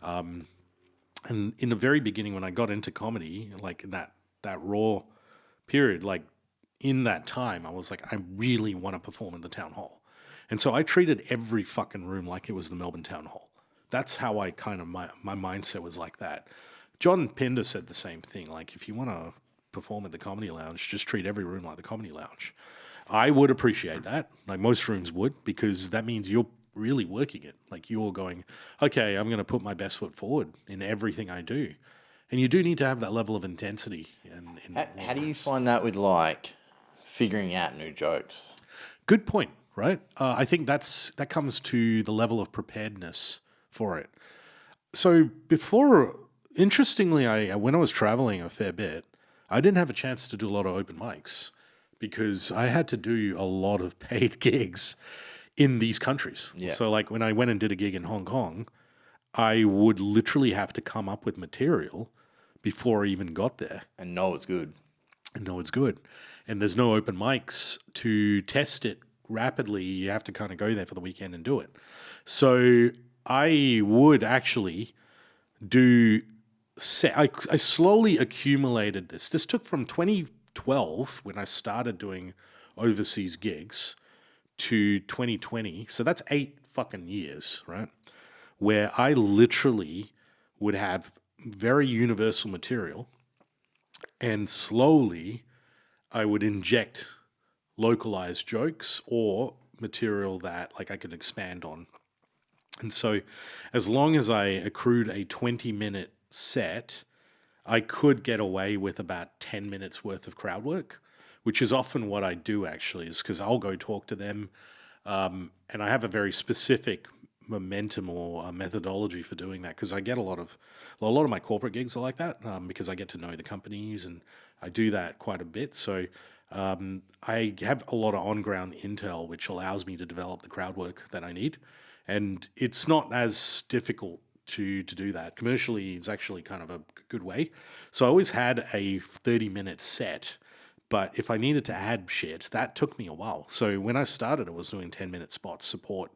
And in the very beginning when I got into comedy, like in that raw period, like in that time, I was like, I really want to perform in the Town Hall. And so I treated every fucking room like it was the Melbourne Town Hall. That's how I kind of, my mindset was like that. John Pinder said the same thing. Like, if you want to perform at the Comedy Lounge, just treat every room like the Comedy Lounge. I would appreciate that. Like most rooms would, because that means you're really working it. Like you're going, okay, I'm going to put my best foot forward in everything I do. And you do need to have that level of intensity. How do you find that with like figuring out new jokes? Good point, right? I think that comes to the level of preparedness for it. So interestingly, when I was traveling a fair bit, I didn't have a chance to do a lot of open mics because I had to do a lot of paid gigs in these countries. Yeah. So like when I went and did a gig in Hong Kong, I would literally have to come up with material before I even got there. And know it's good. And there's no open mics to test it rapidly. You have to kind of go there for the weekend and do it. So I would actually I slowly accumulated this. This took from 2012 when I started doing overseas gigs to 2020. So that's 8 fucking years, right? Where I literally would have very universal material and slowly I would inject localized jokes or material that like I could expand on. And so as long as I accrued a 20-minute set, I could get away with about 10 minutes worth of crowd work, which is often what I do actually, is because I'll go talk to them. And I have a very specific momentum or methodology for doing that because I get a lot of my corporate gigs are like that because I get to know the companies and I do that quite a bit. So I have a lot of on-ground intel, which allows me to develop the crowd work that I need. And it's not as difficult to do that. Commercially, it's actually kind of a good way. So I always had a 30-minute set, but if I needed to add shit, that took me a while. So when I started, I was doing 10-minute spots support.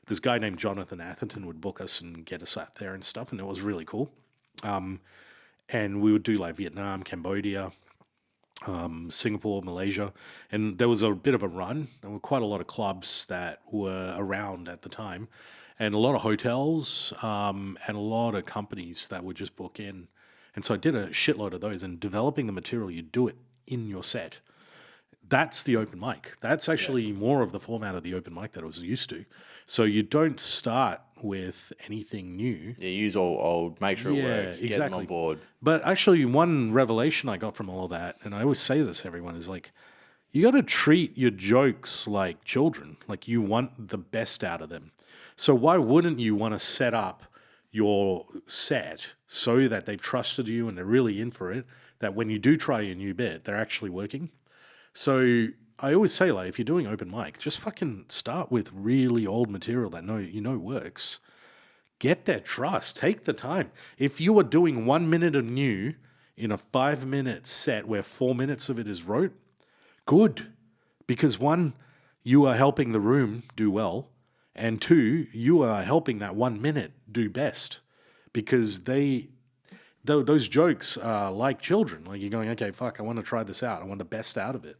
This guy named Jonathan Atherton would book us and get us out there and stuff, and it was really cool. And we would do like Vietnam, Cambodia, Singapore, Malaysia, and there was a bit of a run. There were quite a lot of clubs that were around at the time, and a lot of hotels, and a lot of companies that would just book in. And so I did a shitload of those, and developing the material, you do it in your set. That's the open mic. That's actually more of the format of the open mic that I was used to. So you don't start with anything new. Yeah, use all old, make sure it works, get them on board. But actually, one revelation I got from all of that, and I always say this to everyone, is like, you got to treat your jokes like children. Like you want the best out of them. So why wouldn't you want to set up your set so that they've trusted you and they're really in for it, that when you do try a new bit, they're actually working? So I always say, like, if you're doing open mic, just fucking start with really old material that works. Get their trust. Take the time. If you are doing 1 minute of new in a 5-minute set where 4 minutes of it is rote, good. Because one, you are helping the room do well, And 2, you are helping that 1 minute do best because those jokes are like children. Like you're going, okay, fuck, I want to try this out. I want the best out of it.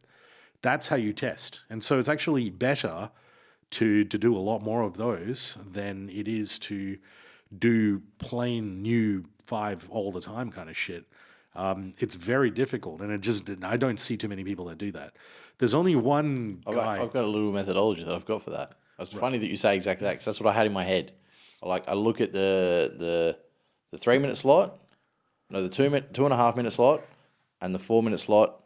That's how you test. And so it's actually better to do a lot more of those than it is to do plain new 5 all the time kind of shit. It's very difficult, and I don't see too many people that do that. There's only one guy. I've got a little methodology that I've got for that. It's funny that you say exactly that because that's what I had in my head. I look at the 3 minute slot, no, the 2.5 minute slot, and the 4 minute slot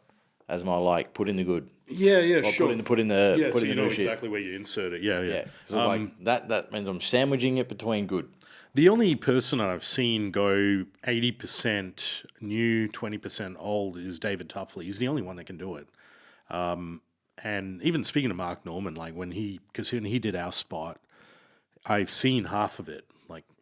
as my put in the good. Yeah, sure. Put in the yeah, put so in you the know new shit. exactly where you insert it. Yeah. Yeah, because that means I'm sandwiching it between good. The only person I've seen go 80% new, 20% old is David Tuffley. He's the only one that can do it. And even speaking to Mark Norman, when he did our spot, I've seen half of it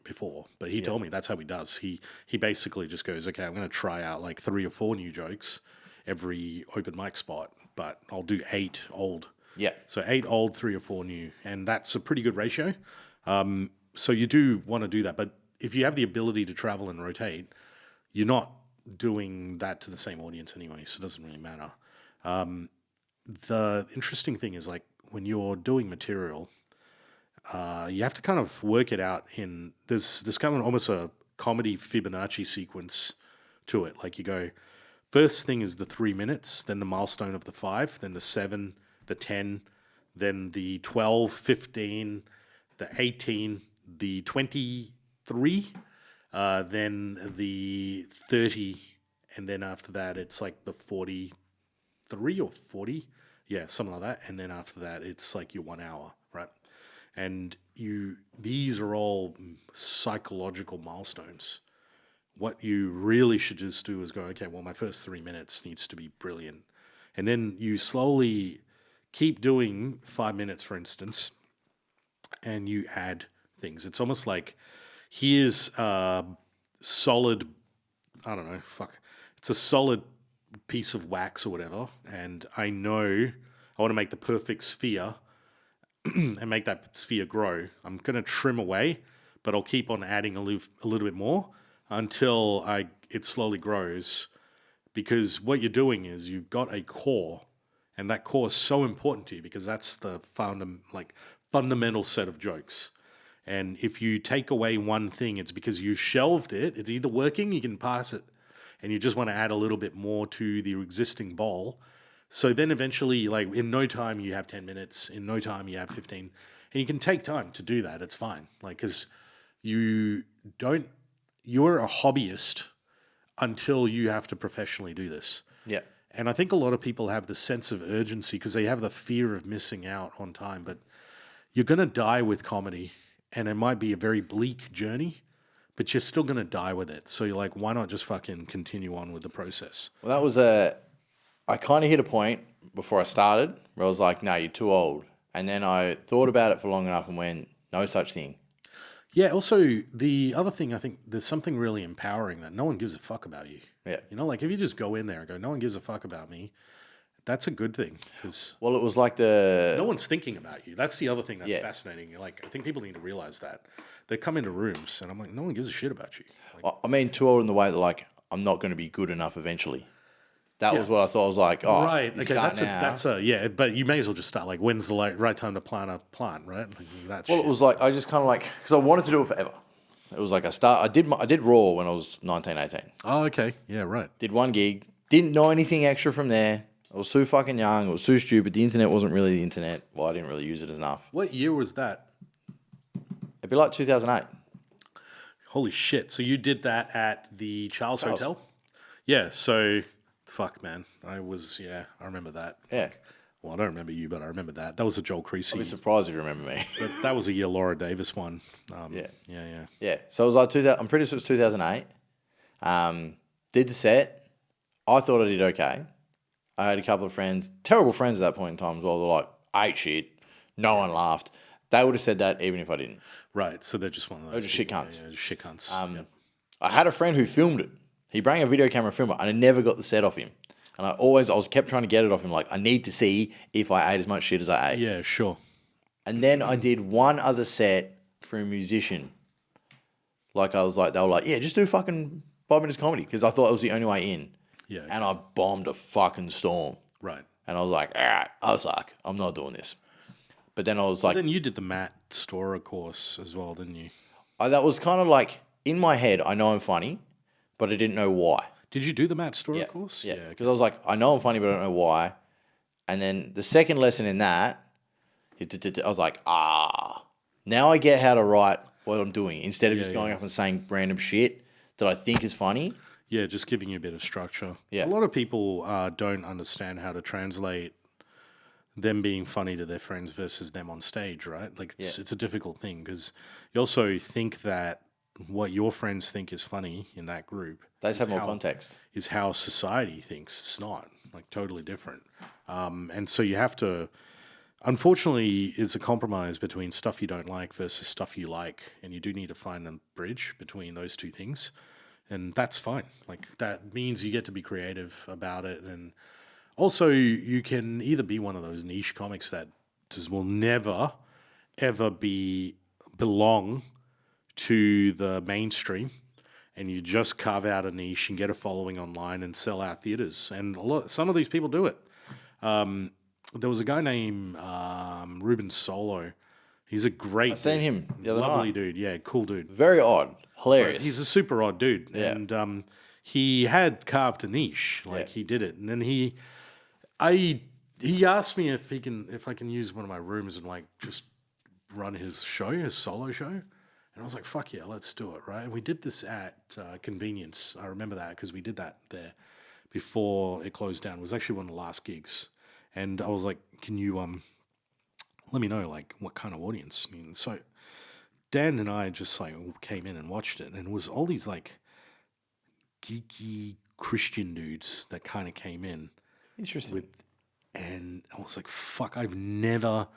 before, but he told me that's how he does. He basically just goes, okay, I'm going to try out 3 or 4 new jokes every open mic spot, but I'll do 8 old. Yeah. So 8 old, 3 or 4 new, and that's a pretty good ratio. So you do want to do that, but if you have the ability to travel and rotate, you're not doing that to the same audience anyway, so it doesn't really matter. The interesting thing is when you're doing material, you have to kind of work it out there's kind of almost a comedy Fibonacci sequence to it. You go, first thing is the 3 minutes, then the milestone of the 5, then the 7, the 10, then the 12, 15, the 18, the 23, then the 30, and then after that it's the 43 or 40, yeah, something like that. And then after that it's your 1 hour, right? And these are all psychological milestones. What you really should just do is go, okay, well, my first 3 minutes needs to be brilliant. And then you slowly keep doing 5 minutes, for instance, and you add things. It's almost here's a solid, I don't know, it's a solid piece of wax or whatever, and I know I want to make the perfect sphere and make that sphere grow. I'm going to trim away, but I'll keep on adding a little bit more until it slowly grows, because what you're doing is you've got a core, and that core is so important to you because that's the fundamental set of jokes. And if you take away one thing, it's because you shelved it. It's either working, you can pass it, and you just want to add a little bit more to the existing bowl. So then eventually, in no time you have 10 minutes, in no time you have 15, and you can take time to do that. It's fine. Because you're a hobbyist until you have to professionally do this. Yeah. And I think a lot of people have the sense of urgency because they have the fear of missing out on time, but you're going to die with comedy, and it might be a very bleak journey, but you're still going to die with it. So you're why not just fucking continue on with the process? Well, I kind of hit a point before I started where I was like, no, you're too old. And then I thought about it for long enough and went, no such thing. Yeah, also, the other thing, I think there's something really empowering that no one gives a fuck about you. Yeah. If you just go in there and go, no one gives a fuck about me, that's a good thing. Well, it was no one's thinking about you. That's the other thing that's Yeah. fascinating. I think people need to realize that. They come into rooms, and I'm like, no one gives a shit about you. I mean, too old in the way that I'm not going to be good enough eventually. That was what I thought. I was like, oh, right. Okay, that's yeah, but you may as well just start. When's the right time to plant a plant, right? It was I just kind of because I wanted to do it forever. It was I did Raw when I was 19, 18. Oh, okay. Yeah, right. Did one gig. Didn't know anything extra from there. I was too fucking young. It was too stupid. The internet wasn't really the internet. Well, I didn't really use it enough. What year was that? It'd be 2008. Holy shit. So you did that at the Charles Hotel? Yeah, so... Fuck, man. I remember that. Yeah. Well, I don't remember you, but I remember that. That was a Joel Creasy. I'd be surprised if you remember me. But that was a year Laura Davis one. Yeah. Yeah. So it was I'm pretty sure it was 2008. Did the set. I thought I did okay. I had a couple of friends, terrible friends at that point in time as well. They're like, I ate shit. No one laughed. They would have said that even if I didn't. Right. So they're just one of those. They're just shit cunts. Yeah, just shit cunts. I had a friend who filmed it. He brought a video camera filmer, and I never got the set off him. And I was kept trying to get it off him. I need to see if I ate as much shit as I ate. Yeah, sure. And then I did one other set for a musician. Like I was like, they were like, yeah, just do fucking 5 minutes comedy because I thought it was the only way in. Yeah. Okay. And I bombed a fucking storm. Right. And I was like, all right, I was like, I'm not doing this. But then I was like, Then you did the Matt Storer course as well, didn't you? that was kind of like in my head, I know I'm funny, but I didn't know why. Did you do the Matt Storer course? Yeah. Because I was like, I know I'm funny, but I don't know why. And then the second lesson in that, I was like, now I get how to write what I'm doing instead of just going up and saying random shit that I think is funny. Yeah, just giving you a bit of structure. Yeah. A lot of people don't understand how to translate them being funny to their friends versus them on stage, right? Like it's a difficult thing because you also think that what your friends think is funny in that group, They just have more context. is how society thinks. It's not, like, totally different. And so you have to, unfortunately, it's a compromise between stuff you don't like versus stuff you like, and you do need to find a bridge between those two things. And that's fine. Like, that means you get to be creative about it. And also, you can either be one of those niche comics that just will never, ever belong to the mainstream, and you just carve out a niche and get a following online and sell out theaters. And some of these people do it. There was a guy named Ruben Solo. He's a great I seen him the other lovely night. dude. Yeah, cool dude. Very odd. Hilarious. He's a super odd dude. Yeah. And he had carved a niche. Like, he did it. And then he asked me if I can use one of my rooms and, like, just run his solo show. And I was like, fuck yeah, let's do it, right? And we did this at Convenience. I remember that because we did that there before it closed down. It was actually one of the last gigs. And I was like, can you let me know, like, what kind of audience? I mean, so Dan and I just, like, came in and watched it. And it was all these, like, geeky Christian dudes that kind of came in. Interesting. And I was like, fuck, I've never...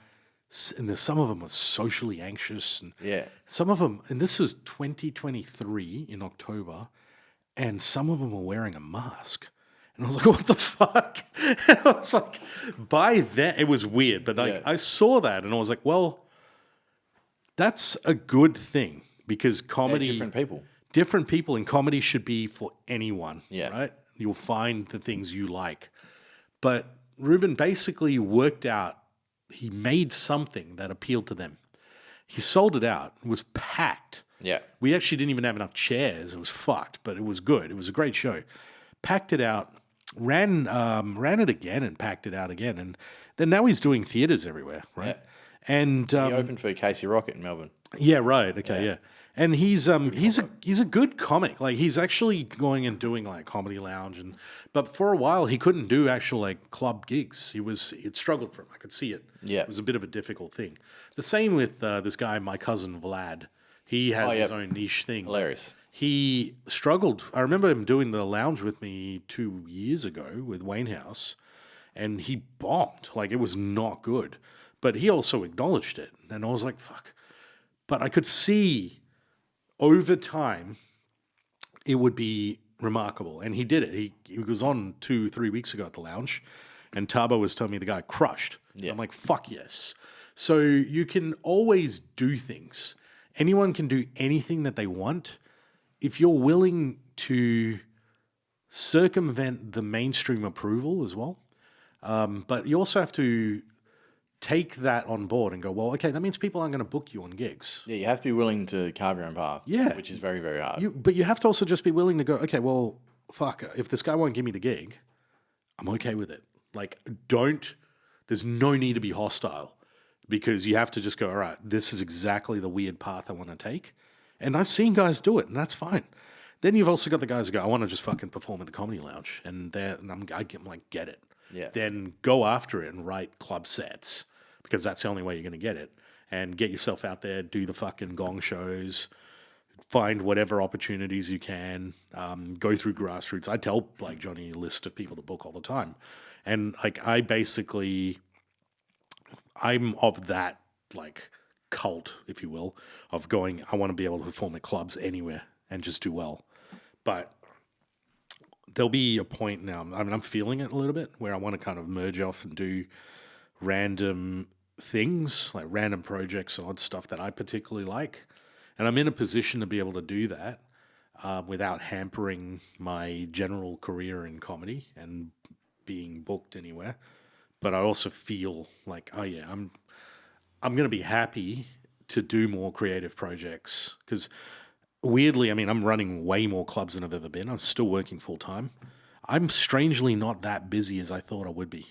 And some of them were socially anxious. And some of them, and this was 2023 in October, and some of them were wearing a mask. And I was like, what the fuck? And I was like, by then, it was weird. But like, I saw that and I was like, well, that's a good thing because comedy... Different people in comedy should be for anyone, right? You'll find the things you like. But Ruben basically worked out, he made something that appealed to them. He sold it out. It was packed. Yeah. We actually didn't even have enough chairs. It was fucked, but it was good. It was a great show. Packed it out, ran it again and packed it out again. And then now he's doing theaters everywhere, right? Yeah. And he opened for Casey Rocket in Melbourne. Yeah, right. Okay, yeah. And he's a good comic. Like, he's actually going and doing, like, Comedy Lounge, but for a while he couldn't do actual, like, club gigs. It struggled for him. I could see it. Yeah, it was a bit of a difficult thing. The same with this guy, my cousin Vlad. He has his own niche thing. Hilarious. He struggled. I remember him doing the Lounge with me 2 years ago with Wayne House, and he bombed. Like, it was not good. But he also acknowledged it, and I was like, fuck. But I could see over time it would be remarkable. And he did it. He was on 2-3 weeks ago at the Lounge, and Tabo was telling me the guy crushed. Yeah. I'm like, fuck yes. So you can always do things. Anyone can do anything that they want if you're willing to circumvent the mainstream approval as well. But you also have to take that on board and go, well, okay, that means people aren't going to book you on gigs. Yeah, you have to be willing to carve your own path. Yeah. Which is very, very hard. But you have to also just be willing to go, okay, well, fuck, if this guy won't give me the gig, I'm okay with it. Like, there's no need to be hostile because you have to just go, all right, this is exactly the weird path I want to take. And I've seen guys do it, and that's fine. Then you've also got the guys who go, I want to just fucking perform at the Comedy Lounge. And I'm like, get it. Yeah. Then go after it and write club sets because that's the only way you're going to get it. And get yourself out there, do the fucking gong shows, find whatever opportunities you can, go through Grassroots. I tell, like, Johnny a list of people to book all the time. And, like, I'm of that, like, cult, if you will, of going, I want to be able to perform at clubs anywhere and just do well. But there'll be a point now, I mean, I'm feeling it a little bit, where I want to kind of merge off and do random things, like random projects and odd stuff that I particularly like. And I'm in a position to be able to do that without hampering my general career in comedy and being booked anywhere. But I also feel like, oh yeah, I'm going to be happy to do more creative projects because weirdly, I mean, I'm running way more clubs than I've ever been. I'm still working full time. I'm strangely not that busy as I thought I would be.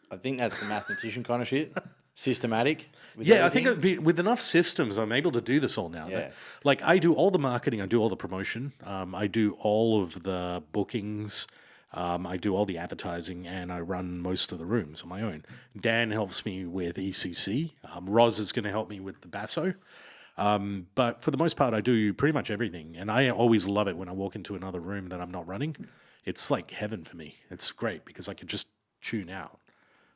I think that's the mathematician kind of shit. Systematic. Yeah, I think with enough systems, I'm able to do this all now. Yeah. Like I do all the marketing, I do all the promotion, I do all of the bookings, I do all the advertising, and I run most of the rooms on my own. Dan helps me with ECC. Roz is going to help me with the Basso. But for the most part, I do pretty much everything. And I always love it when I walk into another room that I'm not running. It's like heaven for me. It's great because I can just tune out,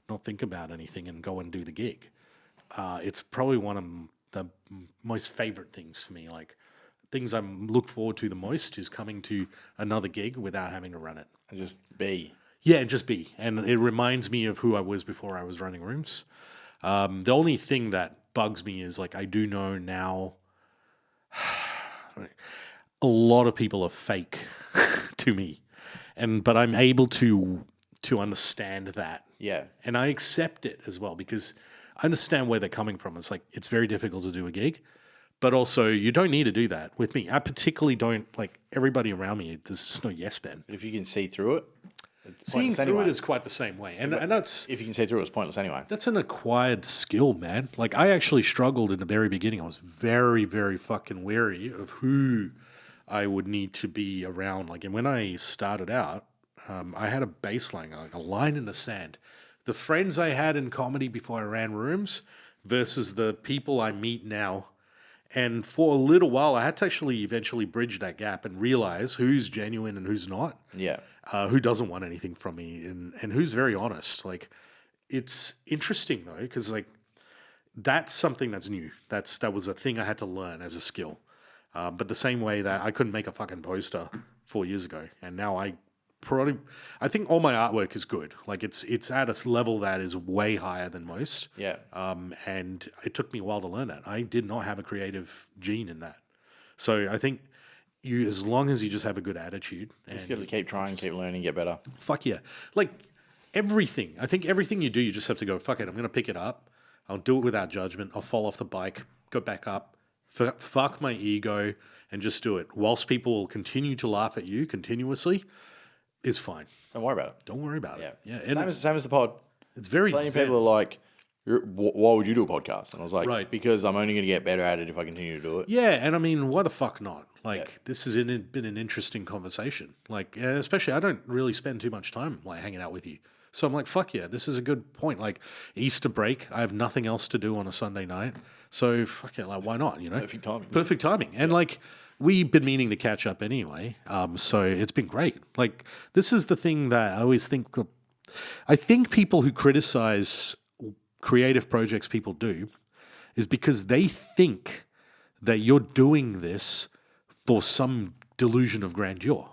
not think about anything, and go and do the gig. It's probably one of the most favorite things for me. Like things I look forward to the most is coming to another gig without having to run it. And just be. Yeah, just be. And it reminds me of who I was before I was running rooms. The only thing that bugs me is like I do know now a lot of people are fake to me. But I'm able to understand that. Yeah. And I accept it as well because I understand where they're coming from. It's like it's very difficult to do a gig, but also you don't need to do that with me. I particularly don't like everybody around me. There's just no yes men. But if you can see through it, it's Seeing pointless through anyway. it is quite the same way. And that's If you can see through it, it's pointless anyway. that's an acquired skill, man. Like I actually struggled in the very beginning. I was very, very fucking wary of who I would need to be around. Like, and when I started out, I had a baseline, like a line in the sand. The friends I had in comedy before I ran rooms versus the people I meet now. And for a little while, I had to actually eventually bridge that gap and realize who's genuine and who's not. Yeah. Who doesn't want anything from me and who's very honest. Like, it's interesting though, because like that's something that's new. That was a thing I had to learn as a skill. But the same way that I couldn't make a fucking poster 4 years ago, and now I think all my artwork is good. Like it's at a level that is way higher than most. Yeah. And it took me a while to learn that. I did not have a creative gene in that. So I think you, as long as you just have a good attitude, and Just got to keep trying, keep learning, get better. fuck yeah, like everything. I think everything you do, you just have to go. Fuck it, I'm gonna pick it up. I'll do it without judgment. I'll fall off the bike, go back up. Fuck my ego and just do it. Whilst people will continue to laugh at you continuously, is fine. Don't worry about it. Don't worry about it. Yeah, Same as the pod. it's very Plenty of people are like, why would you do a podcast? And I was like, Right. because I'm only going to get better at it if I continue to do it. Yeah, and I mean, why the fuck not? Like, Yeah. this has been an interesting conversation. Like, especially, I don't really spend too much time like hanging out with you. So I'm like, fuck yeah, this is a good point. Like, Easter break, I have nothing else to do on a Sunday night. So fuck it, like, why not? You know, Perfect timing. Perfect timing. And like, we've been meaning to catch up anyway. So it's been great. Like, this is the thing that I always think. I think people who criticize creative projects people do is because they think that you're doing this for some delusion of grandeur.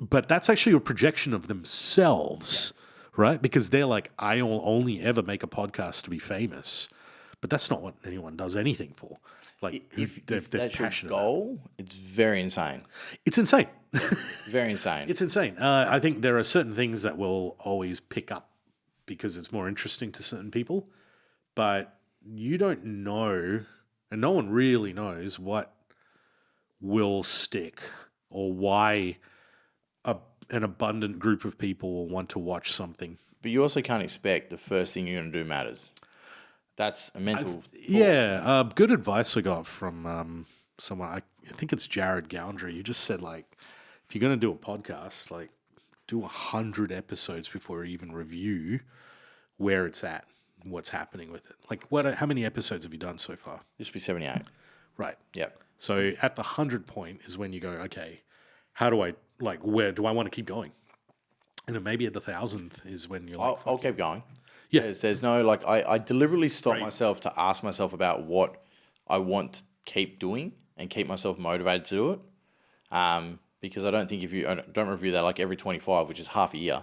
But that's actually a projection of themselves, right? Because they're like, I'll only ever make a podcast to be famous. But that's not what anyone does anything for. Like, If they're that's your passionate about it. goal, it's very insane. It's insane. Very insane. It's insane. I think there are certain things that will always pick up because it's more interesting to certain people. But you don't know, and no one really knows what will stick or why an abundant group of people will want to watch something. But you also can't expect the first thing you're going to do matters. That's a mental thought. Yeah, good advice I got from someone. I think it's Jared Goundry. He just said, like, if you're going to do a podcast, like, do 100 episodes before you even review where it's at, what's happening with it. Like, how many episodes have you done so far? This would be 78. Right. Yep. So at the 100 point is when you go, okay, how do I, like, where do I want to keep going? And then maybe at the 1,000th is when you're like, I'll keep going. Yeah. There's no, like, I deliberately stop Right. myself to ask myself about what I want to keep doing and keep myself motivated to do it. Because I don't think if you don't review that like every 25, which is half a year.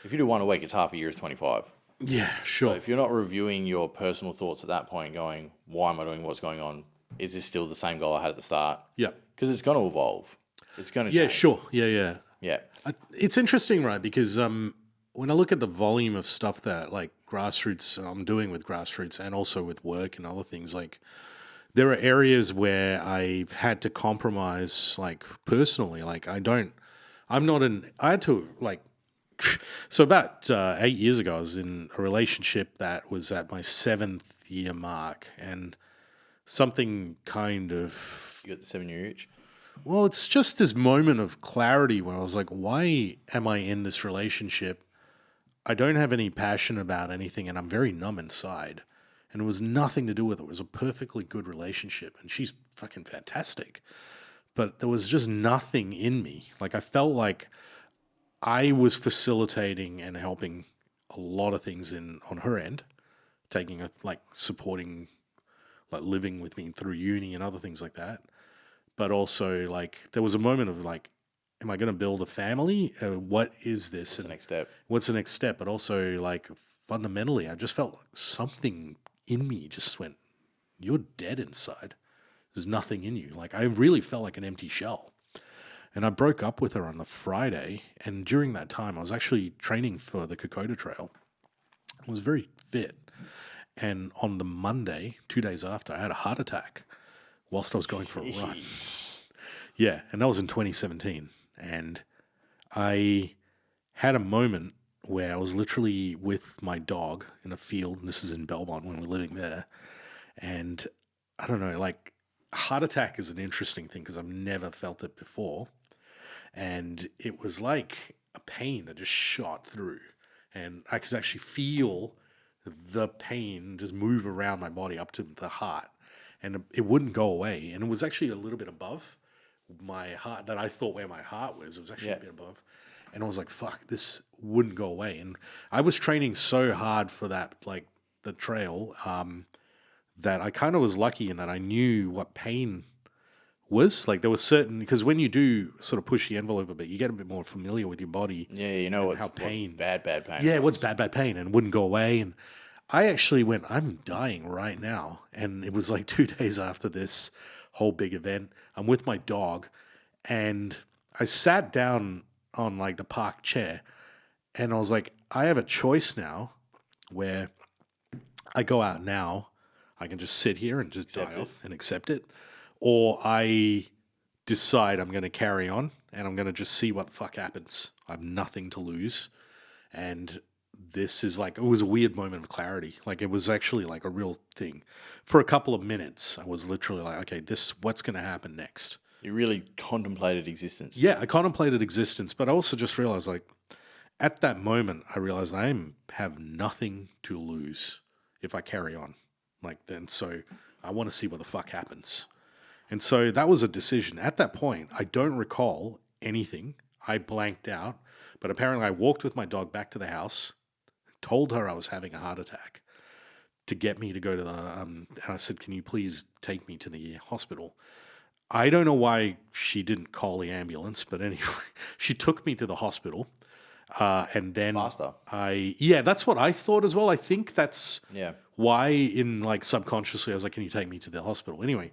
If you do one a week, it's half a year is 25. Yeah, So sure. if you're not reviewing your personal thoughts at that point, going, why am I doing what's going on? Is this still the same goal I had at the start? Yeah. Because it's going to evolve. It's going to Yeah, change. sure. Yeah. Yeah. It's interesting, right? Because when I look at the volume of stuff that like Grassroots, I'm doing with Grassroots and also with work and other things, like there are areas where I've had to compromise, like personally. Like I had to like, so about 8 years ago, I was in a relationship that was at my 7th year mark, and something kind of, You got the 7-year itch. well, it's just this moment of clarity where I was like, why am I in this relationship? I don't have any passion about anything, and I'm very numb inside. And it was nothing to do with it. It was a perfectly good relationship, and she's fucking fantastic. But there was just nothing in me. Like I felt like I was facilitating and helping a lot of things on her end, supporting, like living with me through uni and other things like that. But also, like, there was a moment of like, am I going to build a family? What is this? What's the next step? What's the next step? But also, like, fundamentally, I just felt like something in me just went, you're dead inside. There's nothing in you. Like, I really felt like an empty shell. And I broke up with her on the Friday. And during that time, I was actually training for the Kokoda Trail. I was very fit. And on the Monday, 2 days after, I had a heart attack whilst I was going for a run. Yeah, and that was in 2017. And I had a moment where I was literally with my dog in a field, and this is in Belmont when we're living there. And I don't know, like, heart attack is an interesting thing because I've never felt it before. And it was like a pain that just shot through. And I could actually feel the pain just move around my body up to the heart. And it wouldn't go away. And it was actually a little bit above my heart that I thought where my heart was. It was actually a bit above. And I was like, fuck, this wouldn't go away. And I was training so hard for that, like the trail, that I kind of was lucky in that I knew what pain was. Like there was certain, because when you do sort of push the envelope a bit, you get a bit more familiar with your body. Yeah, you know what's bad pain. Yeah, what's bad pain, and it wouldn't go away. And I actually went, I'm dying right now. And it was like 2 days after this whole big event. I'm with my dog, and I sat down on like the park chair, and I was like, I have a choice now where I go out now, I can just sit here and just die off and accept it, or I decide I'm going to carry on and I'm going to just see what the fuck happens. I have nothing to lose. And this is like, it was a weird moment of clarity. Like it was actually like a real thing. For a couple of minutes, I was literally like, okay, what's going to happen next? You really contemplated existence. Yeah, I contemplated existence, but I also just realized like at that moment, I realized I have nothing to lose if I carry on. Like then, so I want to see what the fuck happens. And so that was a decision. At that point, I don't recall anything. I blanked out, but apparently I walked with my dog back to the house, told her I was having a heart attack to get me to go to the, and I said, can you please take me to the hospital? I don't know why she didn't call the ambulance, but anyway, she took me to the hospital. And then Faster. that's what I thought as well. I think that's why in like subconsciously I was like, can you take me to the hospital? Anyway,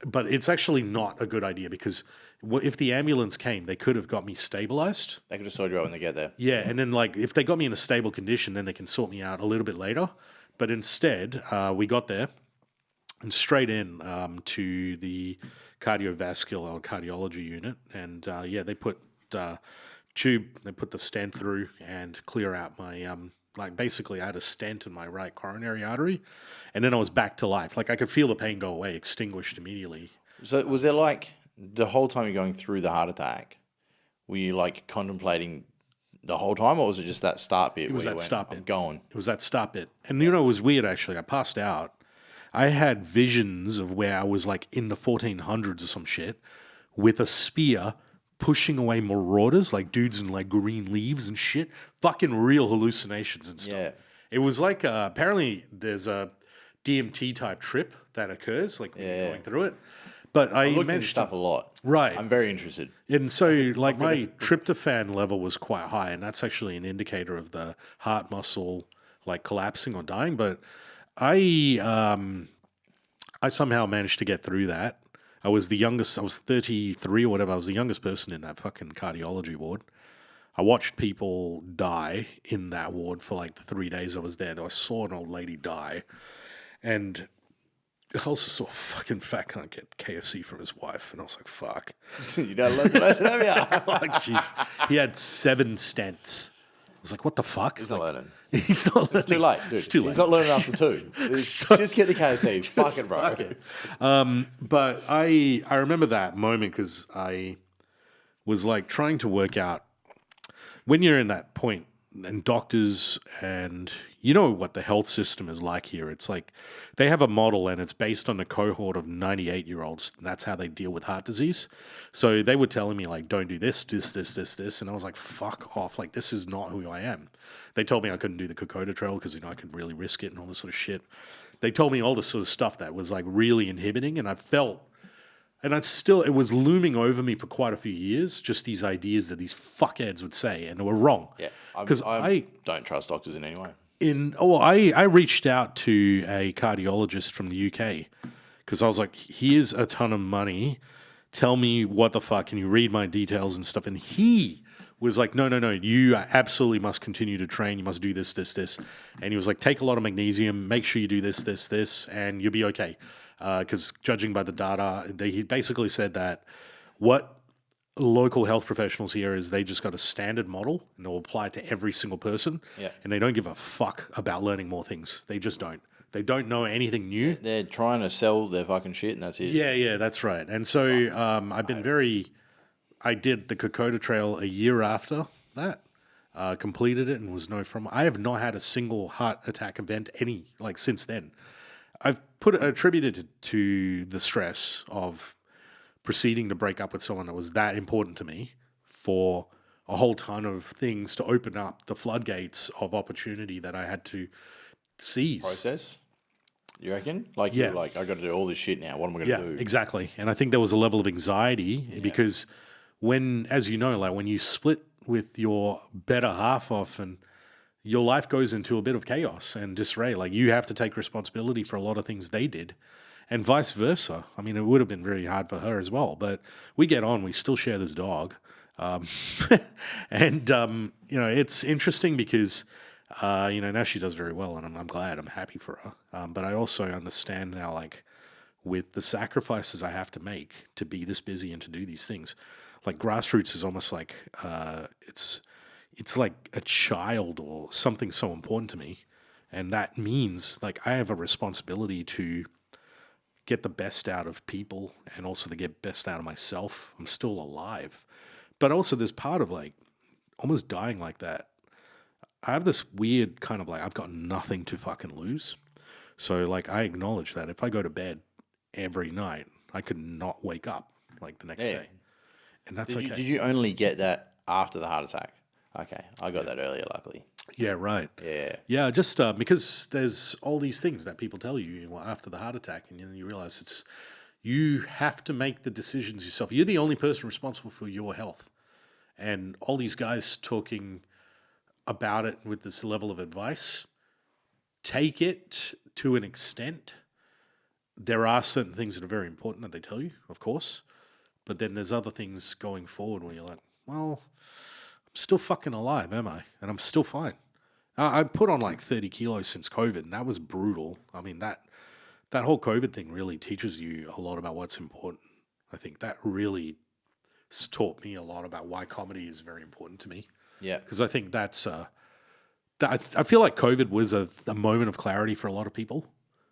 but it's actually not a good idea because if the ambulance came, they could have got me stabilized. They could have sorted you out when they get there. Yeah, and then like if they got me in a stable condition, then they can sort me out a little bit later. But instead, we got there and straight in to the cardiovascular or cardiology unit, and they put tube, they put the stent through and clear out my like basically I had a stent in my right coronary artery, and then I was back to life. Like I could feel the pain go away, extinguished immediately. So was there like the whole time you're going through the heart attack, were you like contemplating the whole time, or was it just that start bit? It was that start bit. I'm going. It was that start bit. And you know, it was weird actually. I passed out. I had visions of where I was like in the 1400s or some shit with a spear pushing away marauders, like dudes in like green leaves and shit. Fucking real hallucinations and stuff. Yeah. It was like apparently there's a DMT type trip that occurs, like when you're going through it. But I looked at this stuff a lot. Right. I'm very interested. And so like my tryptophan level was quite high, and that's actually an indicator of the heart muscle like collapsing or dying. But I somehow managed to get through that. I was the youngest. I was 33 or whatever. I was the youngest person in that fucking cardiology ward. I watched people die in that ward for like the 3 days I was there. I saw an old lady die, and I also saw a fucking fat cunt get KFC from his wife, and I was like, "Fuck!" You don't learn the lesson, have you? Like, jeez, he had 7 stents. I was like, "What the fuck?" He's not learning. He's not learning. It's too late, dude. It's too late. He's not learning after 2. Just get the KFC. Fucking bro. Fuck it. But I remember that moment because I was like trying to work out when you're in that point, and doctors and you know what the health system is like here. It's like they have a model and it's based on a cohort of 98-year-olds. And that's how they deal with heart disease. So they were telling me like, don't do this. And I was like, fuck off. Like, this is not who I am. They told me I couldn't do the Kokoda Trail because, I could really risk it and all this sort of shit. They told me all this sort of stuff that was like really inhibiting. And I felt, and it was looming over me for quite a few years, just these ideas that these fuckheads would say, and they were wrong. Yeah, because I don't trust doctors in any way. I reached out to a cardiologist from the UK because I was like, here's a ton of money. Tell me what the fuck, can you read my details and stuff? And he was like, no, you absolutely must continue to train. You must do this. And he was like, take a lot of magnesium, make sure you do this, and you'll be okay. Because judging by the data, he basically said that what local health professionals here is they just got a standard model and they'll apply it to every single person. Yeah. And they don't give a fuck about learning more things. They just don't. They don't know anything new. They're trying to sell their fucking shit and that's it. Yeah, that's right. And so I've been I did the Kokoda Trail a year after that, completed it and was no problem. I have not had a single heart attack event since then. I've attributed it to the stress of proceeding to break up with someone that was that important to me for a whole ton of things to open up the floodgates of opportunity that I had to seize. Process, you reckon? Like, Yeah. you're like, I got to do all this shit now. What am I going to do? Exactly. And I think there was a level of anxiety because when you split with your better half often, your life goes into a bit of chaos and disarray. Like, you have to take responsibility for a lot of things they did and vice versa. I mean, it would have been very hard for her as well, but we get on. We still share this dog. It's interesting because, now she does very well and I'm glad. I'm happy for her. But I also understand now, like, with the sacrifices I have to make to be this busy and to do these things, like Grassroots is almost like, it's like a child or something so important to me. And that means like I have a responsibility to get the best out of people and also to get best out of myself. I'm still alive. But also there's part of like almost dying like that. I have this weird kind of like I've got nothing to fucking lose. So like I acknowledge that if I go to bed every night, I could not wake up like the next day. And that's okay. Did you only get that after the heart attack? Okay, I got that earlier, luckily. Yeah, right. Yeah. Yeah, just because there's all these things that people tell you after the heart attack, and you realize you have to make the decisions yourself. You're the only person responsible for your health. And all these guys talking about it with this level of advice, take it to an extent. There are certain things that are very important that they tell you, of course. But then there's other things going forward where you're like, well, I'm still fucking alive, am I? And I'm still fine. I put on like 30 kilos since COVID, and that was brutal. I mean, that whole COVID thing really teaches you a lot about what's important. I think that really taught me a lot about why comedy is very important to me. Yeah. Because I think I feel like COVID was a moment of clarity for a lot of people.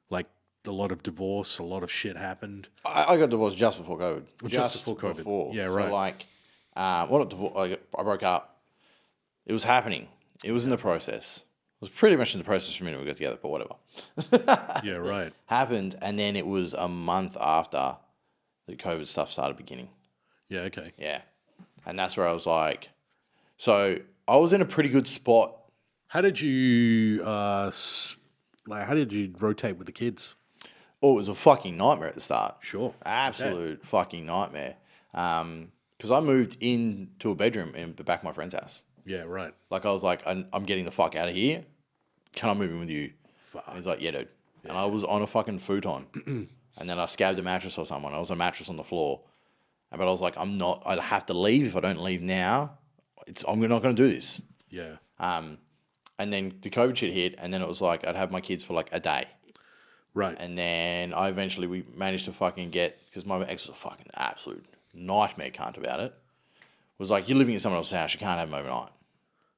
Like a lot of divorce, a lot of shit happened. I got divorced just before COVID. Just before COVID. Yeah, right. So like, not divorce. I broke up. It was happening. It was in the process. It was pretty much in the process for me to get together, but whatever. Yeah, right. Happened, and then it was a month after the COVID stuff started beginning. Yeah, okay. Yeah. And that's where I was like, so I was in a pretty good spot. How did you rotate with the kids? Oh, it was a fucking nightmare at the start. Sure. Absolute fucking nightmare. Because I moved into a bedroom in the back of my friend's house. Yeah, right. Like I was like, I'm getting the fuck out of here. can I move in with you? Fuck. And he's like, yeah, dude. And I was on a fucking futon. And then I scabbed a mattress or someone. I was a mattress on the floor. But I was like, I have to leave. If I don't leave now, I'm not going to do this. Yeah. And then the COVID shit hit, and then it was like I'd have my kids for like a day. Right. And then we managed to fucking get, because my ex was a fucking absolute nightmare cunt about it, was like, you're living at someone else's house, you can't have them overnight.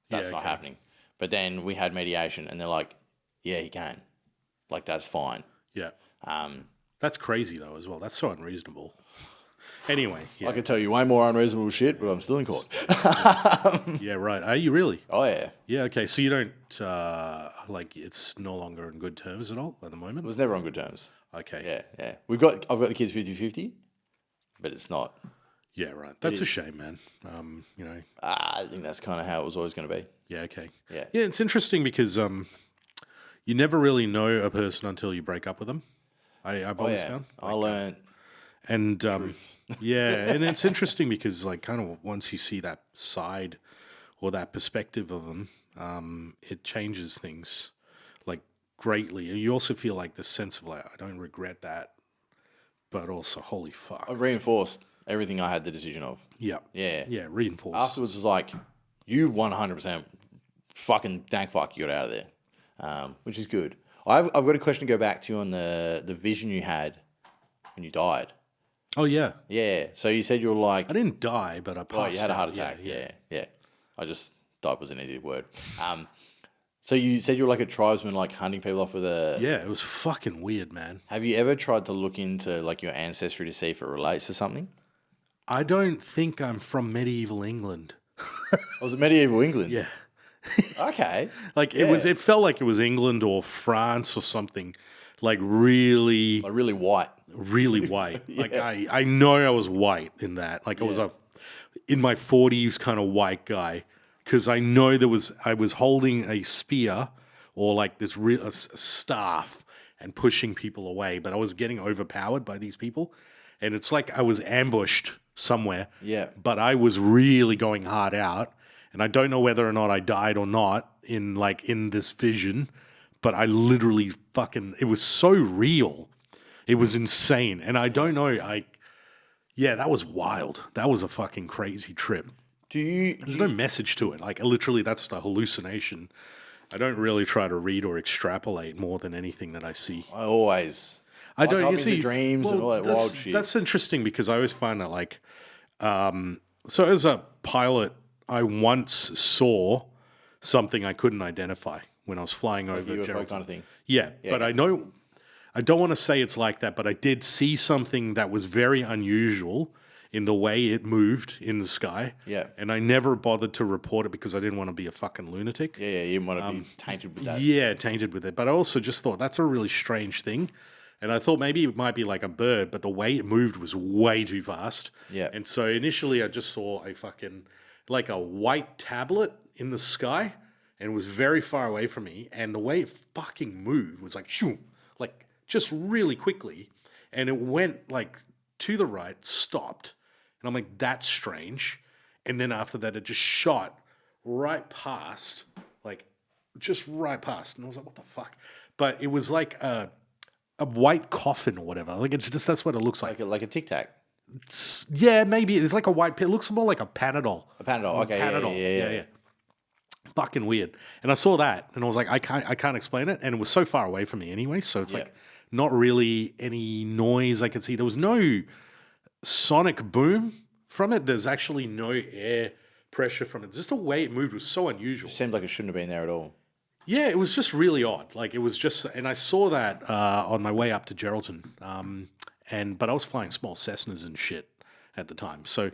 That's not happening. But then we had mediation, and they're like, yeah, he can. Like, that's fine. Yeah. That's crazy, though, as well. That's so unreasonable. Anyway. Yeah. I can tell you way more unreasonable shit, but I'm still in court. Yeah, right. Are you really? Oh, yeah. Yeah, okay. So you don't, it's no longer in good terms at all at the moment? It was never on good terms. Okay. Yeah. I've got the kids 50-50, but it's not. Yeah, right. That's a shame, man. I think that's kind of how it was always going to be. Yeah, okay. Yeah. Yeah, it's interesting because you never really know a person until you break up with them. I've always found. I learned. And yeah, and it's interesting because like kind of once you see that side or that perspective of them, it changes things like greatly. And you also feel like the sense of like, I don't regret that, but also holy fuck. I reinforced everything I had the decision of. Yeah. Yeah. Yeah, reinforce. Afterwards, it was like, you 100% fucking thank fuck you got out of there, which is good. I've got a question to go back to you on the vision you had when you died. Oh, yeah. Yeah. So you said you were like... I didn't die, but I passed out. You had a heart attack. Yeah. I just thought it was an easy word. So you said you were like a tribesman, like hunting people off with a... Yeah, it was fucking weird, man. Have you ever tried to look into like your ancestry to see if it relates to something? I don't think I'm from medieval England. Was it medieval England? Yeah. Okay. Like it felt like it was England or France or something. Like really... Like really white. Really white. Like I know I was white in that. Like I was in my 40s kind of white guy because I know I was holding a spear or like this a staff and pushing people away, but I was getting overpowered by these people, and it's like I was ambushed somewhere. Yeah. But I was really going hard out, and I don't know whether or not I died or not in this vision, but I literally it was so real. It was insane. And I don't know, that was wild. That was a fucking crazy trip. There's no message to it. Like, literally, that's the hallucination. I don't really try to read or extrapolate more than anything that I see. I always... I don't, you see... dreams and all that wild shit. That's interesting because I always find that, like... so as a pilot, I once saw something I couldn't identify when I was flying over UFO kind of thing. Yeah, but I know... I don't want to say it's like that, but I did see something that was very unusual in the way it moved in the sky. Yeah. And I never bothered to report it because I didn't want to be a fucking lunatic. Yeah, you didn't want to be tainted with that. Yeah, tainted with it. But I also just thought that's a really strange thing. And I thought maybe it might be like a bird, but the way it moved was way too fast. Yeah. And so initially I just saw like a white tablet in the sky, and it was very far away from me. And the way it fucking moved was like, shoo, like, just really quickly, and it went like to the right, stopped, and I'm like, that's strange. And then after that, it just shot right past, like just right past, and I was like, what the fuck? But it was like a white coffin or whatever. Like it's just that's what it looks like. Like a Tic Tac. Yeah, maybe it's like a white. It looks more like a Panadol. A Panadol. Okay. Panadol. Yeah. Fucking weird. And I saw that, and I was like, I can't explain it, and it was so far away from me anyway. So it's like. Not really any noise I could see. There was no sonic boom from it. There's actually no air pressure from it. Just the way it moved was so unusual. It seemed like it shouldn't have been there at all. Yeah, it was just really odd. Like it was just, and I saw that on my way up to Geraldton. But I was flying small Cessnas and shit at the time. So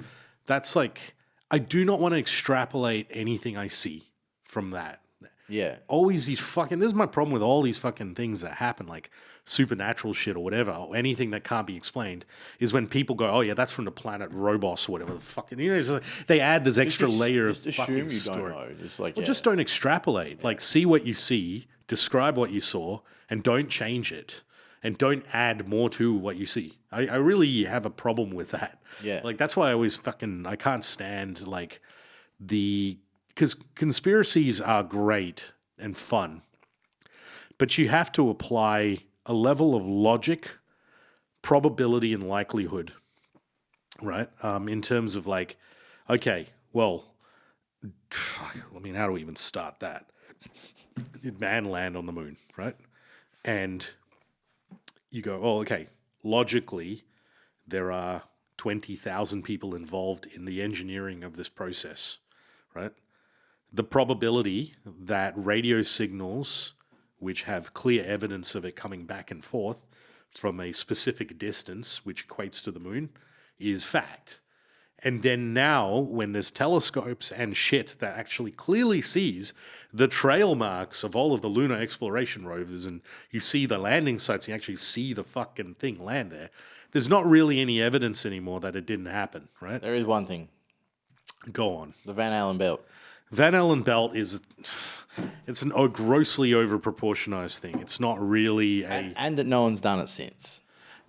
that's like, I do not want to extrapolate anything I see from that. Yeah. Always these fucking, this is my problem with all these fucking things that happen, like supernatural shit or whatever, or anything that can't be explained, is when people go, oh yeah, that's from the planet Robos or whatever the fucking, it's like, they add this extra layer of fucking story. Don't know. Just like, just don't extrapolate. Like, see what you see, describe what you saw, and don't change it. And don't add more to what you see. I really have a problem with that. Yeah. Like, that's why I can't stand, like, because conspiracies are great and fun, but you have to apply a level of logic, probability, and likelihood, right? In terms of like, okay, well, I mean, how do we even start that? Did man land on the moon, right? And you go, oh, okay, logically, there are 20,000 people involved in the engineering of this process, right? The probability that radio signals, which have clear evidence of it coming back and forth from a specific distance, which equates to the moon, is fact. And then now, when there's telescopes and shit that actually clearly sees the trail marks of all of the lunar exploration rovers, and you see the landing sites, you actually see the fucking thing land there, there's not really any evidence anymore that it didn't happen, right? There is one thing. Go on. The Van Allen belt. Van Allen belt is... It's a grossly overproportionized thing. It's not really a... And that no one's done it since.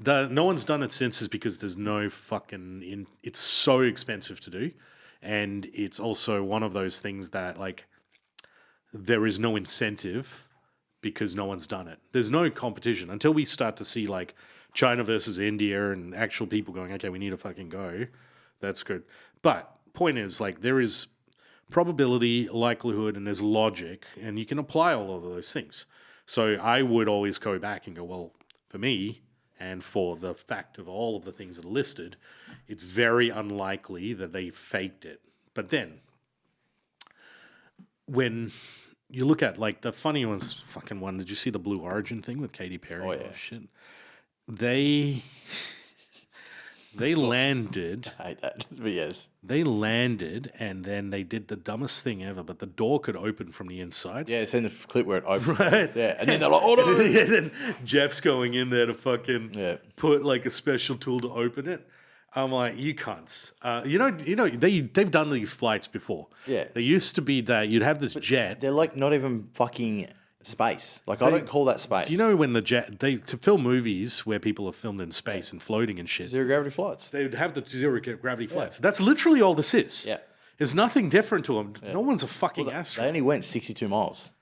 No one's done it since is because there's no fucking... It's so expensive to do. And it's also one of those things that, like, there is no incentive because no one's done it. There's no competition. Until we start to see, like, China versus India and actual people going, okay, we need to fucking go. That's good. But point is, like, there is probability, likelihood, and there's logic, and you can apply all of those things. So I would always go back and go, well, for me, and for the fact of all of the things that are listed, it's very unlikely that they faked it. But then, when you look at, like, the funny one's fucking one, did you see the Blue Origin thing with Katy Perry? Oh, yeah. Shit. They landed. I hate that, but yes. They landed, and then they did the dumbest thing ever, but the door could open from the inside. Yeah, it's in the clip where it opens. Right. Yeah, and then they're like, oh no! And then Jeff's going in there to fucking Yeah. put, like, a special tool to open it. I'm like, you cunts. They've done these flights before. Yeah. They used to be that you'd have this jet. They're like not even fucking space. Like, I don't call that space. Do you know when the jet, to film movies where people are filmed in space and floating and shit, Zero gravity flights. they would have the zero gravity flights. That's literally all this is. Yeah. There's nothing different to them. No one's a fucking They astronaut. only went 62 miles.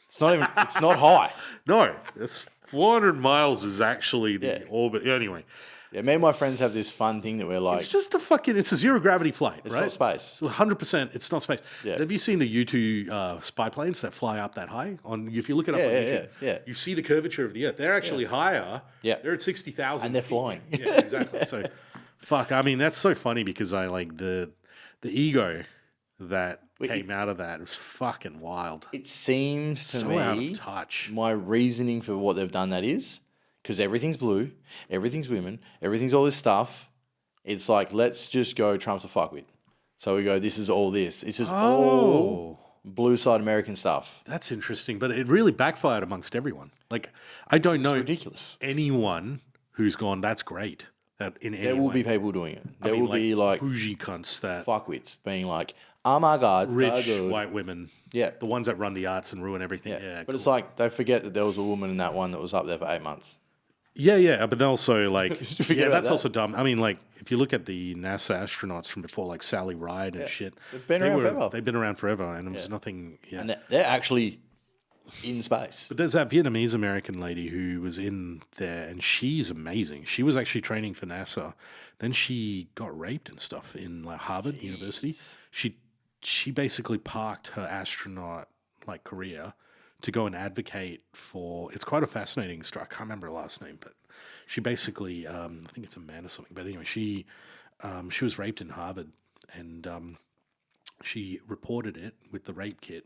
It's not even. It's not high. No, it's 400 miles is actually the orbit. Anyway, Yeah, me and my friends have this fun thing that we're like. it's just it's a zero gravity flight, It's right? not space. 100%, it's not space. Yeah. Have you seen the U-2 spy planes that fly up that high? If you look it up on YouTube, yeah. you see the curvature of the Earth. They're actually higher. Yeah. They're at 60,000. And they're feet. flying. Yeah, exactly. So, fuck. I mean, that's so funny because I like the ego that came out of that. It was fucking wild. It seems to So me out of touch. my reasoning for what they've done that is because everything's blue, everything's women, everything's all this stuff. It's like, let's just go Trump's a fuckwit. So we go, this is all this. This is all blue side American stuff. That's interesting, but it really backfired amongst everyone. Like, I don't know Ridiculous. anyone who's gone, that's great. That in any There will way. be people doing it. There I mean, will be like bougie cunts that fuckwits being like, oh my God. rich so good. white women. Yeah. The ones that run the arts and ruin everything. Yeah. But it's like they forget that there was a woman in that one that was up there for 8 months. Yeah, but then also like forget about that's that. also dumb. I mean, like if you look at the NASA astronauts from before, like Sally Ride and shit, They've been around forever. They've been around forever, and there's nothing. Yeah. And they're actually in space. But there's that Vietnamese American lady who was in there, and she's amazing. She was actually training for NASA. Then she got raped and stuff in like Harvard University. She basically parked her astronaut like career to go and advocate for. It's quite a fascinating story. I can't remember her last name, but she basically, I think it's a man or something. But anyway, she was raped in Harvard, and she reported it with the rape kit.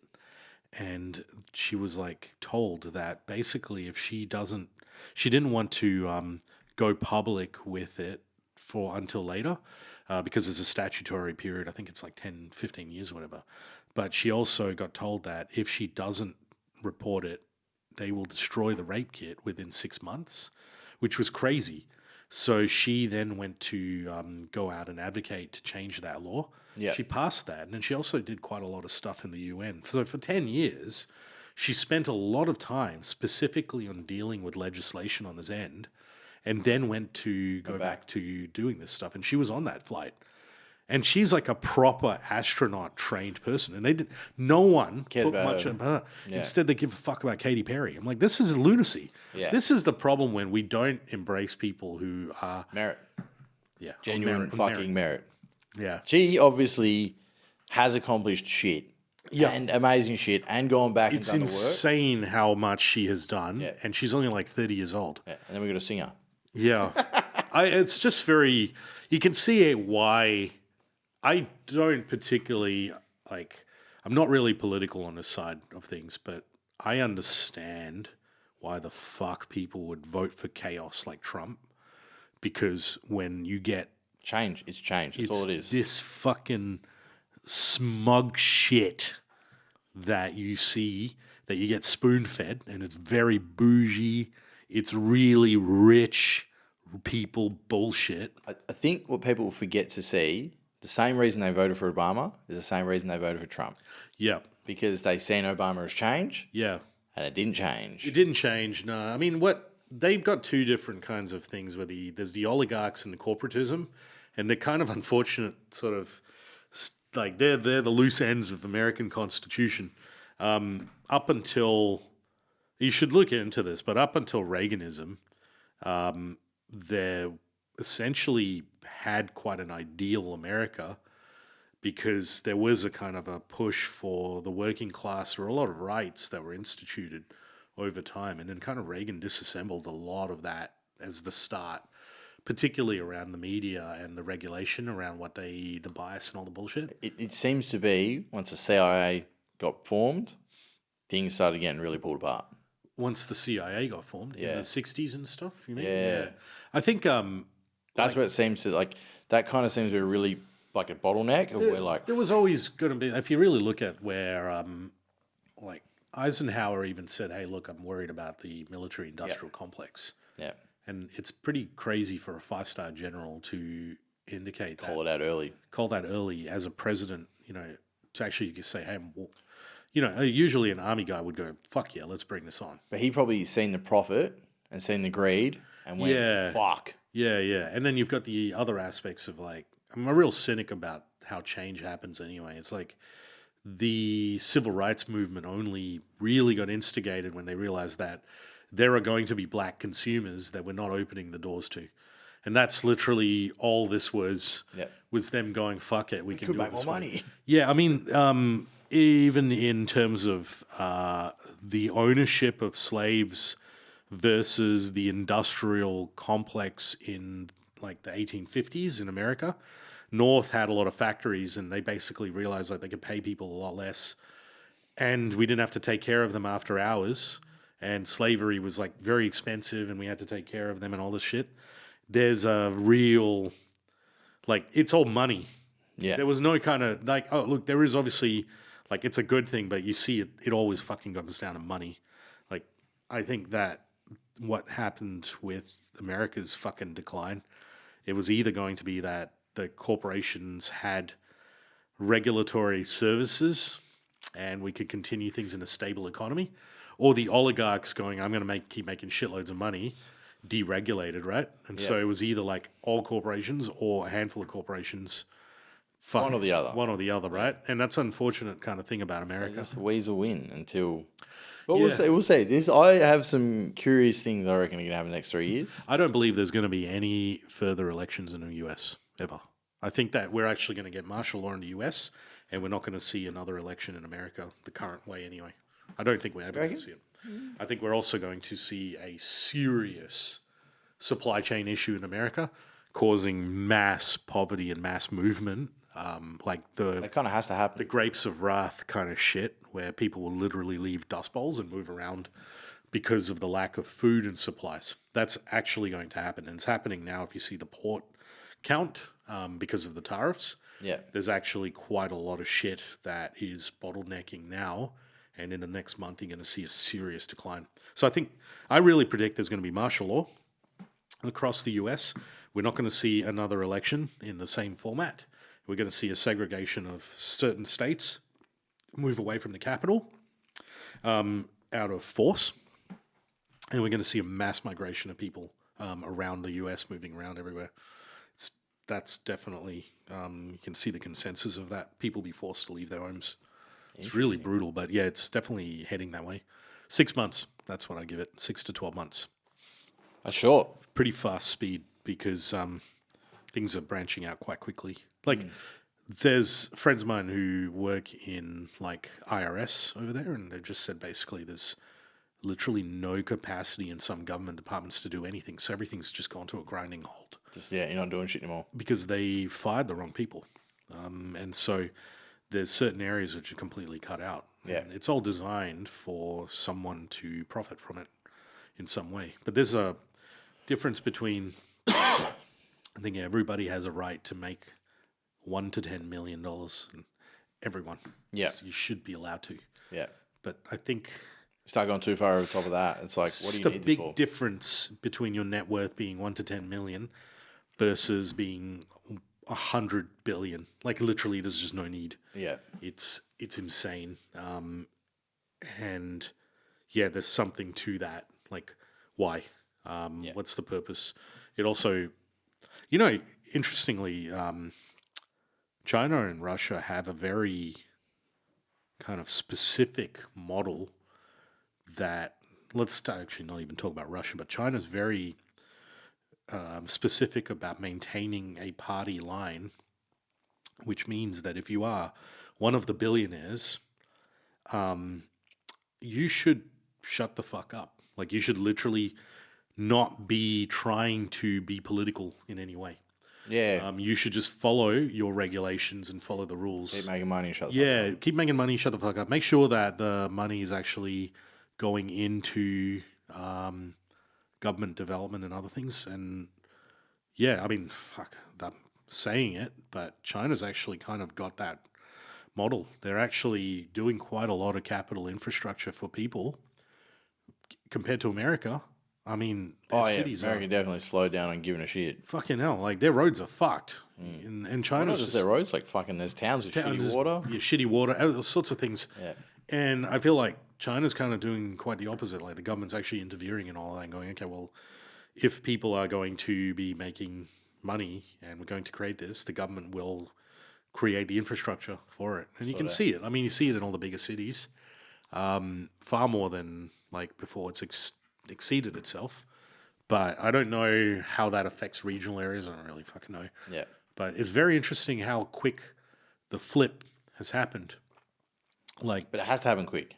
And she was like told that basically if she didn't want to go public with it until later because there's a statutory period. I think it's like 10, 15 years or whatever. But she also got told that if she doesn't report it, they will destroy the rape kit within 6 months, which was crazy. So she then went to go out and advocate to change that law. Yeah. She passed that, and then she also did quite a lot of stuff in the UN. So for 10 years, she spent a lot of time specifically on dealing with legislation on this end, and then went to go back to doing this stuff. And she was on that flight. And she's like a proper astronaut trained person. And no one Cares put about much her. of her. Yeah. Instead, they give a fuck about Katy Perry. I'm like, this is lunacy. Yeah. This is the problem when we don't embrace people who are Merit. yeah, Genuine fucking merit. Yeah. She obviously has accomplished shit. Yeah. And amazing shit and gone back It's and done the work. insane how much she has done. Yeah. And she's only like 30 years old. Yeah. And then we got a singer. Yeah. It's just very, you can see why I don't particularly, I'm not really political on this side of things, but I understand why the fuck people would vote for chaos like Trump. Because when you get Change. It's change. That's all it is. this fucking smug shit that you see, that you get spoon-fed, and it's very bougie, it's really rich people bullshit. I think what people forget to see, the same reason they voted for Obama is the same reason they voted for Trump. Yeah, Because they seen Obama as change, yeah. and it didn't change. It didn't change, no. I mean, they've got two different kinds of things where there's the oligarchs and the corporatism, and they're kind of unfortunate sort of, like they're the loose ends of the American Constitution. Up until, you should look into this, but up until Reaganism, they essentially had quite an ideal America because there was a kind of a push for the working class, or a lot of rights that were instituted over time. And then kind of Reagan disassembled a lot of that as the start, particularly around the media and the regulation around the bias and all the bullshit. It seems to be, once the CIA got formed, things started getting really pulled apart. Once the CIA got formed in Yeah. the 60s and stuff, you mean? Yeah. I think That's what it seems to, like, that kind of seems to be really like a bottleneck. Of where, like, there was always going to be, if you really look at where, like, Eisenhower even said, hey, look, I'm worried about the military-industrial complex. yeah, And it's pretty crazy for a five-star general to indicate call it out early. call that early as a president, to actually say, hey, usually an army guy would go, fuck yeah, let's bring this on. But he probably seen the profit and seen the greed and went, Yeah. fuck. Yeah, yeah. And then you've got the other aspects of, like, I'm a real cynic about how change happens anyway. It's like the civil rights movement only really got instigated when they realized that there are going to be black consumers that we're not opening the doors to. And that's literally all this was, Yep. was them going, fuck it, we can Could do make it more this way. money. Yeah, I mean, even in terms of the ownership of slaves versus the industrial complex in like the 1850s in America, North had a lot of factories, and they basically realized that they could pay people a lot less, and we didn't have to take care of them after hours, and slavery was like very expensive, and we had to take care of them and all this shit. There's a real, like, it's all money. Yeah. There was no kind of, like, oh, look, there is obviously, like, it's a good thing, but you see it always fucking comes down to money. Like, I think that what happened with America's fucking decline, it was either going to be that the corporations had regulatory services and we could continue things in a stable economy, or the oligarchs going, I'm going to keep making shitloads of money, deregulated, right? And so it was either like all corporations or a handful of corporations. One or the other. One or the other, right? And that's an unfortunate kind of thing about America. Just weasel win until. But Yeah. we'll say this. I have some curious things I reckon are going to happen in the next 3 years. I don't believe there's going to be any further elections in the US ever. I think that we're actually going to get martial law in the US, and we're not going to see another election in America the current way anyway. I don't think we're ever going to see it. I think we're also going to see a serious supply chain issue in America, causing mass poverty and mass movement, like That kind of has to happen. the grapes of wrath kind of shit, where people will literally leave dust bowls and move around because of the lack of food and supplies. That's actually going to happen, and it's happening now. If you see the port count, because of the tariffs, Yeah. there's actually quite a lot of shit that is bottlenecking now, and in the next month you're going to see a serious decline. So I really predict there's going to be martial law across the US. We're not going to see another election in the same format. We're going to see a segregation of certain states move away from the capital out of force, and we're going to see a mass migration of people around the US, moving around everywhere. That's definitely You can see the consensus of that. People be forced to leave their homes. It's really brutal, but yeah, it's definitely heading that way. 6 months, that's what I give it. 6 to 12 months. That's short. Pretty fast speed because things are branching out quite quickly. Like, there's friends of mine who work in like IRS over there, and they've just said basically there's literally no capacity in some government departments to do anything. So everything's just gone to a grinding halt. Just you're not doing shit anymore. Because they fired the wrong people. And so there's certain areas which are completely cut out. Yeah. And it's all designed for someone to profit from it in some way. But there's a difference between, I think everybody has a right to make $1 to $10 million. And everyone. Yeah. You should be allowed to. Yeah. But I think start going too far over the top of that. It's like, what do you need this for? It's a big difference between your net worth being 1 to 10 million versus being 100 billion. Like, literally, there's just no need. Yeah. It's insane. And yeah, there's something to that. Like, why? What's the purpose? It also, interestingly, China and Russia have a very kind of specific model that, let's actually not even talk about Russia, but China's very specific about maintaining a party line, which means that if you are one of the billionaires, you should shut the fuck up. Like, you should literally not be trying to be political in any way. Yeah. You should just follow your regulations and follow the rules. Keep making money and shut the fuck Yeah, keep making money, shut the fuck up. Make sure that the money is actually going into government development and other things. And yeah, I mean, fuck, I'm saying it, but China's actually kind of got that model. They're actually doing quite a lot of capital infrastructure for people compared to America. I mean, cities America definitely slowed down on giving a shit. fucking hell. Like, their roads are fucked. And China's Not just their roads, like fucking there's towns with shitty water. Yeah, shitty water, all sorts of things. Yeah. And I feel like China's kind of doing quite the opposite. Like, the government's actually interfering in all that and going, okay, well, if people are going to be making money and we're going to create this, the government will create the infrastructure for it. And you can see it. I mean, you see it in all the bigger cities, far more than like before it's exceeded itself. But I don't know how that affects regional areas. I don't really fucking know. Yeah. But it's very interesting how quick the flip has happened. Like, But it has to happen quick.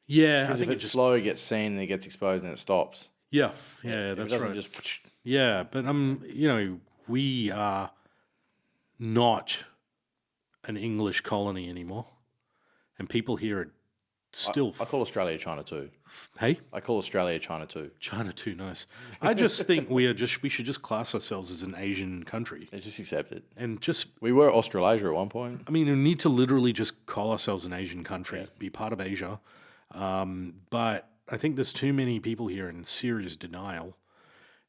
yeah, I Because if think it's slow, it gets seen, and it gets exposed, and it stops. yeah, If that's it doesn't right. just Yeah, but we are not an English colony anymore, and people here are still. I call Australia China too. Hey, I call Australia China too. China too nice. I just think we should just class ourselves as an Asian country, It's just accepted. and just, We were Australasia at one point. I mean, we need to literally just call ourselves an Asian country, be part of Asia. But I think there's too many people here in serious denial,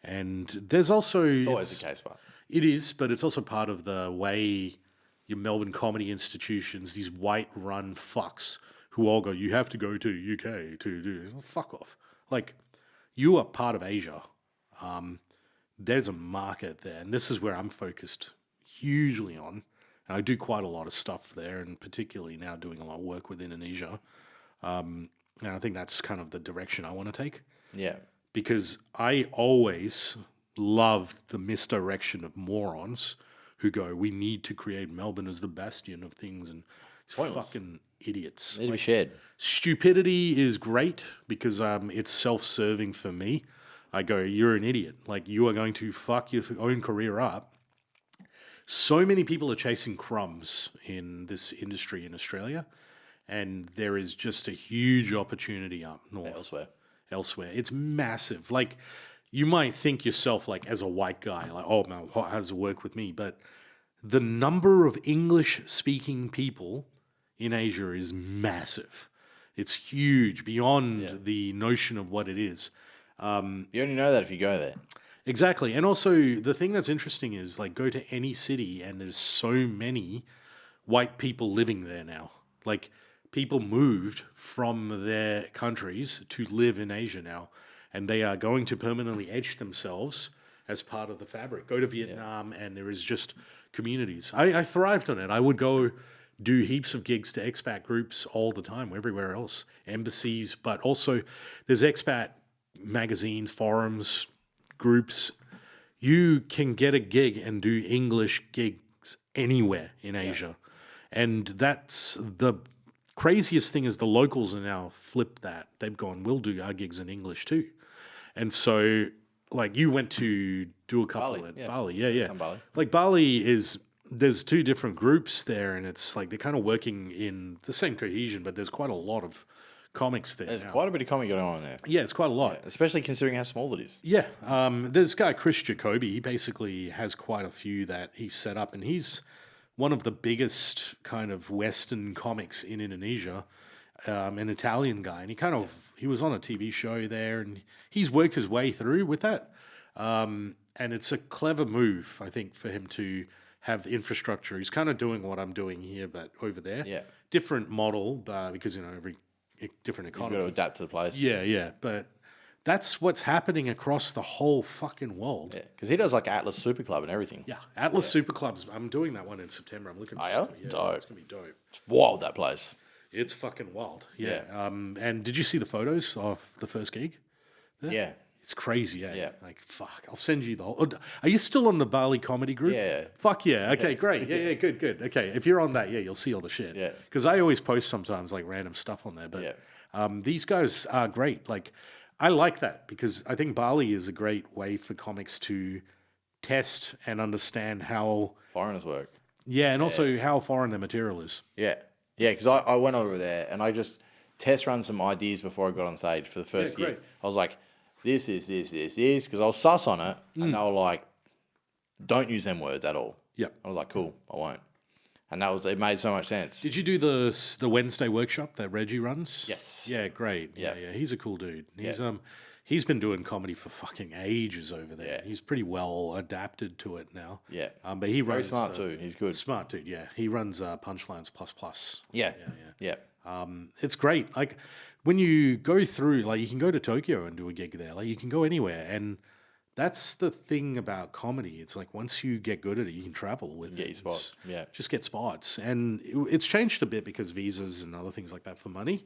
and there's also It's always the case, but it is, but it's also part of the way your Melbourne comedy institutions, these white-run fucks who all go, you have to go to UK to do this. Well, fuck off. Like, you are part of Asia. There's a market there, and this is where I'm focused hugely on. And I do quite a lot of stuff there, and particularly now doing a lot of work with Indonesia. And I think that's kind of the direction I want to take. yeah. Because I always loved the misdirection of morons who go, we need to create Melbourne as the bastion of things, and it's fucking idiots. Need to be shared. Stupidity is great because it's self-serving for me. I go, you're an idiot. Like, you are going to fuck your own career up. So many people are chasing crumbs in this industry in Australia, and there is just a huge opportunity up north. Elsewhere. It's massive. Like, you might think yourself, like, as a white guy, like, oh, man, how does it work with me? But the number of English-speaking people in Asia is massive. It's huge, beyond the notion of what it is. You only know that if you go there. Exactly. And also, the thing that's interesting is, like, go to any city and there's so many white people living there now. Like, people moved from their countries to live in Asia now, and they are going to permanently etch themselves as part of the fabric. Go to Vietnam and there is just communities. I thrived on it. I would go do heaps of gigs to expat groups all the time, everywhere else, embassies, but also there's expat magazines, forums, groups. You can get a gig and do English gigs anywhere in Asia. And that's the craziest thing is the locals are now flipped that. They've gone, we'll do our gigs in English too. And so, like, you went to do a couple at Bali. Yeah. Some Bali. Like, Bali is, there's two different groups there, and it's like they're kind of working in the same cohesion, but there's quite a lot of comics there. There's quite a bit of comedy going on there. Yeah, it's quite a lot. Yeah, especially considering how small it is. Yeah. There's this guy, Chris Jacoby. He basically has quite a few that he's set up, and he's one of the biggest kind of Western comics in Indonesia, an Italian guy. And he was on a TV show there, and he's worked his way through with that. And it's a clever move, I think, for him to have infrastructure. He's kind of doing what I'm doing here, but over there. Yeah. Different model, because, every different economy. You've got to adapt to the place. Yeah. But that's what's happening across the whole fucking world. Yeah, because he does like Atlas Super Club and everything. Yeah, Atlas Super Clubs. I'm doing that one in September. I'm looking for Are you? Yeah, Dope. it's going to be dope. It's wild, that place. It's fucking wild. Yeah. And did you see the photos of the first gig? There? Yeah. It's crazy, eh? Yeah. Like, fuck, I'll send you the whole... Are you still on the Bali comedy group? Yeah. Fuck yeah. Okay, great. Yeah, good. Okay, if you're on that, you'll see all the shit. Yeah. Because I always post sometimes, like, random stuff on there. But these guys are great. Like, I like that because I think Bali is a great way for comics to test and understand how... Foreigners work. Yeah, and also how foreign their material is. Yeah. Yeah, because I went over there and I just test run some ideas before I got on stage for the first gig. Great. I was like, this, because I was sus on it, and they were like, don't use them words at all. Yep. I was like, cool, I won't. And it made so much sense. Did you do the Wednesday workshop that Reggie runs? Yes. Yeah, great. Yeah. He's a cool dude. He's been doing comedy for fucking ages over there. Yeah. He's pretty well adapted to it now. Yeah. But he Very runs smart too. He's good. Smart dude. Yeah. He runs Punchlines Plus. Yeah. It's great. Like when you go through, like you can go to Tokyo and do a gig there. Like you can go anywhere, and that's the thing about comedy. It's like once you get good at it, you can travel with Get it. your spots. Yeah. Just get spots, and it's changed a bit because visas and other things like that for money.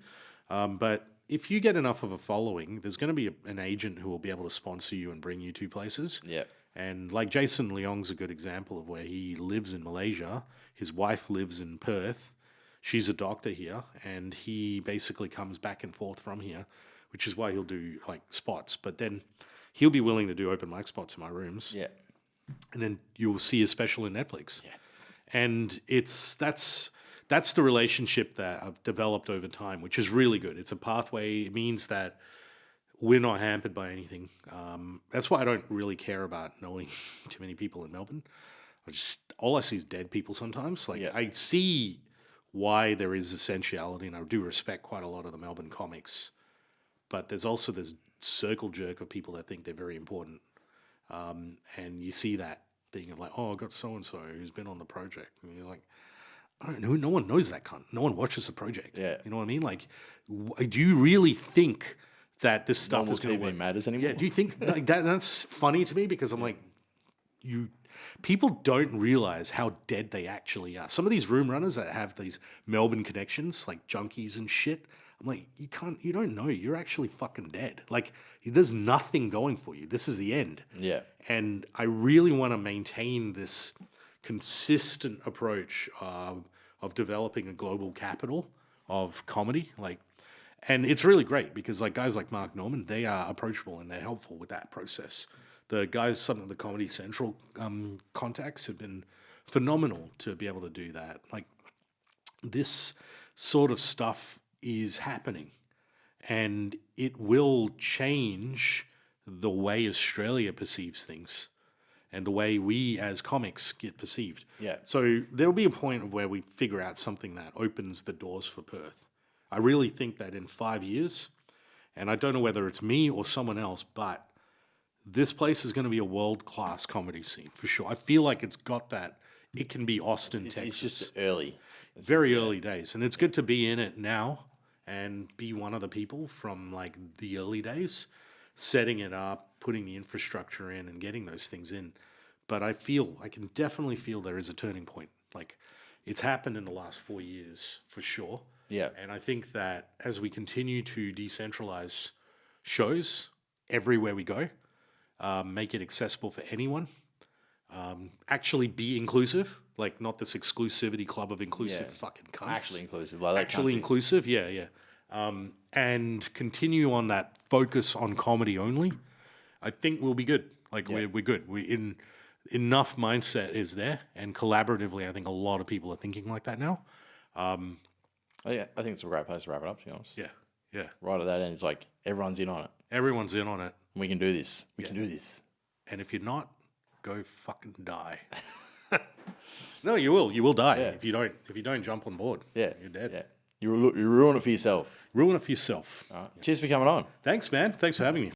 But if you get enough of a following, there's going to be an agent who will be able to sponsor you and bring you to places. Yeah. And like Jason Leong's a good example of where he lives in Malaysia. His wife lives in Perth. She's a doctor here, and he basically comes back and forth from here, which is why he'll do like spots. But then he'll be willing to do open mic spots in my rooms. Yeah. And then you'll see a special in Netflix. Yeah. And that's the relationship that I've developed over time, which is really good. It's a pathway. It means that we're not hampered by anything. That's why I don't really care about knowing too many people in Melbourne. All I see is dead people sometimes. Like I see why there is essentiality, and I do respect quite a lot of the Melbourne comics. But there's also this circle jerk of people that think they're very important. And you see that thing of like, oh, I got so-and-so who's been on the project. And you're like, I don't know, no one knows that cunt. No one watches the project. Yeah. You know what I mean? Like, do you really think that this stuff Normal is going to TV work? matters anymore? Yeah, do you think like that's funny to me? Because I'm like, people don't realize how dead they actually are. Some of these room runners that have these Melbourne connections, like junkies and shit, I'm like, you don't know. You're actually fucking dead. Like, there's nothing going for you. This is the end. Yeah. And I really want to maintain this consistent approach of developing a global capital of comedy. And it's really great because like guys like Mark Norman, they are approachable and they're helpful with that process. The guys, some of the Comedy Central contacts have been phenomenal to be able to do that. Like this sort of stuff is happening and it will change the way Australia perceives things and the way we as comics get perceived. Yeah. So there'll be a point of where we figure out something that opens the doors for Perth. I really think that in 5 years, and I don't know whether it's me or someone else, but this place is going to be a world-class comedy scene for sure. I feel like it's got that. It can be Austin, Texas. It's just early. Very early days. And it's good to be in it now and be one of the people from like the early days, setting it up, putting the infrastructure in and getting those things in. But I can definitely feel there is a turning point. Like, it's happened in the last 4 years for sure. Yeah. And I think that as we continue to decentralize shows everywhere we go, make it accessible for anyone, actually be inclusive, like not this exclusivity club of inclusive fucking cunts. Actually inclusive. Like that Actually inclusive, yeah. And continue on that focus on comedy only, I think we'll be good. Like we're good. Enough mindset is there, and collaboratively, I think a lot of people are thinking like that now. Yeah, I think it's a great place to wrap it up, to be honest. Yeah. Right at that end, it's like everyone's in on it. Everyone's in on it. We can do this. We can do this. And if you're not, go fucking die. No, you will. You will die if you don't jump on board. Yeah. You're dead. Yeah. You ruin it for yourself. Ruin it for yourself. All right. Cheers for coming on. Thanks, man. Thanks for having me.